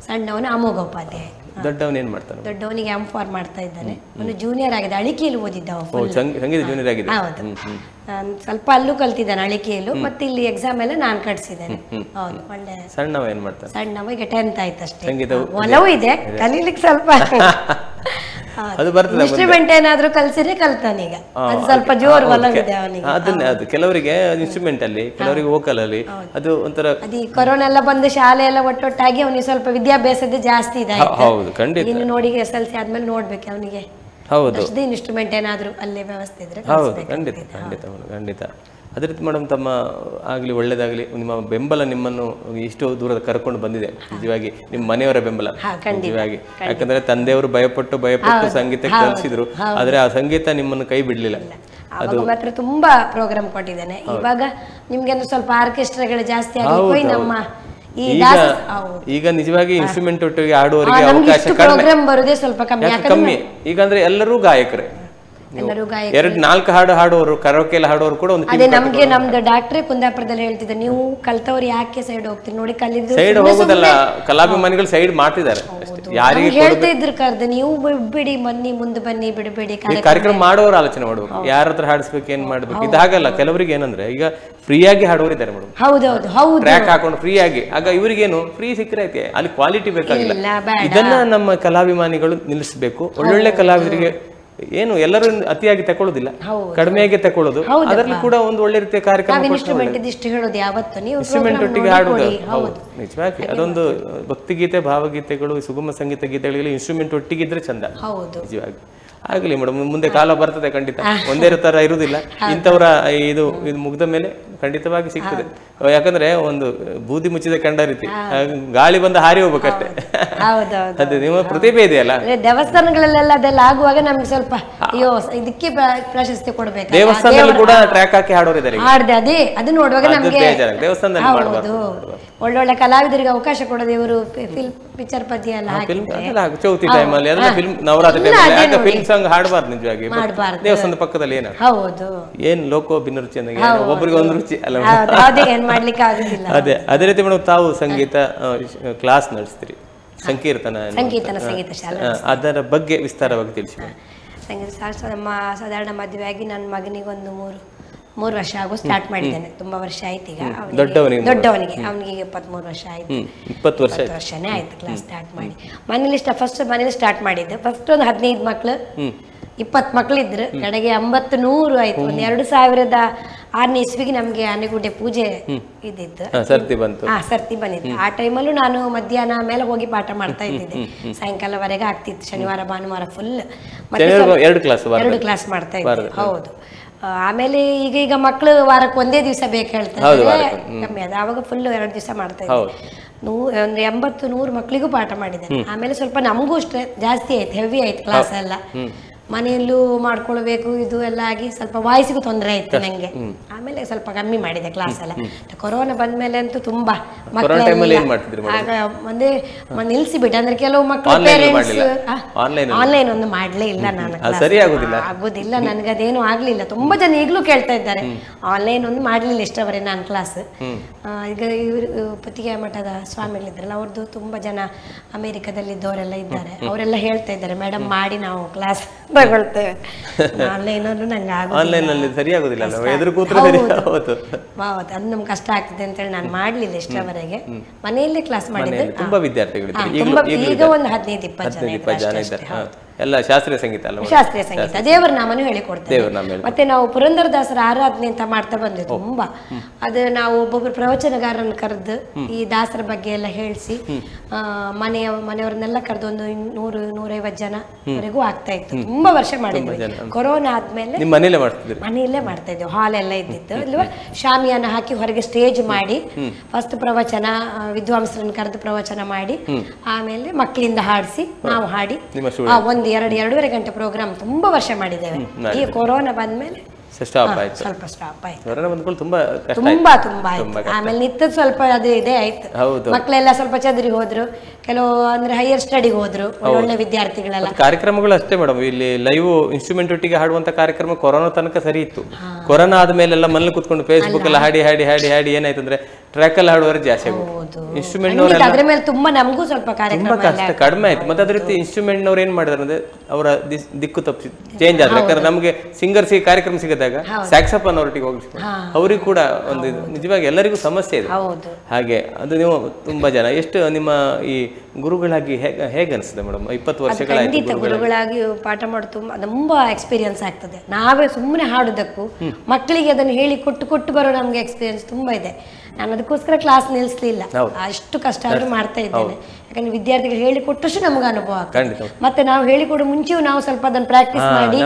ಸಣ್ಣವನು ಅಮೋಘ ಉಪಾಧ್ಯಾಯ. ದೊಡ್ಡವನು ಏನ್ ಮಾಡ್ತಾನೆ? ದೊಡ್ಡವನಿಗೆ M.Pharm ಮಾಡ್ತಾ ಇದ್ದಾನೆ. ಅವನು ಜೂನಿಯರ್ ಆಗಿದೆ, ಅಳಿಕೆಯಲ್ಲಿ ಓದಿದ್ದ. ಸಂಗೀತ ಜೂನಿಯರ್ ಆಗಿದೆ. ಹೌದು, ಸ್ವಲ್ಪ ಅಲ್ಲೂ ಕಲ್ತಿದ್ದಾನೆ ಅಳಿಕೆಯಲ್ಲೂ. ಮತ್ತೆ ಇಲ್ಲಿ ಎಕ್ಸಾಮ್ ಎಲ್ಲ ನಾನು ಕಟ್ಸಿದ್ದೇನೆ. ಹೌದು, ಒಳ್ಳೆ. ಸಣ್ಣವ ಏನ್ ಮಾಡ್ತಾನೆ? ಸಣ್ಣವ ಈಗ 10th ಆಯ್ತು ಅಷ್ಟೇ. ಒಲವು ಇದೆ, ಕಲೀಲಿಕ್ಕೆ ಸ್ವಲ್ಪ ಅದು ಬರ್ತದೆ. ಇನ್ಸ್ಟ್ರೂಮೆಂಟ್ ಏನಾದ್ರೂ ಕಲ್ಸಿದ್ರೆ ಕಲ್ತಾನೀಗ. ಅದು ಸ್ವಲ್ಪ ಜೋರು ಒಲವಿದೆ ಅವನಿಗೆ. ಅದನ್ನೇ, ಅದು ಕೆಲವರಿಗೆ ಇನ್ಸ್ಟ್ರೂಮೆಂಟ್ ಅಲ್ಲಿ, ಕೆಲವರಿಗೆ ವೋಕಲ್ ಅಲ್ಲಿ. ಅದು ಒಂಥರ ಅದು ಈ ಕೊರೋನಾ ಎಲ್ಲ ಬಂದು ಶಾಲೆ ಎಲ್ಲ ಒಟ್ಟೊಟ್ಟಾಗಿ ಅವನಿಗೆ ಸ್ವಲ್ಪ ವಿದ್ಯಾಭ್ಯಾಸದ ಜಾಸ್ತಿ ಇದೆ. ಹೌದು, ಖಂಡಿತ. ಇನ್ನು ನೋಡಿ SLC ಆದ್ಮೇಲೆ ನೋಡ್ಬೇಕು ಅವನಿಗೆ. ಹೌದು, ಇನ್ಸ್ಟ್ರೂಮೆಂಟ್ ಏನಾದ್ರೂ ಅಲ್ಲೇ ವ್ಯವಸ್ಥೆ ಇದ್ರೆ. ಹೌದು, ಖಂಡಿತ. ಅದೇ ರೀತಿ ಮೇಡಮ್, ತಮ್ಮ ಆಗಲಿ ಒಳ್ಳೇದಾಗಲಿ, ನಿಮ್ಮ ಬೆಂಬಲ ನಿಮ್ಮನ್ನು ಇಷ್ಟು ದೂರದ ಕರ್ಕೊಂಡು ಬಂದಿದೆ. ನಿಜವಾಗಿ ನಿಮ್ಮ ಮನೆಯವರ ಬೆಂಬಲ ನಿಜವಾಗಿ. ಯಾಕಂದ್ರೆ ತಂದೆಯವರು ಭಯಪಟ್ಟು ಸಂಗೀತಕ್ಕೆ ಕಲಿಸಿದ್ರು, ಆದ್ರೆ ಆ ಸಂಗೀತ ನಿಮ್ಮನ್ನು ಕೈ ಬಿಡ್ಲಿಲ್ಲ. ಅದು ಮಾತ್ರ ತುಂಬಾ ಪ್ರೋಗ್ರಾಮ್ ಕೊಟ್ಟಿದ್ದೇನೆ. ಇವಾಗ ನಿಮ್ಗೆ ಸ್ವಲ್ಪ ಆರ್ಕೆಸ್ಟ್ರಾಗಳು ಜಾಸ್ತಿ ಆಗಿ ನಮ್ಮ ಈಗ ನಿಜವಾಗಿ ಇನ್ಸ್ಟ್ರೂಮೆಂಟ್ ಒಟ್ಟಿಗೆ ಆಡುವವರಿಗೆ ಅವಕಾಶ ಪ್ರೋಗ್ರಾಮ್ ಬರೋದೇ ಸ್ವಲ್ಪ ಕಮ್ಮಿ. ಈಗ ಅಂದ್ರೆ ಎಲ್ಲರೂ ಗಾಯಕರೇ. 2-4 ಹಾಡು ಹಾಡುವವರು, ಕರೋಕೆಲ್ಲ ಹಾಡುವವರು ಕೂಡ ಒಂದು. ಅದೇ ನಮ್ದು ಡಾಕ್ಟ್ರೇ ಕುಂದಾಪುರದಲ್ಲಿ ಹೇಳ್ತಿದ್ರು, ನೀವು ಕಲ್ತವ್ರು ಯಾಕೆ ಸೈಡ್ ಹೋಗ್ತೀರಿ ನೋಡಿ, ಕಲಿದ್ರು ಸೈಡ್ ಹೋಗೋದಲ್ಲ, ಕಲಾಭಿಮಾನಿಗಳು ಸೈಡ್ ಮಾಡ್ತಿದ್ದಾರೆ. ಯಾರಿಗೆ ಹೇಳ್ತಾ ಇದ್ರು ಕರ್ದು, ನೀವು ಬಿಡಿ ಮುಂದೆ ಬನ್ನಿ, ಬಿಡಬೇಡಿ. ಕಾರ್ಯಕ್ರಮ ಮಾಡುವವರು ಆಲೋಚನೆ ಮಾಡ್ಬೇಕು, ಯಾರ ಹತ್ರ ಹಾಡಿಸ್ಬೇಕು, ಏನ್ ಮಾಡ್ಬೇಕು. ಇದಾಗಲ್ಲ. ಕೆಲವರಿಗೆ ಏನಂದ್ರೆ ಈಗ ಫ್ರೀಯಾಗಿ ಹಾಡುವವರು ಇದ್ದಾರೆ ಮೇಡಮ್. ಹೌದು, ಟ್ರ್ಯಾಕ್ ಹಾಕೊಂಡು ಫ್ರೀಯಾಗಿ. ಆಗ ಇವರಿಗೇನು ಫ್ರೀ ಸಿಕ್ಕರೆ ಐತೆ, ಅಲ್ಲಿ ಕ್ವಾಲಿಟಿ ಬೇಕಾಗಿಲ್ಲ. ಇದನ್ನ ನಮ್ಮ ಕಲಾಭಿಮಾನಿಗಳು ನಿಲ್ಲಿಸಬೇಕು. ಒಳ್ಳೊಳ್ಳೆ ಕಲಾವಿದರಿಗೆ ಏನು ಎಲ್ಲರೂ ಅತಿಯಾಗಿ ತಕೊಳ್ಳೋದಿಲ್ಲ, ಕಡಿಮೆಯಾಗಿ ತಕೊಳ್ಳೋದು. ಅದರಲ್ಲಿ ಕೂಡ ಒಂದು ಒಳ್ಳೆ ರೀತಿಯ ಕಾರ್ಯಕ್ರಮ, ಇನ್ಸ್ಟ್ರೂಮೆಂಟ್ ಒಟ್ಟಿಗೆ ಹಾಡುವುದು. ಹೌದು, ನಿಜವಾಗಿ ಅದೊಂದು ಭಕ್ತಿಗೀತೆ, ಭಾವಗೀತೆಗಳು, ಸುಗಮ ಸಂಗೀತ ಗೀತೆಗಳಲ್ಲಿ ಇನ್ಸ್ಟ್ರೂಮೆಂಟ್ ಒಟ್ಟಿಗೆ ಇದ್ರೆ ಚಂದ. ನಿಜವಾಗಿ ಆಗ್ಲಿ ಮೇಡಮ್, ಮುಂದೆ ಕಾಲ ಬರ್ತದೆ ಖಂಡಿತ. ಒಂದೇ ತರ ಇರುವುದಿಲ್ಲ. ಇಂಥವರ ಇದು ಮುಗ್ದ ಮೇಲೆ ಖಂಡಿತವಾಗಿ ಸಿಗ್ತದೆ. ಯಾಕಂದ್ರೆ ಒಂದು ಬೂದಿ ಮುಚ್ಚಿದ ಕಂಡ ರೀತಿ, ಗಾಳಿ ಬಂದ ಹಾರಿ ಹೋಗ್ಬೇಕಷ್ಟೇ. ಅದೇ ನಿಮ್ಮ ಪ್ರತಿಭೆ ಇದೆಯಲ್ಲ. ದೇವಸ್ಥಾನಗಳಲ್ಲೆಲ್ಲ ಅದೆಲ್ಲ ಆಗುವಾಗ ನಮ್ಗೆ ಸ್ವಲ್ಪ ಅಯ್ಯೋ ಇದಕ್ಕೆ ಪ್ರಶಸ್ತಿ ಕೊಡ್ಬೇಕು. ದೇವಸ್ಥಾನದಲ್ಲಿ ಕೂಡ ಟ್ರ್ಯಾಕ್ ಹಾಕಿ ಹಾಡೋರಿದ್ದಾರೆ. ಅದೇ ಅದು ನೋಡುವಾಗ ನಮ್ಗೆ ದೇವಸ್ಥಾನದಲ್ಲಿ ಒಳ್ಳೊಳ್ಳೆ ಕಲಾವಿದರಿಗೆ ಅವಕಾಶ ಕೊಡೋದು. ಇವರು ಪಿಕ್ಚರ್ ಪದ್ಯ ಎಲ್ಲ ಚೌತಿ ಟೈಮಲ್ಲಿ ಅದೆಲ್ಲ ಫಿಲ್ಮ್, ನವರಾತ್ರಿ ಫಿಲ್ಮ್ ಸಾಂಗ್ ಹಾಡಬಾರ್ದು. ನಿಜವಾಗಿ ದೇವಸ್ಥಾನದ ಪಕ್ಕದಲ್ಲಿ ಏನ ಏನ್ ಲೋಕೋ ಭಿನ್ನರುಚಿ ಅಂದಾಗ ಒಬ್ಬರಿಗೆ ಒಂದು ರುಚಿ ಅಲ್ಲ. ಅದೇ ರೀತಿ ಮೇಡಮ್, ತಾವು ಸಂಗೀತ ಕ್ಲಾಸ್ ನಡೆಸ್ತೀರಿ, ಸಂಗೀತ ಶಾಲೆ, ಅದರ ಬಗ್ಗೆ ವಿಸ್ತಾರವಾಗಿ ತಿಳಿಸಿ. ಸಂಗೀತ ಸಾಧಾರಣ ಮದುವೆ ಆಗಿ ನನ್ನ ಮಗನಿಗೆ ಒಂದು 3 ವರ್ಷ ಆಗೋ ಸ್ಟಾರ್ಟ್ ಮಾಡಿದ್ದೇನೆ. ತುಂಬಾ ವರ್ಷ ಆಯ್ತು ಈಗ. ದೊಡ್ಡವನಿಗೆ ಅವನಿಗೆ 23 ವರ್ಷ ಆಯ್ತು. 20 ವರ್ಷನೇ ಆಯ್ತು ಕ್ಲಾಸ್ ಸ್ಟಾರ್ಟ್ ಮಾಡಿ. ಫಸ್ಟ್ ಮನೇಲಿ ಸ್ಟಾರ್ಟ್ ಮಾಡಿದ್ದು. ಫಸ್ಟ್ ಒಂದು 15 ಮಕ್ಳು, 20 ಮಕ್ಳು ಇದ್ರು. ಕಡೆಗೆ 80-100 ಆಯ್ತು. ಒಂದು 2006ನೇ ಇಸ್ವಿಗೆ ನಮ್ಗೆ ಆನೆಗುಡ್ಡೆ ಪೂಜೆ ಇದ್ದಿತ್ತು, ಸರ್ತಿ ಬಂದಿತ್ತು. ಆ ಟೈಮಲ್ಲೂ ನಾನು ಮಧ್ಯಾಹ್ನ ಮೇಲೆ ಹೋಗಿ ಪಾಠ ಮಾಡ್ತಾ ಇದ್ದಿದ್ದೆ. ಸಾಯಂಕಾಲವರೆಗೆ ಆಗ್ತಿತ್ತು. ಶನಿವಾರ ಭಾನುವಾರ ಫುಲ್ 2 ಕ್ಲಾಸ್ ಮಾಡ್ತಾ ಇದ್ದೆ. ಹೌದು. ಆಮೇಲೆ ಈಗ ಮಕ್ಕಳು ವಾರಕ್ಕೆ ಒಂದೇ ದಿವಸ ಬೇಕು ಹೇಳ್ತಾರೆ, ಕಮ್ಮಿ ಅದ. ಆವಾಗ ಫುಲ್ 2 ದಿವಸ ಮಾಡ್ತಾ ಇದ್ದೆ. ಒಂದು 80-100 ಮಕ್ಳಿಗೂ ಪಾಠ ಮಾಡಿದ್ದೇನೆ. ಆಮೇಲೆ ಸ್ವಲ್ಪ ನಮಗೂ ಅಷ್ಟೇ ಜಾಸ್ತಿ ಆಯ್ತು, ಹೆವಿ ಆಯ್ತು ಕ್ಲಾಸ್ ಎಲ್ಲ. ಮನೆಯಲ್ಲೂ ಮಾಡ್ಕೊಳ್ಬೇಕು ಇದು ಎಲ್ಲ ಆಗಿ ಸ್ವಲ್ಪ ವಾಯ್ಸಿಗೂ ತೊಂದರೆ ಆಯ್ತು ನಂಗೆ. ಆಮೇಲೆ ಸ್ವಲ್ಪ ಕಮ್ಮಿ ಮಾಡಿದೆ ಕ್ಲಾಸ್ ಎಲ್ಲ. ಕೊರೋನಾ ಬಂದ್ಮೇಲೆ ಅಂತೂ ತುಂಬಾ ಆಗ ಒಂದೇ ನಿಲ್ಸಿಬಿಟ್ಟೆ. ಅಂದ್ರೆ ಕೆಲವು ಮಕ್ಕಳು ಪೇರೆಂಟ್ಸ್ ಆನ್ಲೈನ್ ಒಂದು ಮಾಡ್ಲೇ ಇಲ್ಲ ನಾನು, ಆಗುದಿಲ್ಲ ನನಗದೇನು ಆಗ್ಲಿಲ್ಲ. ತುಂಬಾ ಜನ ಈಗಲೂ ಕೇಳ್ತಾ ಇದ್ದಾರೆ ಆನ್ಲೈನ್ ಒಂದು ಮಾಡ್ಲಿಲ್ಲ ಇಷ್ಟವರೆ ನಾನು ಕ್ಲಾಸ್. ಈಗ ಇವರು ಪತಿಗೆ ಮಠದ ಸ್ವಾಮಿಗಳಿದ್ರಲ್ಲ ಅವ್ರದ್ದು ತುಂಬಾ ಜನ ಅಮೆರಿಕದಲ್ಲಿದ್ದವರೆಲ್ಲ ಇದ್ದಾರೆ, ಅವರೆಲ್ಲ ಹೇಳ್ತಾ ಇದ್ದಾರೆ ಮೇಡಮ್ ಮಾಡಿ ನಾವು ಕ್ಲಾಸ್ ತಗೊಳ್ತೇವೆ. ಆನ್ಲೈನ್ ನಂಗೆ ಅದು ನಮ್ಗೆ ಕಷ್ಟ ಆಗ್ತದೆ ಅಂತ ಹೇಳಿ ನಾನು ಮಾಡ್ಲಿಲ್ಲ ಇಷ್ಟವರೆಗೆ. ಮನೆಯಲ್ಲೇ ಕ್ಲಾಸ್ ಮಾಡಿದ್ದೆ. ತುಂಬಾ ವಿದ್ಯಾರ್ಥಿಗಳು ಈಗ ಒಂದು 15-20 ಜನ ಇದ್ದಾರೆ. ಎಲ್ಲ ಶಾಸ್ತ್ರೀಯ ಸಂಗೀತ ಅಲ್ಲ? ಶಾಸ್ತ್ರೀಯ ಸಂಗೀತ, ದೇವರ ನಾಮನು ಹೇಳಿಕೊಡ್ತೇವೆ. ಮತ್ತೆ ನಾವು ಪುರಂದರದಾಸರ ಆರಾಧನೆ ಅಂತ ಮಾಡ್ತಾ ಬಂದ್ವಿ ತುಂಬಾ. ಅದು ನಾವು ಒಬ್ಬೊಬ್ರು ಪ್ರವಚನಗಾರನ ಕರೆದು ಈ ದಾಸರ ಬಗ್ಗೆ ಎಲ್ಲ ಹೇಳಿಸಿ ಮನೆಯವರನ್ನೆಲ್ಲ ಕರೆದು ಒಂದು 100-150 ಜನವರೆಗೂ ಆಗ್ತಾ ಇತ್ತು. ತುಂಬಾ ವರ್ಷ ಮಾಡಿದ್ವಿ. ಕೊರೋನಾ ಆದ್ಮೇಲೆ ಮನೆಯಲ್ಲೇ ಮಾಡ್ತಾ ಇದ್ವಿ. ಹಾಲ್ ಎಲ್ಲ ಇದ್ದಿತ್ತು ಅಲ್ವಾ, ಶಾಮಿಯಾನ ಹಾಕಿ ಹೊರಗೆ ಸ್ಟೇಜ್ ಮಾಡಿ ಫಸ್ಟ್ ಪ್ರವಚನ ವಿದ್ವಾಂಸರನ್ನು ಕರೆದು ಪ್ರವಚನ ಮಾಡಿ ಆಮೇಲೆ ಮಕ್ಕಳಿಂದ ಹಾಡಿಸಿ ನಾವು ಹಾಡಿ 1-2.5 ಗಂಟೆ ಪ್ರೋಗ್ರಾಮ್ ತುಂಬಾ ವರ್ಷ ಮಾಡಿದ್ದೇವೆ. ಈ ಕೊರೋನಾ ಬಂದ್ಮೇಲೆ ಸ್ವಲ್ಪ ಸ್ಟಾಪ್ ಆಯ್ತು. ತುಂಬಾ ಆಮೇಲೆ ನಿಂತದ್ದು ಸ್ವಲ್ಪ ಅದು ಇದೇ ಆಯ್ತು. ಮಕ್ಕಳೆಲ್ಲ ಸ್ವಲ್ಪ ಚದರಿ ಹೋದ್ರು, ಕೆಲವು ಅಂದ್ರೆ ಹೈಯರ್ ಸ್ಟಡಿಗೆ ಹೋದ್ರು ಒಳ್ಳೆ ವಿದ್ಯಾರ್ಥಿಗಳೆಲ್ಲ. ಕಾರ್ಯಕ್ರಮಗಳು ಅಷ್ಟೇ ಮೇಡಮ್, ಇಲ್ಲಿ ಲೈವ್ ಇನ್ಸ್ಟ್ರೂಮೆಂಟ್ ಒಟ್ಟಿಗೆ ಹಾಡುವಂತ ಕಾರ್ಯಕ್ರಮ ಕೊರೋನಾ ತನಕ ಸರಿ ಇತ್ತು. ಕೊರೋನಾ ಆದ್ಮೇಲೆಲ್ಲ ಮನೇಲಿ ಕುತ್ಕೊಂಡು ಫೇಸ್ಬುಕ್ ಎಲ್ಲ ಹಾಡಿ ಹಾಡಿ ಹಾಡಿ ಹಾಡಿ ಏನಾಯ್ತಂದ್ರೆ ಟ್ರ್ಯಾಕ್ ಅಲ್ಲಿ ಹಾಡುವವರು ಜಾಸ್ತಿ ಆಗೋದು. ಇನ್ಸ್ಟ್ರೂಮೆಂಟ್ ಅದ್ರ ಮೇಲೆ ತುಂಬಾ ನಮಗೂ ಸ್ವಲ್ಪ ಕಾರ್ಯಕ್ರಮ ಕಡಿಮೆ ಆಯ್ತು. ಮತ್ತೆ ಅದ್ರ ರೀತಿ ಇನ್ಸ್ಟ್ರೂಮೆಂಟ್ ನವ್ರು ಏನ್ ಮಾಡಿದಾರೆ ಅಂದ್ರೆ ಅವರ ದಿಕ್ಕು ತಪ್ಪಿಸಿ ಚೇಂಜ್ ಆದ್ರೆ, ಯಾಕಂದ್ರೆ ನಮಗೆ ಸಿಂಗರ್ಸ್ ಕಾರ್ಯಕ್ರಮ ಸಿಗದಾಗ ಸ್ಯಾಕ್ಸಫೋನ್ ಅವರೊಟ್ಟಿಗೆ ಹೋಗಿ ಅವ್ರಿಗೆ ಕೂಡ ಒಂದು ನಿಜವಾಗಿ ಎಲ್ಲರಿಗೂ ಸಮಸ್ಯೆ ಇದೆ. ಹಾಗೆ ಅದು ನೀವು ತುಂಬಾ ಜನ ಎಷ್ಟು ನಿಮ್ಮ ಈ ಗುರುಗಳಾಗಿ ಹೇಗೆ ಅನಿಸ್ತದೆ ಮೇಡಮ್? 20 ವರ್ಷಗಳಾಯ್ತು ಗುರುಗಳಾಗಿ ಪಾಠ ಮಾಡೋದು ತುಂಬಾ ಎಕ್ಸ್ಪೀರಿಯನ್ಸ್ ಆಗ್ತದೆ. ನಾವೇ ಸುಮ್ಮನೆ ಹಾಡೋದಕ್ಕೂ ಮಕ್ಕಳಿಗೆ ಅದನ್ನು ಹೇಳಿ ಕೊಟ್ಟು ಬರೋ ನಮ್ಗೆ ಎಕ್ಸ್ಪೀರಿಯನ್ಸ್ ತುಂಬಾ ಇದೆ. ನಾನು ಅದಕ್ಕೋಸ್ಕರ ಕ್ಲಾಸ್ ನಿಲ್ಲಿಸ್ಲಿಲ್ಲ, ಅಷ್ಟು ಕಷ್ಟ ಆದ್ರೂ ಮಾಡ್ತಾ ಇದ್ದೇನೆ. ಯಾಕಂದ್ರೆ ವಿದ್ಯಾರ್ಥಿಗಳು ಹೇಳಿಕೊಟ್ಟಷ್ಟು ನಮ್ಗೆ ಅನುಭವ ಆಗ್ತದೆ. ಮತ್ತೆ ನಾವು ಹೇಳಿಕೊಡೋ ಮುಂಚೆಯೂ ನಾವು ಸ್ವಲ್ಪ ಅದನ್ನ ಪ್ರಾಕ್ಟೀಸ್ ಮಾಡಿ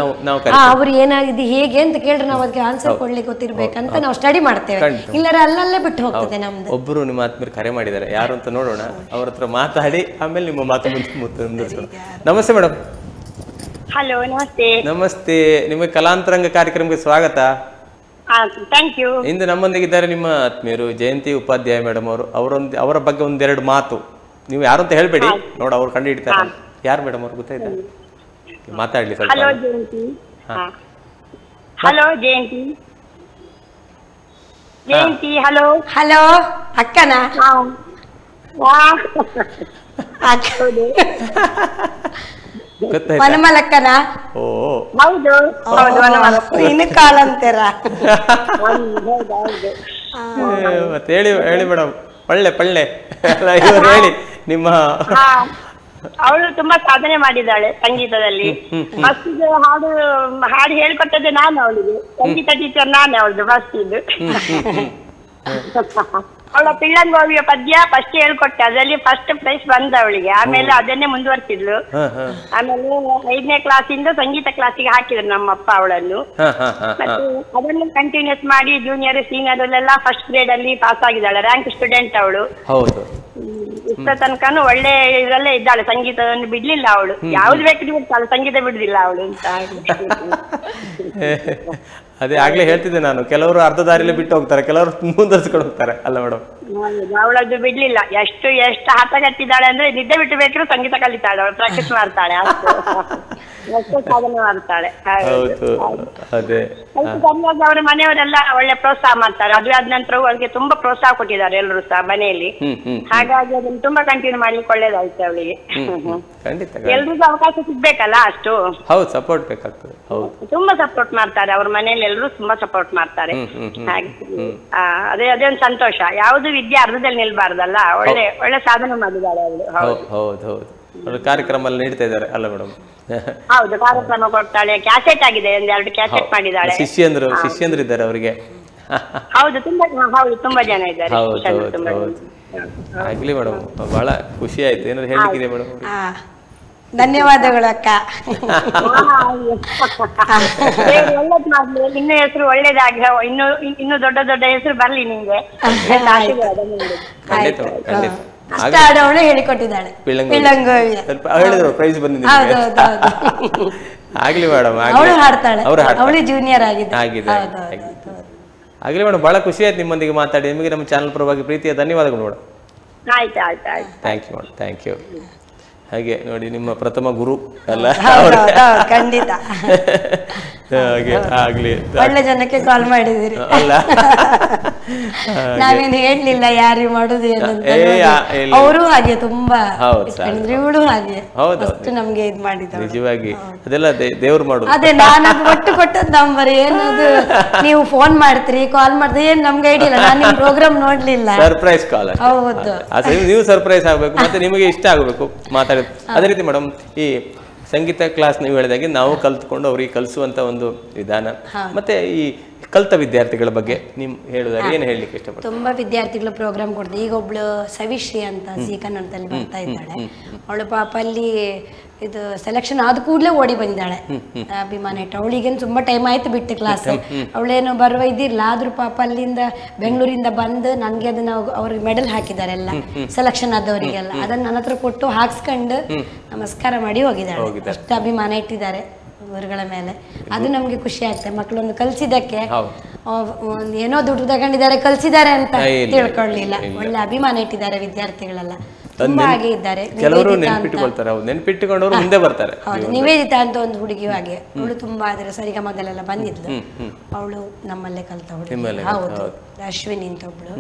ಅವ್ರು ಏನಾಗಿದೆ ಹೇಗೆ ಅಂತ ಕೇಳಿದ್ರೆ ನಾವು ಅದಕ್ಕೆ ಆನ್ಸರ್ ಕೊಡ್ಲಿಕ್ಕೆ ಗೊತ್ತಿರ್ಬೇಕಂತ ನಾವು ಸ್ಟಡಿ ಮಾಡ್ತೇವೆ. ಇಲ್ಲರ ಅಲ್ಲಲ್ಲೇ ಬಿಟ್ಟು ಹೋಗ್ತದೆ ನಮ್ದು. ಒಬ್ಬರು ನಿಮ್ಮ ಆತ್ಮೀಯರು ಕರೆ ಮಾಡಿದ್ದಾರೆ, ಯಾರು ಅಂತ ನೋಡೋಣ. ಅವ್ರ ಹತ್ರ ಮಾತಾಡಿ ಆಮೇಲೆ ನಿಮ್ಮ ಮಾತು ಮುಂದುವರಿಸೋಣ. ನಮಸ್ತೆ ಮೇಡಮ್. ಹಲೋ, ನಮಸ್ತೆ. ನಮಸ್ತೆ, ನಿಮಗೆ ಕಲಾಂತರಂಗ ಕಾರ್ಯಕ್ರಮಕ್ಕೆ ಸ್ವಾಗತ. Thank you. ಇಂದು ನಮ್ಮೊಂದಿಗಿದ್ದಾರೆ ನಿಮ್ಮ ಆತ್ಮೀಯರು ಜಯಂತಿ ಉಪಾಧ್ಯಾಯ ಮೇಡಮ್ ಅವರು. ಅವರ ಬಗ್ಗೆ ಒಂದೆರಡು ಮಾತು. ನೀವು ಯಾರು ಅಂತ ಹೇಳ್ಬೇಡಿ, ನೋಡ ಅವ್ರು ಕಂಡು ಹಿಡಿತಾರೆ. ಯಾರು ಮೇಡಮ್ ಅವ್ರು ಗೊತ್ತಾಯ್ತಾ? ಮಾತಾಡ್ಲಿ ಸ್ವಲ್ಪ. ಹಲೋ ಜಯಂತಿ. ಹಲೋ ಜಯಂತಿ. ಜಯಂತಿ ಹಲೋ. ಹಲೋ ಅಕ್ಕನಾ? ವನಮಲಕ್ಕನ? ಓ ಹೌದು, ಇನ್ನು ಕಾಲ್ ಅಂತೀರ. ಮತ್ತೆ ಹೇಳಿ ಮೇಡಮ್, ಪಳ್ಳೆ ಇವರು ಹೇಳಿ ನಿಮ್ಮ. ಅವಳು ತುಂಬಾ ಸಾಧನೆ ಮಾಡಿದ್ದಾಳೆ ಸಂಗೀತದಲ್ಲಿ. ಫಸ್ಟ್ ಹಾಡು ಹೇಳ್ಕೊಟ್ಟದ್ದೆ ನಾನು ಅವಳಿಗೆ, ಸಂಗೀತ ಟೀಚರ್ ನಾನೇ ಅವಳದು ಫಸ್ಟ್ ಇದು. ಅವಳ ಪಿಳ್ಳಂಗೋವಿಯ ಪದ್ಯ ಫಸ್ಟ್ ಹೇಳ್ಕೊಟ್ಟೆ, ಅದರಲ್ಲಿ ಫಸ್ಟ್ ಪ್ರೈಸ್ ಬಂದ ಅವಳಿಗೆ. ಆಮೇಲೆ ಅದನ್ನೇ ಮುಂದುವರ್ಸಿದ್ಲು. ಆಮೇಲೆ 5ನೇ ಕ್ಲಾಸಿಂದ ಸಂಗೀತ ಕ್ಲಾಸಿಗೆ ಹಾಕಿದ್ರು ನಮ್ಮಪ್ಪ ಅವಳನ್ನು. ಮತ್ತೆ ಅದನ್ನು ಕಂಟಿನ್ಯೂಸ್ ಮಾಡಿ ಜೂನಿಯರ್ ಸೀನಿಯರ್ ಅಲ್ಲೆಲ್ಲ ಫಸ್ಟ್ ಗ್ರೇಡ್ ಅಲ್ಲಿ ಪಾಸ್ ಆಗಿದ್ದಾಳೆ, ರ್ಯಾಂಕ್ ಸ್ಟೂಡೆಂಟ್ ಅವಳು. ಇಷ್ಟ ತನಕನು ಒಳ್ಳೆ ಇದರಲ್ಲೇ ಇದ್ದಾಳೆ, ಸಂಗೀತವನ್ನು ಬಿಡ್ಲಿಲ್ಲ ಅವಳು. ಯಾವ್ದು ಬೇಕು ಬಿಡ್ತಾಳೆ, ಸಂಗೀತ ಬಿಡುದಿಲ್ಲ ಅವಳು ಅಂತ. ಅದೇ ಆಗ್ಲೇ ಹೇಳ್ತಿದ್ದೆ ನಾನು, ಕೆಲವರು ಅರ್ಧ ದಾರಿಲೇ ಬಿಟ್ಟು ಹೋಗ್ತಾರೆ, ಕೆಲವರು ಮುಂದುವರಿಸ್ಕೊಂಡು ಹೋಗ್ತಾರೆ ಅಲ್ಲ ಮೇಡಮ್? ಅವಳದ್ದು ಬಿಡ್ಲಿಲ್ಲ. ಎಷ್ಟು ಹಠಗಟ್ಟಿದ್ದಾಳೆ ಅಂದ್ರೆ ನಿದ್ದೆ ಬಿಟ್ಟು ಬೇಕಿದ್ರು ಸಂಗೀತ ಕಲಿತಾಳೆ ಅವಳು, ಪ್ರಾಕ್ಟೀಸ್ ಮಾಡ್ತಾಳೆ, ಎಷ್ಟು ಸಾಧನೆ ಮಾಡ್ತಾಳೆ. ಅವ್ರ ಮನೆಯವರೆಲ್ಲ ಒಳ್ಳೆ ಪ್ರೋತ್ಸಾಹ ಮಾಡ್ತಾರೆ. ಅದುವೆ ಆದ ನಂತರ ಅವಳಿಗೆ ತುಂಬಾ ಪ್ರೋತ್ಸಾಹ ಕೊಟ್ಟಿದ್ದಾರೆ ಎಲ್ಲರೂ ಸಹ ಮನೆಯಲ್ಲಿ. ಹಾಗಾಗಿ ಅದನ್ನು ತುಂಬಾ ಕಂಟಿನ್ಯೂ ಮಾಡ್ಲಿಕ್ಕೆ ಒಳ್ಳೇದಾಯ್ತು ಅವಳಿಗೆ. ಎಲ್ರಿಗೂ ಅವಕಾಶ ಸಿಗ್ಬೇಕಲ್ಲ, ಅಷ್ಟು ಸಪೋರ್ಟ್ ಬೇಕಾಗ್ತದೆ. ತುಂಬಾ ಸಪೋರ್ಟ್ ಮಾಡ್ತಾರೆ ಅವ್ರ ಮನೆಯಲ್ಲಿ, ಎಲ್ಲರೂ ತುಂಬಾ ಸಪೋರ್ಟ್ ಮಾಡ್ತಾರೆ. ಹಾಗೆ ಅದೇ ಒಂದು ಸಂತೋಷ. ಯಾವ್ದು ವಿದ್ಯೆ ಅರ್ಧದಲ್ಲಿ ನಿಲ್ಬಾರ್ದಲ್ಲ. ಒಳ್ಳೆ ಸಾಧನೆ ಮಾಡಿದ್ದಾಳೆ ಅವಳು. ಹೌದು, ಕಾರ್ಯಕ್ರಮ ಎಲ್ಲ ನೀಡ್ತಾ ಇದ್ದಾರೆ ಅಲ್ಲ ಮೇಡಮ್? ಹೌದು, ಕಾರ್ಯಕ್ರಮ ಕೊಡ್ತಾಳೆ. ಕ್ಯಾಸೆಟ್ ಆಗಿದೆ, 2 ಕ್ಯಾಸೆಟ್ ಮಾಡಿದ್ದಾಳೆ. ಶಿಷ್ಯಂದ್ರು ಇದ್ದಾರೆ ಅವರಿಗೆ? ಹೌದು, ತುಂಬಾ ಜನ ಇದ್ದಾರೆ. ಆಗ್ಲಿ ಮೇಡಮ್, ಬಹಳ ಖುಷಿ ಆಯ್ತು. ಏನಾದ್ರು ಹೇಳಿಕ್ಕಿದೆ ಮೇಡಮ್? ಧನ್ಯವಾದಗಳು ಅಕ್ಕ. ಒಳ್ಳೇದ್ ಮಾಡ್ಲಿ, ಇನ್ನು ಹೆಸರು ಒಳ್ಳೇದಾಗಿ ಇನ್ನು ದೊಡ್ಡ ದೊಡ್ಡ ಹೆಸರು ಬರ್ಲಿ ನಿಮ್ಗೆ. ಅಷ್ಟ ಆಡವಳು ಹೇಳಿಕೊಟ್ಟಿದ್ದಾಳೆ. ಹೇಳಿದ್ರು ಪ್ರೈಸ್ ಬಂದಿದೆ. ಆಗ್ಲಿ ಮೇಡಮ್, ಅವಳು ಹಾಡ್ತಾಳೆ, ಅವ್ರು ಹಾಡ್ತಾರೆ, ಅವಳು ಜೂನಿಯರ್ ಆಗಿದೆ. ಆಗ್ಲಿ ಮೇಡಮ್, ಬಹಳ ಖುಷಿ ಆಯ್ತು ನಿಮ್ಮೊಂದಿಗೆ ಮಾತಾಡಿ. ನಿಮಗೆ ನಮ್ಮ ಚಾನಲ್ ಪರವಾಗಿ ಪ್ರೀತಿಯ ಧನ್ಯವಾದಗಳು ಮೇಡಮ್. ಆಯ್ತು ಆಯ್ತು ಆಯ್ತು. Thank you madam, thank you. ಹಾಗೆ ನೋಡಿ, ನಿಮ್ಮ ಪ್ರಥಮ ಗುರು ಅಲ್ಲ, ಖಂಡಿತ. ಹಾಗೆ ಆಗ್ಲಿ, ಒಳ್ಳೆ ಜನಕ್ಕೆ ಕಾಲ್ ಮಾಡಿದಿರಿ ಅಲ್ಲ, ನಾವೇನು ಹೇಳಲಿಲ್ಲ ಯಾರಿಗೆ ಮಾಡುದು ಏನಂತ. ಅವರು ಹಾಗೆ ತುಂಬಾ ಇವಳು ಹಾಗೆ ಅಷ್ಟು ನಮ್ಗೆ ಇದ್ ಮಾಡಿದ್ರು. ನಿಜವಾಗಿ ಅದೆಲ್ಲ ದೇವ್ರು ಮಾಡುದು. ಅದೇ ನಾನು ಒಟ್ಟು ಕೊಟ್ಟದ್ ನಂಬರ್ ಏನದು, ನೀವು ಫೋನ್ ಮಾಡ್ತೀರಿ, ಕಾಲ್ ಮಾಡ್ತೀರಿ, ಏನ್ ನಮ್ಗೆ ಐಡಿಯಾ ಇಲ್ಲ, ನಾನು ನಿಮ್ ಪ್ರೋಗ್ರಾಮ್ ನೋಡ್ಲಿಲ್ಲ. ಸರ್ಪ್ರೈಸ್ ಕಾಲ್. ಹೌದು, ನೀವು ಸರ್ಪ್ರೈಸ್ ಆಗ್ಬೇಕು, ಮತ್ತೆ ನಿಮಗೆ ಇಷ್ಟ ಆಗ್ಬೇಕು ಮಾತಾಡ. ಅದೇ ರೀತಿ ಮೇಡಮ್, ಈ ಸಂಗೀತ ಕ್ಲಾಸ್ ನೀವು ಹೇಳಿದಾಗೆ ನಾವು ಕಲ್ತ್ಕೊಂಡು ಅವ್ರಿಗೆ ಕಲಿಸುವಂತ ಒಂದು ವಿಧಾನ, ಮತ್ತೆ ಈ ಕಲ್ತ ವಿದ್ಯಾರ್ಥಿಗಳ ಬಗ್ಗೆ ನೀವು ಹೇಳುದಾರೆ ಏನು ಹೇಳಲಿಕ್ಕೆ ಇಷ್ಟಪಡ್ತೀನಿ? ತುಂಬಾ ವಿದ್ಯಾರ್ಥಿಗಳು ಪ್ರೋಗ್ರಾಮ್ ಕೊಡ್ತಾರೆ. ಈಗ ಒಬ್ಳು ಸವಿಶ್ರೀ ಅಂತ ಜಿ ಕನ್ನಡದಲ್ಲಿ ಬರ್ತಾ ಇದ್ದಾಳೆ. ಅವಳು ಪಾಪ ಅಲ್ಲಿ ಇದು ಸೆಲೆಕ್ಷನ್ ಆದ ಕೂಡಲೇ ಓಡಿ ಬಂದಿದ್ದಾಳೆ, ಅಭಿಮಾನ ಇಟ್ಟು. ಅವಳಿಗೇನು ತುಂಬಾ ಟೈಮ್ ಆಯ್ತು ಬಿಟ್ಟು ಕ್ಲಾಸ್, ಅವಳೇನು ಬರುವ ಇದಿಲ್ಲ. ಆದ್ರೂ ಪಾಪ ಅಲ್ಲಿಂದ ಬೆಂಗಳೂರಿಂದ ಬಂದು ನನ್ಗೆ ಅದನ್ನ ಅವ್ರಿಗೆ ಮೆಡಲ್ ಹಾಕಿದ್ದಾರೆ ಎಲ್ಲ ಸೆಲೆಕ್ಷನ್ ಆದವರಿಗೆಲ್ಲ. ಅದನ್ನ ನನ್ನ ಹತ್ರ ಕೊಟ್ಟು ಹಾಕ್ಸ್ಕೊಂಡು ನಮಸ್ಕಾರ ಮಾಡಿ ಹೋಗಿದ್ದಾಳೆ. ಅಷ್ಟು ಅಭಿಮಾನ ಇಟ್ಟಿದ್ದಾರೆ ಗುರುಗಳ ಮೇಲೆ. ಅದು ನಮ್ಗೆ ಖುಷಿ ಆಗ್ತದೆ. ಮಕ್ಕಳೊಂದು ಕಲ್ಸಿದ್ದಕ್ಕೆ ಏನೋ ದುಡ್ಡು ತಗೊಂಡಿದ್ದಾರೆ ಕಲ್ಸಿದ್ದಾರೆ ಅಂತ ತಿಳ್ಕೊಳ್ಳಿಲ್ಲ, ಒಳ್ಳೆ ಅಭಿಮಾನ ಇಟ್ಟಿದ್ದಾರೆ ವಿದ್ಯಾರ್ಥಿಗಳೆಲ್ಲ. ತುಂಬಾ ಹಾಗೆ ಇದ್ದಾರೆ. ಕೆಲವರು ನೆನ್ಪಿಟ್ಟುಕೊಳ್ತಾರೆ, ನೆನ್ಪಿಟ್ಟುಕೊಂಡವರು ಮುಂದೆ ಬರ್ತಾರೆ. ಹೌದು, ನಿವೇದಿತಾ ಅಂತ ಒಂದು ಹುಡುಗಿ ಹಾಗೆ, ಅವಳು ತುಂಬಾ ಅದರ ಸರಿಗಮದಲ್ಲೆಲ್ಲ ಬಂದಿದ್ಲು, ಅವಳು ನಮ್ಮಲ್ಲೇ ಕಲ್ತವಳು. ಹೌದು, ಅಶ್ವಿನಿ ಅಂತ ಒಬ್ಳು.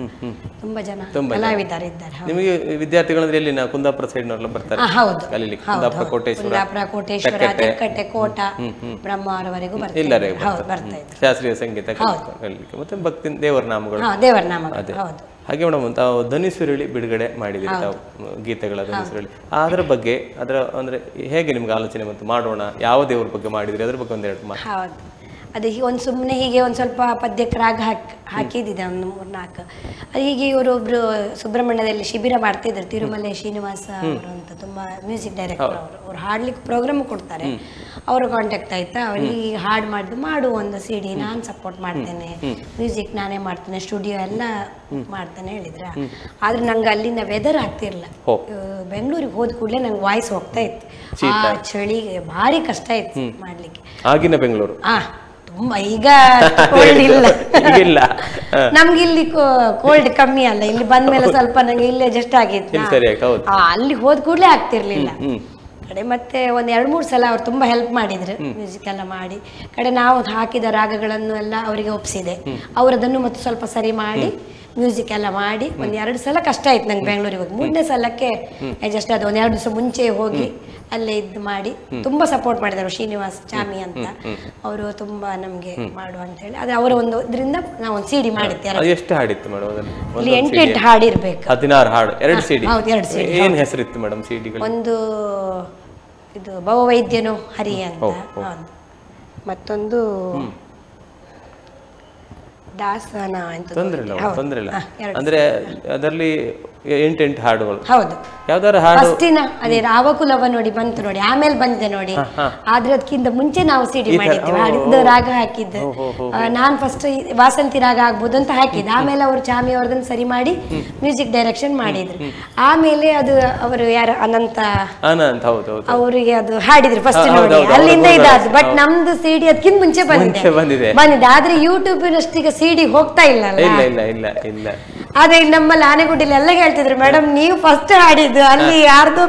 ತುಂಬಾ ಜನ ಕಲಾವಿದರು ಇದ್ದಾರೆ. ನಿಮಗೆ ವಿದ್ಯಾರ್ಥಿಗಳಂದ್ರೆ ಎಲ್ಲಿ ಕುಂದಾಪುರ ಸೈಡ್ ನವರೆಲ್ಲ ಬರ್ತಾರೆ? ಹೌದು, ಕುಂದಾಪುರ, ಕೋಟೇಶ್ವರ, ತೆಕ್ಕಟ್ಟೆ, ಕೋಟ, ಬ್ರಹ್ಮವರವರೆಗೂ ಬರ್ತಾರೆ. ಶಾಸ್ತ್ರೀಯ ಸಂಗೀತ ಕಲಿಲಿಕ್ಕೆ, ಮತ್ತೆ ಭಕ್ತಿ ದೇವರ ನಾಮಗಳು. ಹೌದು. ಹಾಗೆ ಮೇಡಮ್, ತಾವು ಧ್ವನಿಸುರುಳಿ ಬಿಡುಗಡೆ ಮಾಡಿದಿರಿ, ತಾವು ಗೀತೆಗಳ ಧ್ವನಿಸುರುಳಿ. ಅದರ ಬಗ್ಗೆ ಅಂದ್ರೆ ಹೇಗೆ ನಿಮ್ಗೆ ಆಲೋಚನೆ ಬಂತು ಮಾಡೋಣ, ಯಾವ ದೇವ್ರ ಬಗ್ಗೆ ಮಾಡಿದ್ರಿ, ಅದ್ರ ಬಗ್ಗೆ ಒಂದೆರಡು ಮಾತು. ಹೌದು, ಅದು ಒಂದು ಸುಮ್ಮನೆ ಹೀಗೆ ಒಂದು ಸ್ವಲ್ಪ ಪದ್ಯಕ್ಕೆ ರಾಗ ಹಾಕಿದ್ದಿದೆ, ಒಂದು 3-4. ಅದು ಹೀಗೆ ಇವರೊಬ್ರು ಸುಬ್ರಹ್ಮಣ್ಯದಲ್ಲಿ ಶಿಬಿರ ಮಾಡ್ತಿದ್ರು, ತಿರುಮಲೆ ಶ್ರೀನಿವಾಸ ಅವರು ಅಂತ, ತುಂಬಾ ಮ್ಯೂಸಿಕ್ ಡೈರೆಕ್ಟರ್ ಅವರು. ಅವ್ರು ಹಾಡ್ಲಿಕ್ಕೆ ಪ್ರೋಗ್ರಾಮ್ ಕೊಡ್ತಾರೆ. ಅವರು ಕಾಂಟ್ಯಾಕ್ಟ್ ಆಯ್ತಾ, ಅವ್ರಿಗೆ ಹಾಡು ಮಾಡು ಒಂದು CD, ನಾನು ಸಪೋರ್ಟ್ ಮಾಡ್ತೇನೆ, ಮ್ಯೂಸಿಕ್ ನಾನೇ ಮಾಡ್ತೇನೆ, ಸ್ಟುಡಿಯೋ ಎಲ್ಲ ಮಾಡ್ತೇನೆ ಹೇಳಿದ್ರ. ಆದ್ರೆ ನಂಗೆ ಅಲ್ಲಿಂದ ವೆದರ್ ಆಗ್ತಿರ್ಲಿಲ್ಲ. ಬೆಂಗಳೂರಿಗೆ ಹೋದ ಕೂಡಲೇ ನಂಗೆ ವಾಯ್ಸ್ ಹೋಗ್ತಾ ಇತ್ತು. ಆ ಚಳಿಗೆ ಭಾರಿ ಕಷ್ಟ ಇತ್ತು ಮಾಡ್ಲಿಕ್ಕೆ. ಆಗಿನ ಬೆಂಗಳೂರು ತುಂಬಾ, ಈಗ ಇಲ್ಲ ನಮ್ಗೆ ಇಲ್ಲಿ ಕೋಲ್ಡ್ ಕಮ್ಮಿ ಅಲ್ಲ, ಇಲ್ಲಿ ಬಂದ್ಮೇಲೆ ಸ್ವಲ್ಪ ನಂಗೆ ಇಲ್ಲೇ ಜಸ್ಟ್ ಆಗಿತ್ತು. ಅಲ್ಲಿ ಹೋದ್ ಕೂಡಲೇ ಆಗ್ತಿರ್ಲಿಲ್ಲ ಕಡೆ. ಮತ್ತೆ ಒಂದ್ 2-3 ಸಲ ಅವ್ರು ತುಂಬಾ ಹೆಲ್ಪ್ ಮಾಡಿದ್ರು, ಮ್ಯೂಸಿಕ್ ಎಲ್ಲ ಮಾಡಿ. ಕಡೆ ನಾವು ಹಾಕಿದ ರಾಗಗಳನ್ನು ಎಲ್ಲ ಅವರಿಗೆ ಒಪ್ಸಿದೆ. ಅವರದನ್ನು ಮತ್ತೆ ಸ್ವಲ್ಪ ಸರಿ ಮಾಡಿ ಮ್ಯೂಸಿಕ್ ಎಲ್ಲ ಮಾಡಿ. 1-2 ಸಲ ಕಷ್ಟ ಆಯ್ತು ನಂಗೆ ಬೆಂಗಳೂರಿಗೆ ಹೋಗಿ. 3ನೇ ಸಲಕ್ಕೆ ಜಸ್ಟ್ ಅದು 1-2 ದಿವಸ ಮುಂಚೆ ಹೋಗಿ ಅಲ್ಲೇ ಇದ್ದು ಮಾಡಿ ತುಂಬಾ ಸಪೋರ್ಟ್ ಮಾಡಿದರು. ಶ್ರೀನಿವಾಸ್ ಚಾಮಿ ಅಂತ ಅವರು ತುಂಬಾ ನಮ್ಗೆ ಮಾಡು ಅಂತ ಹೇಳಿ, ಅದೇ ಅವರ ಒಂದು ಇದರಿಂದ ನಾವು ಒಂದು CD ಮಾಡಿದ್ದೆ. ಎಷ್ಟು ಹಾಡಿತ್ತು ಮೇಡಮ್? ಇಲ್ಲಿ 8 ಹಾಡಿರ್ಬೇಕು. 16 ಹಾಡು, 2 CD. ಹೌದು, 2 CD. ಏನ್ ಹೆಸರಿತ್ತು ಮೇಡಮ್ ಸಿಡಿಗಳು? ಒಂದು ಇದು ಭವವೈದ್ಯನೋ ಹರಿ ಅಂತ, ಮತ್ತೊಂದು ದಾಸನ ಅಂತ. ತೊಂದ್ರೆ ಇಲ್ಲ. ಅಂದ್ರೆ ಅದರಲ್ಲಿ 8 ಹಾಡುಗಳು. ಹೌದು, ಯಾವ್ದಾರ ಹಾಡು ಫಸ್ಟಿನ ಅದೇ ರಾವಕುಲವ ನೋಡಿ ಬಂತು ನೋಡಿ, ಆಮೇಲೆ ಬಂದಿದೆ ನೋಡಿ. ಆದ್ರೆ ಅದಕ್ಕಿಂತ ಮುಂಚೆ ನಾವು CD ಮಾಡಿದ್ವಿ, ಹಾಡಿದ್ದು ರಾಗ ಹಾಕಿದ್ದು. ನಾನ್ ಫಸ್ಟ್ ವಾಸಂತಿ ರಾಗ ಆಗ್ಬೋದು ಅಂತ ಹಾಕಿದ್ದೆ. ಆಮೇಲೆ ಅವರು ಚಾಮಿ ಅವ್ರದನ್ನ ಸರಿ ಮಾಡಿ ಮ್ಯೂಸಿಕ್ ಡೈರೆಕ್ಷನ್ ಮಾಡಿದ್ರು. ಆಮೇಲೆ ಅದು ಅವರು ಯಾರು ಅನಂತ ಅವರಿಗೆ ಅದು ಹಾಡಿದ್ರು ಫಸ್ಟ್ ನೋಡಿ, ಅಲ್ಲಿಂದ ಇದಾದ್ರು. ಬಟ್ ನಮ್ದು CD ಅದಕ್ಕಿಂತ ಮುಂಚೆ ಬಂದಿದೆ. ಆದ್ರೆ ಯೂಟ್ಯೂಬಿನಷ್ಟೀಗ CD ಹೋಗ್ತಾ ಇಲ್ಲ. ಆದ್ರೆ ನಮ್ಮಲ್ಲಿ ಆನೆಗುಡ್ಡಿಲಿ ಎಲ್ಲ ಹೇಳ್ತಿದ್ರು, ಮೇಡಮ್ ನೀವು ಫಸ್ಟ್ ಹಾಡಿದ್ದು, ಅಲ್ಲಿ ಯಾರ್ದು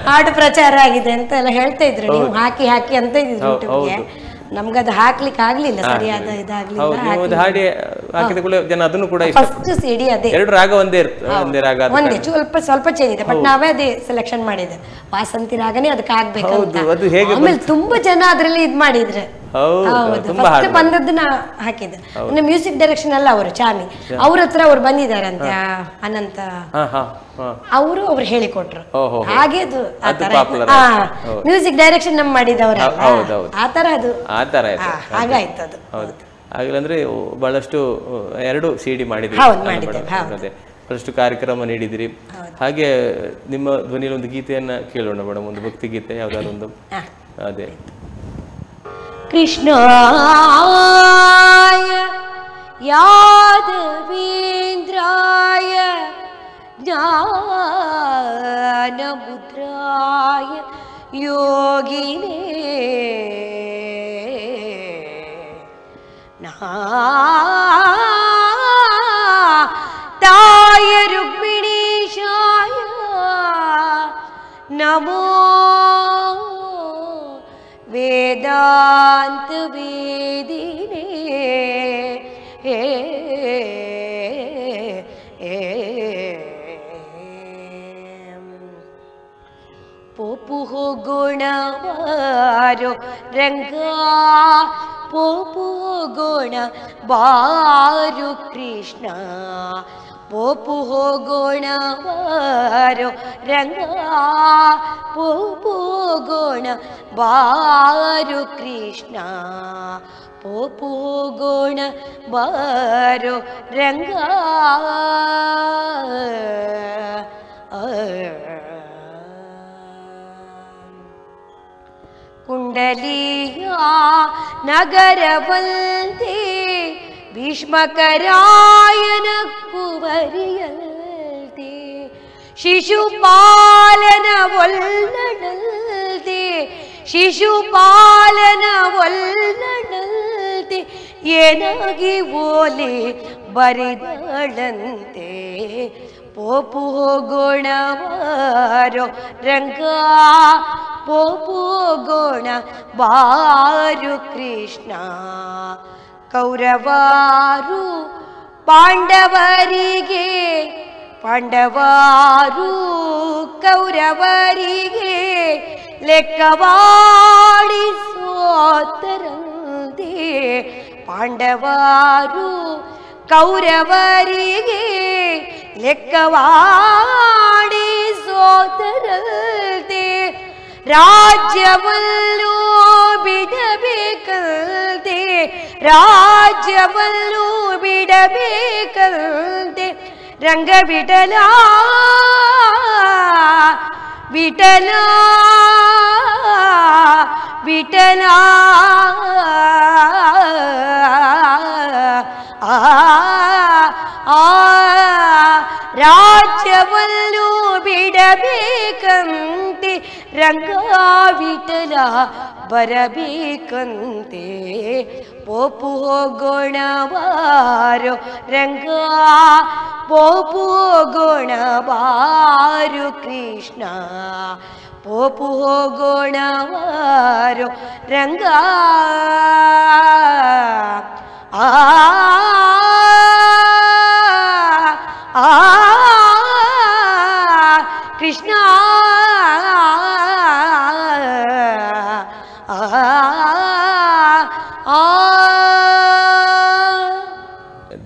ಹಾಡು ಪ್ರಚಾರ ಆಗಿದೆ ಅಂತ ಎಲ್ಲ ಹೇಳ್ತಾ ಇದ್ರು. ನೀವು ಹಾಕಿ ಅಂತ ಇದ್ರು ಯೂಟ್ಯೂಬ್ಗೆ. ನಮ್ಗದು ಹಾಕ್ಲಿಕ್ಕೆ ಆಗ್ಲಿಲ್ಲ, ಸರಿಯಾದ ಇದಾಗ್ಲಿಲ್ಲ. ಫಸ್ಟ್ CD ಅದೇ, ಒಂದೇ ಸ್ವಲ್ಪ ಚೇಂಜ್ ಇದೆ. ಬಟ್ ನಾವೇ ಅದೇ ಸೆಲೆಕ್ಷನ್ ಮಾಡಿದ್ದೆ, ವಾಸಂತಿ ರಾಗನೇ ಅದಕ್ಕೆ ಆಗ್ಬೇಕಂತ. ಆಮೇಲೆ ತುಂಬಾ ಜನ ಅದ್ರಲ್ಲಿ ಇದ್ ಮಾಡಿದ್ರೆ. ಹೌದು, ಫಸ್ಟ್ ಬಂದದ್ದನ್ನ ಹಾಕಿದ್ದು. ಮ್ಯೂಸಿಕ್ ಡೈರೆಕ್ಷನ್ ಎಲ್ಲ ಅವರು ಚಾಮಿ ಅವ್ರ ಹತ್ರ ಅವ್ರು ಬಂದಿದಾರಂತೆ, ಅನಂತ ಅವ್ರು ಹೇಳಿಕೊಟ್ರು. ಹಾಗೆ ಅದು ಮ್ಯೂಸಿಕ್ ಡೈರೆಕ್ಷನ್ ನಮ್ ಮಾಡಿದವ್ರ ಆತರ ಅದು ಹಾಗಾಯ್ತು. ಅದು ಆಗಿಲ್ಲಂದ್ರೆ ಬಹಳಷ್ಟು 2 CD ಮಾಡಿದ್ರಿ, ಬಹಳಷ್ಟು ಕಾರ್ಯಕ್ರಮ ನೀಡಿದಿರಿ. ಹಾಗೆ ನಿಮ್ಮ ಧ್ವನಿಯಲ್ಲಿ ಒಂದು ಗೀತೆಯನ್ನ ಕೇಳೋಣ ಮೇಡಮ್, ಒಂದು ಭಕ್ತಿ ಗೀತೆ ಯಾವ್ದಾದ್ರು ಒಂದು. ಅದೇ ಕೃಷ್ಣಾಯ ಯಾದವೇಂದ್ರಾಯ ಜ್ಞಾನಮುದ್ರಾಯ ಯೋಗಿನೇ ತಾಯ ರುಕ್ಮಿಣೀಶಾಯ ನಮೋ ವೇದಾಂತ ವೇದಿನೇ ಪೋಪು ಹೋಗೋಣವಾರೋ ರಂಗ ಪೋಪು ಹೋಗೋಣ ಬಾರು ಕೃಷ್ಣ ಪೋಪು ಹೋಗೋಣವಾರೋ ರಂಗ ಪೋಪು ಹೋಗೋಣ ಬಾರು ಕೃಷ್ಣ ಪೋಪು ಹೋಗೋಣ ಬಾರೋ ರಂಗ ಕುಂಡಲಿಯ ನಗರವಲ್ದೇ ಭೀಷ್ಮಕರಾಯನ ಕುವರಿಯಲ್ದೇ ಶಿಶುಪಾಲನ ಒಲ್ಲಡಲ್ದೇ ಶಿಶುಪಾಲನ ಒಲ್ಲಡಲ್ದೇ ಏನಾಗಿ ಓಲೆ ಬರಿದಳಂತೆ ಪೋಪು ಹೋಗೋಣವಾರೋ ರಂಗ ಪೋಪು ಹೋಗೋಣ ಬಾರು ಕೃಷ್ಣ ಕೌರವಾರು ಪಾಂಡವರಿಗೆ ಪಾಂಡವಾರು ಕೌರವರಿಗೆ ಲೆಕ್ಕವಾಡಿ ಸೋತರಂತೆ ಪಾಂಡವಾರು ಕೌರವರಿಗೆ ಲೆಕ್ಕವಾಡಿ ಸೋತರಂತೆ ರಾಜ್ಯವಲ್ಲೂ ಬಿಡಬೇಕಂತೆ ರಾಜ್ಯವಲ್ಲೂ ಬಿಡಬೇಕಂತೆ ರಂಗ ವಿಠಲ ವಿಠಲ ವಿಠಲ ರಾಜ್ಯವಲ್ಲೂ ಬಿಡಬೇಕಂತೆ ರಂಗ ವಿಠಲ ಬರಬೇಕಂತೆ ಪೋಪು ಹೋಗೋಣವಾರೋ ರಂಗ ಪೋಪು ಹೋಗೋಣವಾರು ಕೃಷ್ಣ ಪೋಪು ಹೋಗೋಣವಾರೋ ರಂಗ ಆ ಕೃಷ್ಣ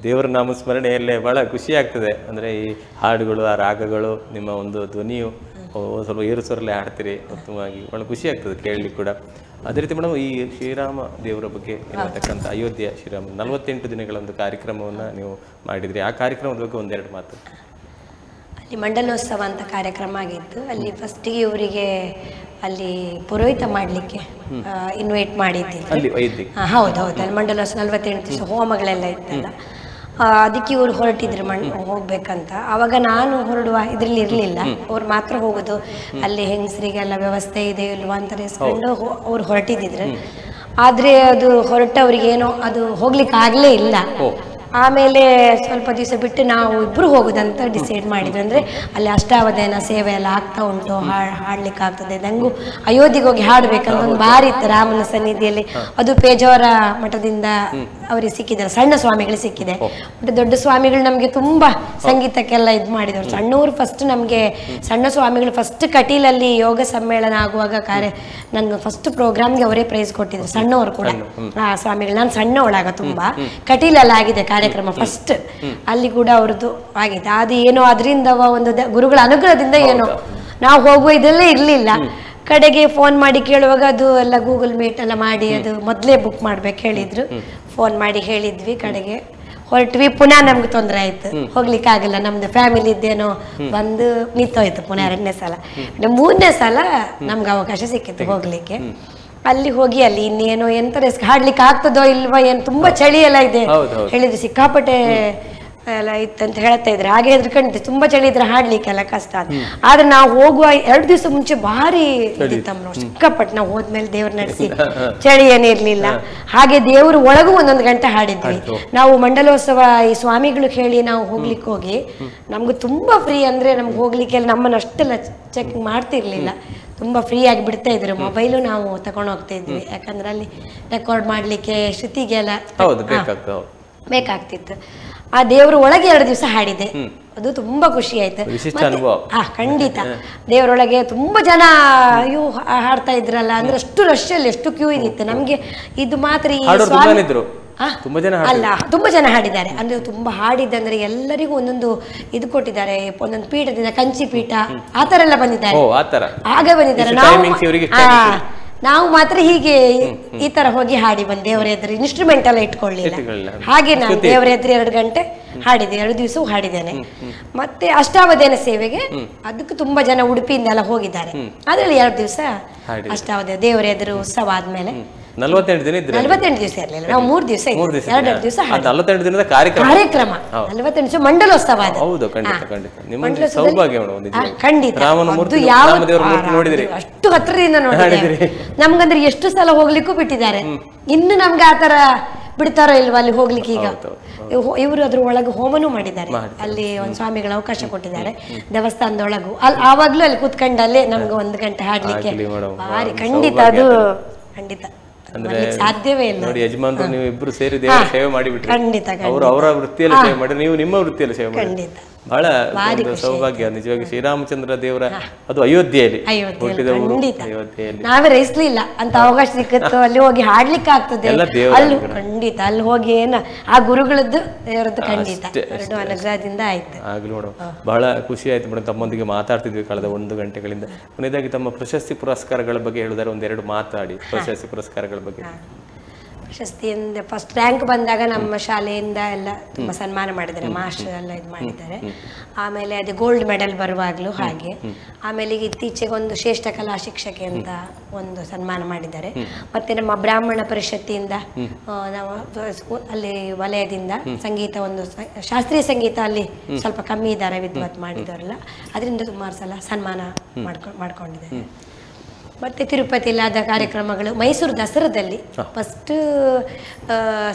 ದೇವರ ನಾಮಸ್ಮರಣೆಯಲ್ಲೇ ಭಾಳ ಖುಷಿ ಆಗ್ತದೆ. ಅಂದರೆ ಈ ಹಾಡುಗಳು, ಆ ರಾಗಗಳು, ನಿಮ್ಮ ಒಂದು ಧ್ವನಿಯು ಸ್ವಲ್ಪ ಏರು ಸ್ವರಲ್ಲೇ ಹಾಡ್ತೀರಿ, ಉತ್ತಮವಾಗಿ ಭಾಳ ಖುಷಿ ಆಗ್ತದೆ ಕೇಳಲಿಕ್ಕೆ ಕೂಡ. ಅದೇ ರೀತಿ ಮೇಡಮ್, ಈ ಶ್ರೀರಾಮ ದೇವರ ಬಗ್ಗೆ ಇರತಕ್ಕಂಥ ಅಯೋಧ್ಯೆ ಶ್ರೀರಾಮ 48 ದಿನಗಳ ಒಂದು ಕಾರ್ಯಕ್ರಮವನ್ನು ನೀವು ಮಾಡಿದ್ರಿ. ಆ ಕಾರ್ಯಕ್ರಮದ ಬಗ್ಗೆ ಒಂದೆರಡು ಮಾತು. ಅಲ್ಲಿ ಮಂಡಲೋತ್ಸವ ಅಂತ ಕಾರ್ಯಕ್ರಮ ಆಗಿತ್ತು. ಅಲ್ಲಿ ಫಸ್ಟಿಗೆ ಇವರಿಗೆ ಅಲ್ಲಿ ಪುರೋಹಿತ ಮಾಡಲಿಕ್ಕೆ ಇನ್ವೈಟ್ ಮಾಡಿದ್ದಿದ್ದು. ಹೌದು, ಅಲ್ಲಿ ಮಂಡಲೋತ್ಸವ 48 ದಿವಸ ಹೋಮಗಳೆಲ್ಲ ಇತ್ತಲ್ಲ, ಅದಕ್ಕೆ ಇವ್ರು ಹೊರಟಿದ್ರು ಹೋಗ್ಬೇಕಂತ. ಆವಾಗ ನಾನು ಹೊರಡುವ ಇದ್ರಲ್ಲಿ ಇರಲಿಲ್ಲ, ಅವ್ರು ಮಾತ್ರ ಹೋಗೋದು. ಅಲ್ಲಿ ಹೆಂಗಸರಿಗೆಲ್ಲ ವ್ಯವಸ್ಥೆ ಇದೆ ಇಲ್ವಾ ಅಂತ ಎಸ್ಕೊಂಡು ಅವ್ರು ಹೊರಟಿದ್ರು. ಆದರೆ ಅದು ಹೊರಟವ್ರಿಗೇನೋ ಅದು ಹೋಗ್ಲಿಕ್ಕೆ ಆಗಲೇ ಇಲ್ಲ. ಆಮೇಲೆ ಸ್ವಲ್ಪ ದಿವಸ ಬಿಟ್ಟು ನಾವು ಇಬ್ಬರು ಹೋಗೋದಂತ ಡಿಸೈಡ್ ಮಾಡಿದ್ವಿ. ಅಂದರೆ ಅಲ್ಲಿ ಅಷ್ಟಾವಧಾನ ಸೇವೆ ಎಲ್ಲ ಆಗ್ತಾ ಉಂಟು, ಹಾಡ್ಲಿಕ್ಕೆ ಆಗ್ತದೆ. ನಂಗೂ ಅಯೋಧ್ಯೆಗೆ ಹೋಗಿ ಹಾಡ್ಬೇಕಂತ ಒಂದು ಬಾರಿ ಇತ್ತು ರಾಮನ ಸನ್ನಿಧಿಯಲ್ಲಿ. ಅದು ಪೇಜಾವರ ಮಠದಿಂದ ಅವರಿಗೆ ಸಿಕ್ಕಿದ್ದಾರೆ, ಸಣ್ಣ ಸ್ವಾಮಿಗಳು ಸಿಕ್ಕಿದೆ. ಬಟ್ ದೊಡ್ಡ ಸ್ವಾಮಿಗಳು ನಮಗೆ ತುಂಬ ಸಂಗೀತಕ್ಕೆಲ್ಲ ಇದು ಮಾಡಿದವರು. ಸಣ್ಣವರು ಫಸ್ಟ್ ನಮಗೆ ಸಣ್ಣ ಸ್ವಾಮಿಗಳು ಫಸ್ಟ್ ಕಟೀಲಲ್ಲಿ ಯೋಗ ಸಮ್ಮೇಳನ ಆಗುವಾಗ ನನ್ನ ಫಸ್ಟ್ ಪ್ರೋಗ್ರಾಮ್ಗೆ ಅವರೇ ಪ್ರೈಸ್ ಕೊಟ್ಟಿದ್ರು, ಸಣ್ಣವರು ಕೂಡ. ಸ್ವಾಮಿಗಳು, ನಾನು ಸಣ್ಣವಳಾಗ ತುಂಬ ಕಟೀಲಲ್ಲಿ ಆಗಿದೆ ಕಾರ್ಯಕ್ರಮ ಫಸ್ಟ್, ಅಲ್ಲಿ ಕೂಡ ಅವ್ರದ್ದು ಆಗಿದೆ. ಅದು ಏನೋ ಅದರಿಂದ ಒಂದು ಗುರುಗಳ ಅನುಗ್ರಹದಿಂದ ಏನೋ ನಾವು ಹೋಗುವ ಇದೆಲ್ಲ ಇರಲಿಲ್ಲ. ಕಡೆಗೆ ಫೋನ್ ಮಾಡಿ ಕೇಳುವಾಗ ಅದು ಎಲ್ಲ ಗೂಗಲ್ ಮೀಟ್ ಎಲ್ಲ ಮಾಡಿ ಅದು ಮೊದಲೇ ಬುಕ್ ಮಾಡ್ಬೇಕು ಹೇಳಿದ್ರು. ಫೋನ್ ಮಾಡಿ ಹೇಳಿದ್ವಿ, ಕಡೆಗೆ ಹೊರಟ್ವಿ. ಪುನಃ ನಮ್ಗೆ ತೊಂದರೆ ಆಯ್ತು, ಹೋಗ್ಲಿಕ್ಕೆ ಆಗಲ್ಲ. ನಮ್ದು ಫ್ಯಾಮಿಲಿ ಇದ್ದೇನೋ ಬಂದು ನಿಂತೋಯ್ತು ಪುನಃ 2ನೇ ಸಲ. 3ನೇ ಸಲ ನಮ್ಗೆ ಅವಕಾಶ ಸಿಕ್ಕಿತ್ತು ಹೋಗ್ಲಿಕ್ಕೆ. ಅಲ್ಲಿ ಹೋಗಿ ಅಲ್ಲಿ ಇನ್ನೇನೋ ಎಂತ ಹಾಡ್ಲಿಕ್ಕೆ ಆಗ್ತದೋ ಇಲ್ವಾ, ಏನು ತುಂಬಾ ಚಳಿ ಎಲ್ಲ ಇದೆ ಹೇಳಿದ್ರು. ಸಿಕ್ಕಾಪಟ್ಟೆ ಎಲ್ಲ ಇತ್ತಂತ ಹೇಳ್ತಾ ಇದ್ರೆ, ಹಾಗೆ ಹೆದರ್ಕೊಂಡಿದ್ದೆ. ತುಂಬಾ ಚಳಿ ಇದ್ರೆ ಹಾಡ್ಲಿಕ್ಕೆಲ್ಲ ಕಷ್ಟ ಅಂತ. ಆದ್ರೆ ನಾವು ಹೋಗುವ 2 ದಿವಸ ಮುಂಚೆ ಭಾರಿ ಇದ್ದಿತ್ತಮ್ಮ, ಸಿಕ್ಕಾಪಟ್ಟು. ನಾವು ಹೋದ್ಮೇಲೆ ದೇವ್ರ ನಡೆಸಿ ಚಳಿ ಏನಿರ್ಲಿಲ್ಲ. ಹಾಗೆ ದೇವ್ರ ಒಳಗೂ 1 ಗಂಟೆ ಹಾಡಿದ್ವಿ ನಾವು. ಮಂಡಲೋತ್ಸವ ಈ ಸ್ವಾಮಿಗಳು ಹೇಳಿ ನಾವು ಹೋಗ್ಲಿಕ್ಕೆ ಹೋಗಿ ನಮ್ಗೆ ತುಂಬಾ ಫ್ರೀ, ಅಂದ್ರೆ ನಮ್ಗೆ ಹೋಗ್ಲಿಕ್ಕೆ ನಮ್ಮನ್ನ ಅಷ್ಟೆಲ್ಲ ಚೆಕ್ ಮಾಡ್ತಿರ್ಲಿಲ್ಲ, ತುಂಬಾ ಫ್ರೀ ಆಗಿ ಬಿಡ್ತಾ ಇದ್ರು. ಮೊಬೈಲು ನಾವು ತಗೊಂಡು ಹೋಗ್ತಾ ಇದ್ವಿ, ಯಾಕಂದ್ರೆ ಅಲ್ಲಿ ರೆಕಾರ್ಡ್ ಮಾಡ್ಲಿಕ್ಕೆ ಶ್ರುತಿಗೆಲ್ಲ ಬೇಕಾಗ್ತಿತ್ತು. ಆ ದೇವ್ರ ಒಳಗೆ 2 ದಿವಸ ಹಾಡಿದೆ, ಅದು ತುಂಬಾ ಖುಷಿ ಆಯ್ತು. ಖಂಡಿತ ದೇವರೊಳಗೆ ತುಂಬಾ ಜನ ಅಯ್ಯೋ ಹಾಡ್ತಾ ಇದ್ರಲ್ಲ, ಅಂದ್ರೆ ಅಷ್ಟು ರಶ್ ಅಲ್ಲಿ ಎಷ್ಟು ಕ್ಯೂ ಇದಿತ್ತು ನಮ್ಗೆ. ಇದು ಮಾತ್ರ ಅಲ್ಲ, ತುಂಬಾ ಜನ ಹಾಡಿದ್ದಾರೆ. ಅಂದ್ರೆ ತುಂಬಾ ಹಾಡಿದ್ದಂದ್ರೆ ಎಲ್ಲರಿಗೂ ಒಂದೊಂದು ಇದು ಕೊಟ್ಟಿದ್ದಾರೆ, ಒಂದೊಂದು ಪೀಠದಿಂದ, ಕಂಚಿ ಪೀಠ ಆ ತರ ಎಲ್ಲ ಬಂದಿದ್ದಾರೆ, ಹಾಗೆ ಬಂದಿದ್ದಾರೆ. ನಾವು ಮಾತ್ರ ಹೀಗೆ ಈ ತರ ಹೋಗಿ ಹಾಡಿ ಬಂದು ದೇವರ ಎದುರು ಇನ್ಸ್ಟ್ರೂಮೆಂಟ್ ಎಲ್ಲ ಇಟ್ಕೊಳ್ಳಿಲ್ಲ. ಹಾಗೆ ನಾನು ದೇವರ ಎದುರು 2 ಗಂಟೆ ಹಾಡಿದೆ, 2 ದಿವಸ ಹಾಡಿದ್ದೇನೆ. ಮತ್ತೆ ಅಷ್ಟಾವಧಾನ ಸೇವೆಗೆ ಅದಕ್ಕೆ ತುಂಬಾ ಜನ ಉಡುಪಿಯಿಂದ ಎಲ್ಲ ಹೋಗಿದ್ದಾರೆ. ಅದ್ರಲ್ಲಿ 2 ದಿವಸ ಅಷ್ಟಾವಧಾನ ದೇವರ ಎದುರು ಉತ್ಸವ ಆದ್ಮೇಲೆ 48 ದಿನ ಇದ್ರೆ 48 ದಿವಸ ಇರಲಿಲ್ಲ, ನಾವು 3 ದಿವಸ 2 ದಿವಸ 48 ದಿನದ ಕಾರ್ಯಕ್ರಮ 48 ದಿವಸ ಮಂಡಲೋತ್ಸವ. ಹೌದು, ಖಂಡಿತ ಖಂಡಿತ ನಿಮ್ಮ ಸೌಭಾಗ್ಯ ಖಂಡಿತ. ಅಷ್ಟು ಹತ್ರದಿಂದ ನೋಡಿದ್ವಿ. ನಮ್ಗಂದ್ರೆ ಎಷ್ಟು ಸಲ ಹೋಗ್ಲಿಕ್ಕೂ ಬಿಟ್ಟಿದ್ದಾರೆ, ಇನ್ನು ನಮ್ಗೆ ಆತರ ಬಿಡ್ತಾರೋ ಇಲ್ವಾ ಅಲ್ಲಿ ಹೋಗ್ಲಿಕ್ಕೆ. ಈಗ ಇವರು ಅದ್ರ ಒಳಗೆ ಹೋಮನೂ ಮಾಡಿದ್ದಾರೆ, ಅಲ್ಲಿ ಒಂದು ಸ್ವಾಮಿಗಳ ಅವಕಾಶ ಕೊಟ್ಟಿದ್ದಾರೆ ದೇವಸ್ಥಾನದೊಳಗು. ಆವಾಗ್ಲೂ ಅಲ್ಲಿ ಕೂತ್ಕೊಂಡು ಅಲ್ಲೇ ನಮ್ಗೆ 1 ಗಂಟೆ ಹಾಡ್ಲಿಕ್ಕೆ ಭಾರಿ. ಖಂಡಿತ ಅದು ಖಂಡಿತ ಸಾಧ್ಯವೇ ಇಲ್ಲ. ನೋಡಿ ಯಜಮಾನ್ರು ನೀವು ಇಬ್ರು ಸೇರಿ ದೇವರ ಸೇವೆ ಮಾಡಿಬಿಟ್ರಿ. ಅವರು ಅವರ ವೃತ್ತಿಯಲ್ಲಿ ಸೇವೆ ಮಾಡಿ, ನೀವು ನಿಮ್ಮ ವೃತ್ತಿಯಲ್ಲಿ ಸೇವೆ ಮಾಡಿ. ಬಹಳ ಸೌಭಾಗ್ಯ ನಿಜವಾಗಿ. ಶ್ರೀರಾಮಚಂದ್ರ ದೇವರ ಅದು ಅಯೋಧ್ಯೆಯಲ್ಲಿ ಹುಟ್ಟಿದ ಊರು, ಅಯೋಧ್ಯೆಯಲ್ಲಿ ನಾವೇ ರೈಸ್ಲಿಲ್ಲ ಅಂತ ಅವಕಾಶ ಸಿಕ್ಕತ್ತು, ಅಲ್ಲಿ ಹೋಗಿ ಹಾಡ್ಲಿಕ್ಕೆ ಆಗ್ತದೆ. ಅಲ್ಲಿ ಖಂಡಿತ ಅಲ್ಲಿ ಹೋಗಿ ಏನ ಆ ಗುರುಗಳದ್ದು ದೇವರದ್ದು ಖಂಡಿತ 2 ಅನುಗ್ರಹದಿಂದ ಆಯ್ತು. ಆಗ್ಲಿ ಮೇಡಮ್, ಬಹಳ ಖುಷಿ ಆಯ್ತು ಮೇಡಮ್, ತಮ್ಮೊಂದಿಗೆ ಮಾತಾಡ್ತಿದ್ವಿ ಕಳೆದ 1 ಗಂಟೆಗಳಿಂದ. ಕೊನೆಯದಾಗಿ ತಮ್ಮ ಪ್ರಶಸ್ತಿ ಪುರಸ್ಕಾರಗಳ ಬಗ್ಗೆ ಹೇಳಿದರೆ 1-2 ಮಾತಾಡಿ. ಪ್ರಶಸ್ತಿ ಪುರಸ್ಕಾರಗಳ ಬಗ್ಗೆ. ಪ್ರಶಸ್ತಿಯಿಂದ ಫಸ್ಟ್ ರ್ಯಾಂಕ್ ಬಂದಾಗ ನಮ್ಮ ಶಾಲೆಯಿಂದ ಎಲ್ಲ ತುಂಬಾ ಸನ್ಮಾನ ಮಾಡಿದ್ದಾರೆ, ಮಾಸ್ಟರ್ ಎಲ್ಲ ಇದು ಮಾಡಿದ್ದಾರೆ. ಆಮೇಲೆ ಅದೇ ಗೋಲ್ಡ್ ಮೆಡಲ್ ಬರುವಾಗಲೂ ಹಾಗೆ. ಆಮೇಲೆ ಈಗ ಇತ್ತೀಚೆಗೆ ಒಂದು ಶ್ರೇಷ್ಠ ಕಲಾ ಶಿಕ್ಷಕಿ ಅಂತ ಒಂದು ಸನ್ಮಾನ ಮಾಡಿದ್ದಾರೆ. ಮತ್ತೆ ನಮ್ಮ ಬ್ರಾಹ್ಮಣ ಪರಿಷತ್ತಿಂದ ನಾವು ಅಲ್ಲಿ ವಲಯದಿಂದ ಸಂಗೀತ, ಒಂದು ಶಾಸ್ತ್ರೀಯ ಸಂಗೀತ ಅಲ್ಲಿ ಸ್ವಲ್ಪ ಕಮ್ಮಿ ಇದ್ದಾರೆ ವಿದ್ವತ್ ಮಾಡಿದವರೆಲ್ಲ, ಅದರಿಂದ ಸುಮಾರು ಸಲ ಸನ್ಮಾನ ಮಾಡ್ಕೊಂಡಿದ್ದಾರೆ. ಮತ್ತೆ ತಿರುಪತಿಲಾದ ಕಾರ್ಯಕ್ರಮಗಳು, ಮೈಸೂರು ದಸರಾದಲ್ಲಿ ಫಸ್ಟ್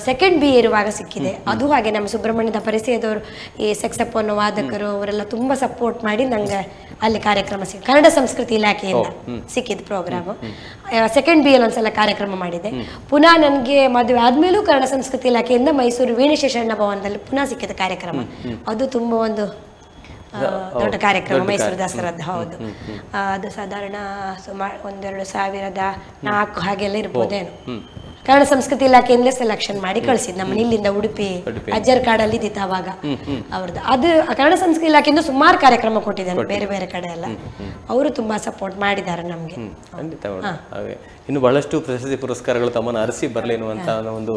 ಸೆಕೆಂಡ್ BA ಇರುವಾಗ ಸಿಕ್ಕಿದೆ. ಅದು ಹಾಗೆ ನಮ್ಮ ಸುಬ್ರಹ್ಮಣ್ಯದ ಪರಿಚಯದವರು, ಈ ಸೆಕ್ಸಫೋನ್ ವಾದಕರು ಅವರೆಲ್ಲ ತುಂಬಾ ಸಪೋರ್ಟ್ ಮಾಡಿ ನಂಗೆ ಅಲ್ಲಿ ಕಾರ್ಯಕ್ರಮ ಕನ್ನಡ ಸಂಸ್ಕೃತಿ ಇಲಾಖೆಯಿಂದ ಸಿಕ್ಕಿದ್ದು ಪ್ರೋಗ್ರಾಮ್. ಸೆಕೆಂಡ್ BA ಒಂದ್ಸಲ ಕಾರ್ಯಕ್ರಮ ಮಾಡಿದೆ. ಪುನಃ ನನಗೆ ಮದುವೆ ಆದ್ಮೇಲೂ ಕನ್ನಡ ಸಂಸ್ಕೃತಿ ಇಲಾಖೆಯಿಂದ ಮೈಸೂರು ವೀಣಶೇಷಣ್ಣ ಭವನದಲ್ಲಿ ಪುನಃ ಸಿಕ್ಕಿದ ಕಾರ್ಯಕ್ರಮ. ಅದು ತುಂಬಾ ಒಂದು ದೊಡ್ಡ ಕಾರ್ಯಕ್ರಮ ಮೈಸೂರು ದಸರಾದ. ಹೌದು, ಅದು ಸಾಧಾರಣ ಸುಮಾರು 1-2,004 ಹಾಗೆಲ್ಲ ಇರ್ಬೋದೇನು. ಕನ್ನಡ ಸಂಸ್ಕೃತಿ ಇಲಾಖೆಯಿಂದಲೇ ಸೆಲೆಕ್ಷನ್ ಮಾಡಿ ಕಳಿಸಿದ್ ನಮ್ಮನ್ನ ಇಲ್ಲಿಂದ ಉಡುಪಿ ಅಜ್ಜರ್ ಕಾಡಲ್ಲಿ ಇದ್ದಿತ್ತು ಅವಾಗ ಅವ್ರದ್ದು. ಅದು ಕನ್ನಡ ಸಂಸ್ಕೃತಿ ಇಲಾಖೆಯಿಂದ ಸುಮಾರು ಕಾರ್ಯಕ್ರಮ ಕೊಟ್ಟಿದ್ದಾರೆ ಬೇರೆ ಬೇರೆ ಕಡೆ ಎಲ್ಲ. ಅವರು ತುಂಬಾ ಸಪೋರ್ಟ್ ಮಾಡಿದ್ದಾರೆ ನಮ್ಗೆ. ಇನ್ನು ಬಹಳಷ್ಟು ಪ್ರಶಸ್ತಿ ಪುರಸ್ಕಾರಗಳು ತಮ್ಮನ್ನು ಅರಸಿ ಬರಲಿ ಎನ್ನುವಂಥ ಒಂದು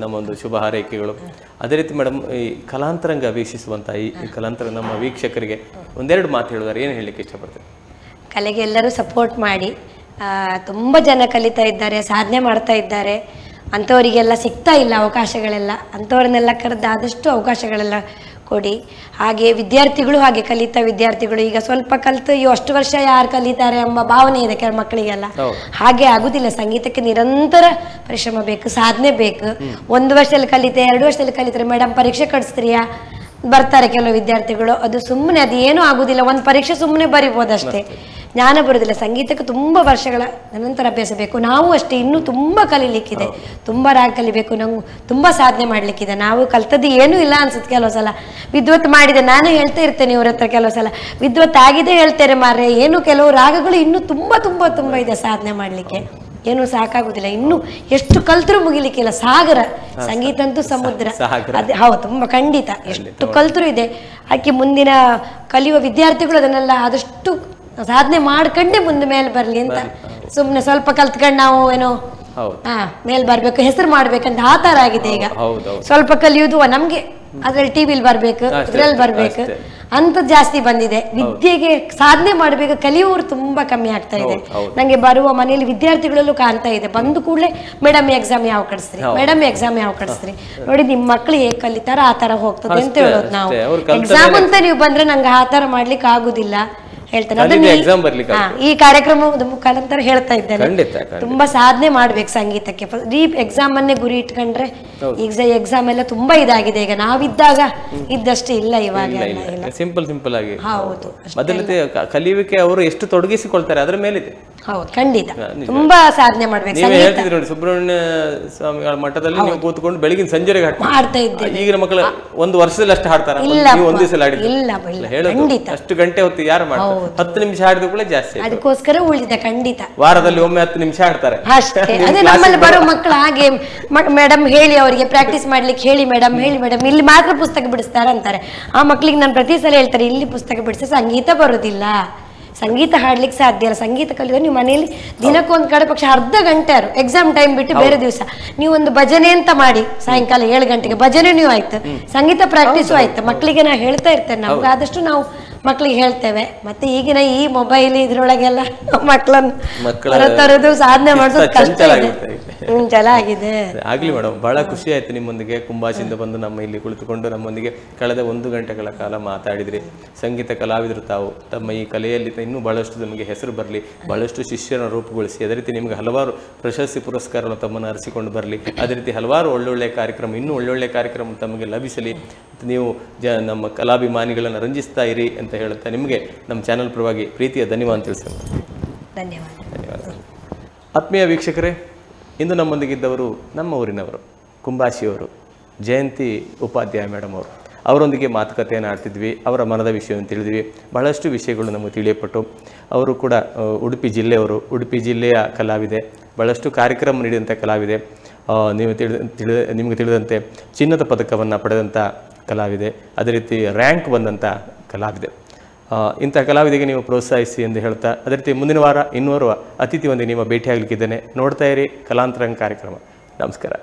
ನಮ್ಮ ಶುಭ ಹಾರೈಕೆಗಳು. ಅದೇ ರೀತಿ ಮೇಡಮ್, ಈ ಕಲಾಂತರಂಗ ವೀಕ್ಷಿಸುವಂಥ ಈ ಕಲಾಂತರ ನಮ್ಮ ವೀಕ್ಷಕರಿಗೆ 1-2 ಮಾತು ಹೇಳಿದಾರೆ, ಏನು ಹೇಳಲಿಕ್ಕೆ ಇಷ್ಟಪಡ್ತಾರೆ? ಕಲೆಗೆ ಎಲ್ಲರೂ ಸಪೋರ್ಟ್ ಮಾಡಿ, ತುಂಬ ಜನ ಕಲಿತಾ ಇದ್ದಾರೆ, ಸಾಧನೆ ಮಾಡ್ತಾ ಇದ್ದಾರೆ. ಅಂಥವರಿಗೆಲ್ಲ ಸಿಗ್ತಾ ಇಲ್ಲ ಅವಕಾಶಗಳೆಲ್ಲ, ಅಂಥವ್ರನ್ನೆಲ್ಲ ಕರೆದು ಆದಷ್ಟು ಅವಕಾಶಗಳೆಲ್ಲ ಕೊಡಿ. ಹಾಗೆ ವಿದ್ಯಾರ್ಥಿಗಳು, ಹಾಗೆ ಕಲಿತಾ ವಿದ್ಯಾರ್ಥಿಗಳು ಈಗ ಸ್ವಲ್ಪ ಕಲಿತು ಅಷ್ಟು ವರ್ಷ ಯಾರು ಕಲಿತಾರೆ ಎಂಬ ಭಾವನೆ ಇದೆ ಕೆಲ ಮಕ್ಕಳಿಗೆಲ್ಲ. ಹಾಗೆ ಆಗುದಿಲ್ಲ, ಸಂಗೀತಕ್ಕೆ ನಿರಂತರ ಪರಿಶ್ರಮ ಬೇಕು, ಸಾಧನೆ ಬೇಕು. 1 ವರ್ಷದಲ್ಲಿ ಕಲಿತೆ 2 ವರ್ಷದಲ್ಲಿ ಕಲಿತಾರೆ ಮೇಡಮ್ ಪರೀಕ್ಷೆ ಕಳಿಸ್ತೀರಿಯಾ ಬರ್ತಾರೆ ಕೆಲವು ವಿದ್ಯಾರ್ಥಿಗಳು. ಅದು ಸುಮ್ಮನೆ, ಅದು ಏನೂ ಆಗುದಿಲ್ಲ, ಒಂದು ಪರೀಕ್ಷೆ ಸುಮ್ಮನೆ ಬರಿಬೋದಷ್ಟೇ, ಜ್ಞಾನ ಬರುವುದಿಲ್ಲ. ಸಂಗೀತಕ್ಕೆ ತುಂಬ ವರ್ಷಗಳ ನಂತರ ಅಭ್ಯಾಸ ಬೇಕು. ನಾವು ಅಷ್ಟೇ, ಇನ್ನೂ ತುಂಬ ಕಲಿಲಿಕ್ಕಿದೆ, ತುಂಬ ರಾಗ ಕಲಿಬೇಕು, ನಾವು ತುಂಬ ಸಾಧನೆ ಮಾಡಲಿಕ್ಕಿದೆ. ನಾವು ಕಲ್ತದ್ದು ಏನೂ ಇಲ್ಲ ಅನ್ಸುತ್ತೆ ಕೆಲವು ಸಲ. ವಿದ್ವತ್ ಮಾಡಿದೆ, ನಾನು ಹೇಳ್ತಾ ಇರ್ತೇನೆ ಇವ್ರ ಹತ್ರ ಕೆಲವು ಸಲ, ವಿದ್ವತ್ ಆಗಿದೆ ಹೇಳ್ತಾರೆ ಮಾರ್ರೆ, ಏನು ಕೆಲವು ರಾಗಗಳು ಇನ್ನೂ ತುಂಬ ತುಂಬ ತುಂಬ ಇದೆ ಸಾಧನೆ ಮಾಡಲಿಕ್ಕೆ, ಏನು ಸಾಕಾಗುದಿಲ್ಲ. ಇನ್ನು ಎಷ್ಟು ಕಲ್ತರೂ ಮುಗಿಲಿಕ್ಕಿಲ್ಲ, ಸಾಗರ ಸಂಗೀತ ಅಂತೂ ಸಮುದ್ರ. ಅದೇ ಹೌದು, ತುಂಬ ಖಂಡಿತ ಎಷ್ಟು ಕಲ್ತರೂ ಇದೆ. ಅದಕ್ಕೆ ಮುಂದಿನ ಕಲಿಯುವ ವಿದ್ಯಾರ್ಥಿಗಳು ಅದನ್ನೆಲ್ಲ ಆದಷ್ಟು ಸಾಧನೆ ಮಾಡ್ಕೊಂಡೆ ಮುಂದೆ ಮೇಲೆ ಬರ್ಲಿ ಅಂತ. ಸುಮ್ಮನೆ ಸ್ವಲ್ಪ ಕಲ್ತ್ಕೊಂಡು ನಾವು ಏನೋ ಮೇಲ್ ಬರ್ಬೇಕು, ಹೆಸರು ಮಾಡ್ಬೇಕಂತ ಆ ತರ ಆಗಿದೆ ಈಗ. ಸ್ವಲ್ಪ ಕಲಿಯುವುದು ನಮ್ಗೆ ಅದ್ರಲ್ಲಿ ಟಿವಿಲಿ ಬರ್ಬೇಕು, ಇದ್ರಲ್ಲಿ ಬರ್ಬೇಕು, ಅಂತ ಜಾಸ್ತಿ ಬಂದಿದೆ. ವಿದ್ಯೆಗೆ ಸಾಧನೆ ಮಾಡಬೇಕು ಕಲಿಯುವವರು ತುಂಬಾ ಕಮ್ಮಿ ಆಗ್ತಾ ಇದೆ. ನಂಗೆ ಬರುವ ಮನೆಯಲ್ಲಿ ವಿದ್ಯಾರ್ಥಿಗಳಲ್ಲೂ ಕಾಣ್ತಾ ಇದೆ, ಬಂದು ಕೂಡಲೇ ಮೇಡಮ್ ಎಕ್ಸಾಮ್ ಯಾವ ಕಳಿಸ್ರಿ, ಮೇಡಮ್ ಎಕ್ಸಾಮ್ ಯಾವ ಕಳಿಸ್ರಿ, ನೋಡಿ ನಿಮ್ ಮಕ್ಳು ಹೇಗೆ ಕಲಿತಾರ ಆ ತರ ಹೋಗ್ತದೆ ಅಂತ ಹೇಳೋದು ನಾವು. ಎಕ್ಸಾಮ್ ಅಂತ ನೀವು ಬಂದ್ರೆ ನಂಗೆ ಆ ತರ ಮಾಡ್ಲಿಕ್ಕೆ ಆಗುದಿಲ್ಲ ಹೇಳ್ತಾನೆ. ಅದನ್ನ ಈ ಕಾರ್ಯಕ್ರಮದ ಮುಖಾಂತರ ಹೇಳ್ತಾ ಇದ್ದೇನೆ, ತುಂಬಾ ಸಾಧನೆ ಮಾಡ್ಬೇಕು ಸಂಗೀತಕ್ಕೆ. ಈ ಎಕ್ಸಾಮ್ ಅನ್ನೇ ಗುರಿ ಇಟ್ಕೊಂಡ್ರೆ ಈಗ ಎಕ್ಸಾಮ್ ಎಲ್ಲ ತುಂಬಾ ಇದಾಗಿದೆ. ಈಗ ನಾವಿದ್ದಾಗ ಇದ್ದಷ್ಟು ಇಲ್ಲ, ಇವಾಗ ಸಿಂಪಲ್ ಆಗಿ. ಹೌದು, ಮೊದಲನೇ ಕಲಿಯುವಿಕೆ ಅವರು ಎಷ್ಟು ತೊಡಗಿಸಿಕೊಳ್ತಾರೆ ಅದರ ಮೇಲಿದೆ. ಹೌದು, ಖಂಡಿತ ತುಂಬಾ ಸಾಧನೆ ಮಾಡ್ಬೇಕು. ನೀವು ಹೇಳ್ತಿದ್ರಿ ನೋಡಿ, ಸುಬ್ರಹ್ಮಣ್ಯ ಸ್ವಾಮಿಗಳ ಮಠದಲ್ಲಿ ನೀವು ಕೂತ್ಕೊಂಡು ಬೆಳಗಿನ ಸಂಜೆಗೆ ಹಾಡ್ತಾ ಇದ್ದೆ. ಈಗಿನ ಮಕ್ಕಳು ಒಂದು ವರ್ಷದಲ್ಲಿ ಅಷ್ಟು ಹಾಡ್ತಾರ, ಒಂದ್ ದಿವಸ ಹೇಳೋದು ಅಷ್ಟು ಗಂಟೆ ಹೊತ್ತು ಯಾರು ಮಾಡ್ತಾರೆ? 10 ನಿಮಿಷ ಹಾಡಿದ ಕೂಡ ಜಾಸ್ತಿ, ಅದಕ್ಕೋಸ್ಕರ ಉಳಿದ. ಖಂಡಿತ ವಾರದಲ್ಲಿ ಒಮ್ಮೆ 10 ನಿಮಿಷ ಹಾಡ್ತಾರೆ ಅಷ್ಟೇ. ಅದೇ ನಮ್ಮಲ್ಲಿ ಬರೋ ಮಕ್ಕಳು ಹಾಗೆ, ಮೇಡಮ್ ಹೇಳಿ ಅವರಿಗೆ ಪ್ರಾಕ್ಟೀಸ್ ಮಾಡ್ಲಿಕ್ಕೆ ಹೇಳಿ ಮೇಡಮ್, ಹೇಳಿ ಮೇಡಮ್, ಇಲ್ಲಿ ಮಾತ್ರ ಪುಸ್ತಕ ಬಿಡಿಸ್ತಾರ ಅಂತಾರೆ. ಆ ಮಕ್ಳಿಗೆ ನಾನು ಪ್ರತಿ ಸಲ ಹೇಳ್ತಾರೆ, ಇಲ್ಲಿ ಪುಸ್ತಕ ಬಿಡಿಸಿ ಸಂಗೀತ ಬರೋದಿಲ್ಲ, ಸಂಗೀತ ಹಾಡ್ಲಿಕ್ಕೆ ಸಾಧ್ಯ ಇಲ್ಲ. ಸಂಗೀತ ಕಲಿಯೋದು ನೀವು ಮನೆಯಲ್ಲಿ ದಿನಕ್ಕೊಂದು ಕಡೆ ಪಕ್ಷ ಅರ್ಧ ಗಂಟೆ ಎಕ್ಸಾಮ್ ಟೈಮ್ ಬಿಟ್ಟು ಬೇರೆ ದಿವಸ ನೀವು ಒಂದು ಭಜನೆ ಅಂತ ಮಾಡಿ, ಸಾಯಂಕಾಲ 7 ಗಂಟೆಗೆ ಭಜನೆನೂ ಆಯ್ತು, ಸಂಗೀತ ಪ್ರಾಕ್ಟೀಸು ಆಯ್ತು. ಮಕ್ಕಳಿಗೆ ನಾ ಹೇಳ್ತಾ ಇರ್ತೇನೆ, ನಮ್ಗೆ ಆದಷ್ಟು ನಾವು ಮಕ್ಕಳಿಗೆ ಹೇಳ್ತೇವೆ. ಮತ್ತೆ ಈಗಿನ ಈ ಮೊಬೈಲ್ ಇದ್ರೊಳಗೆಲ್ಲ ಮಕ್ಕಳನ್ನು ಹೊರತರೋದು ಸಾಧನೆ ಮಾಡೋದು ಕಷ್ಟ ಇದೆ. ಚೆನ್ನಾಗಿದೆ. ಆಗ್ಲಿ ಮೇಡಮ್, ಬಹಳ ಖುಷಿ ಆಯ್ತು ನಿಮ್ಮೊಂದಿಗೆ ಕುಂಬಾಶಿಂದ ಬಂದು ನಮ್ಮ ಇಲ್ಲಿ ಕುಳಿತುಕೊಂಡು ನಮ್ಮೊಂದಿಗೆ ಕಳೆದ 1 ಗಂಟೆಗಳ ಕಾಲ ಮಾತಾಡಿದ್ರಿ. ಸಂಗೀತ ಕಲಾವಿದರು ತಾವು, ತಮ್ಮ ಈ ಕಲೆಯಲ್ಲಿ ಇನ್ನೂ ಬಹಳಷ್ಟು ನಮಗೆ ಹೆಸರು ಬರಲಿ, ಬಹಳಷ್ಟು ಶಿಷ್ಯನ ರೂಪುಗೊಳಿಸಿ, ಅದೇ ರೀತಿ ನಿಮಗೆ ಹಲವಾರು ಪ್ರಶಸ್ತಿ ಪುರಸ್ಕಾರಗಳು ತಮ್ಮನ್ನು ಅರಸಿಕೊಂಡು ಬರಲಿ. ಅದೇ ರೀತಿ ಹಲವಾರು ಒಳ್ಳೊಳ್ಳೆ ಕಾರ್ಯಕ್ರಮ, ಇನ್ನೂ ಒಳ್ಳೊಳ್ಳೆ ಕಾರ್ಯಕ್ರಮ ತಮಗೆ ಲಭಿಸಲಿ. ನೀವು ನಮ್ಮ ಕಲಾಭಿಮಾನಿಗಳನ್ನು ರಂಜಿಸ್ತಾ ಇರಿ ಅಂತ ಹೇಳುತ್ತಾ ನಿಮಗೆ ನಮ್ಮ ಚಾನೆಲ್ ಪರವಾಗಿ ಪ್ರೀತಿಯ ಧನ್ಯವಾದ ತಿಳಿಸೋಣ. ಧನ್ಯವಾದ. ಆತ್ಮೀಯ ವೀಕ್ಷಕರೇ, ಇಂದು ನಮ್ಮೊಂದಿಗಿದ್ದವರು ನಮ್ಮ ಊರಿನವರು, ಕುಂಬಾಶಿಯವರು, ಜಯಂತಿ ಉಪಾಧ್ಯಾಯ ಮೇಡಮ್ ಅವರು. ಅವರೊಂದಿಗೆ ಮಾತುಕತೆಯನ್ನು ಆಡ್ತಿದ್ವಿ, ಅವರ ಮನದ ವಿಷಯವನ್ನು ತಿಳಿದ್ವಿ, ಬಹಳಷ್ಟು ವಿಷಯಗಳು ನಮಗೆ ತಿಳಿಯಪಟ್ಟು. ಅವರು ಕೂಡ ಉಡುಪಿ ಜಿಲ್ಲೆಯವರು, ಉಡುಪಿ ಜಿಲ್ಲೆಯ ಕಲಾವಿದೆ, ಬಹಳಷ್ಟು ಕಾರ್ಯಕ್ರಮ ನೀಡಿದಂಥ ಕಲಾವಿದೆ. ನಿಮಗೆ ತಿಳಿದಂತೆ ಚಿನ್ನದ ಪದಕವನ್ನು ಪಡೆದಂಥ ಕಲಾವಿದೆ, ಅದೇ ರೀತಿ ರ್ಯಾಂಕ್ ಬಂದಂಥ ಕಲಾವಿದೆ. ಇಂಥ ಕಲಾವಿದೆಗೆ ನೀವು ಪ್ರೋತ್ಸಾಹಿಸಿ ಎಂದು ಹೇಳ್ತಾ, ಅದೇ ರೀತಿ ಮುಂದಿನ ವಾರ ಇನ್ನೋರ್ವ ಅತಿಥಿಯೊಂದಿಗೆ ನಿಮ್ಮ ಭೇಟಿಯಾಗಲಿಕ್ಕಿದ್ದೇನೆ. ನೋಡ್ತಾ ಇರಿ ಕಲಾಂತರಂಗ ಕಾರ್ಯಕ್ರಮ. ನಮಸ್ಕಾರ.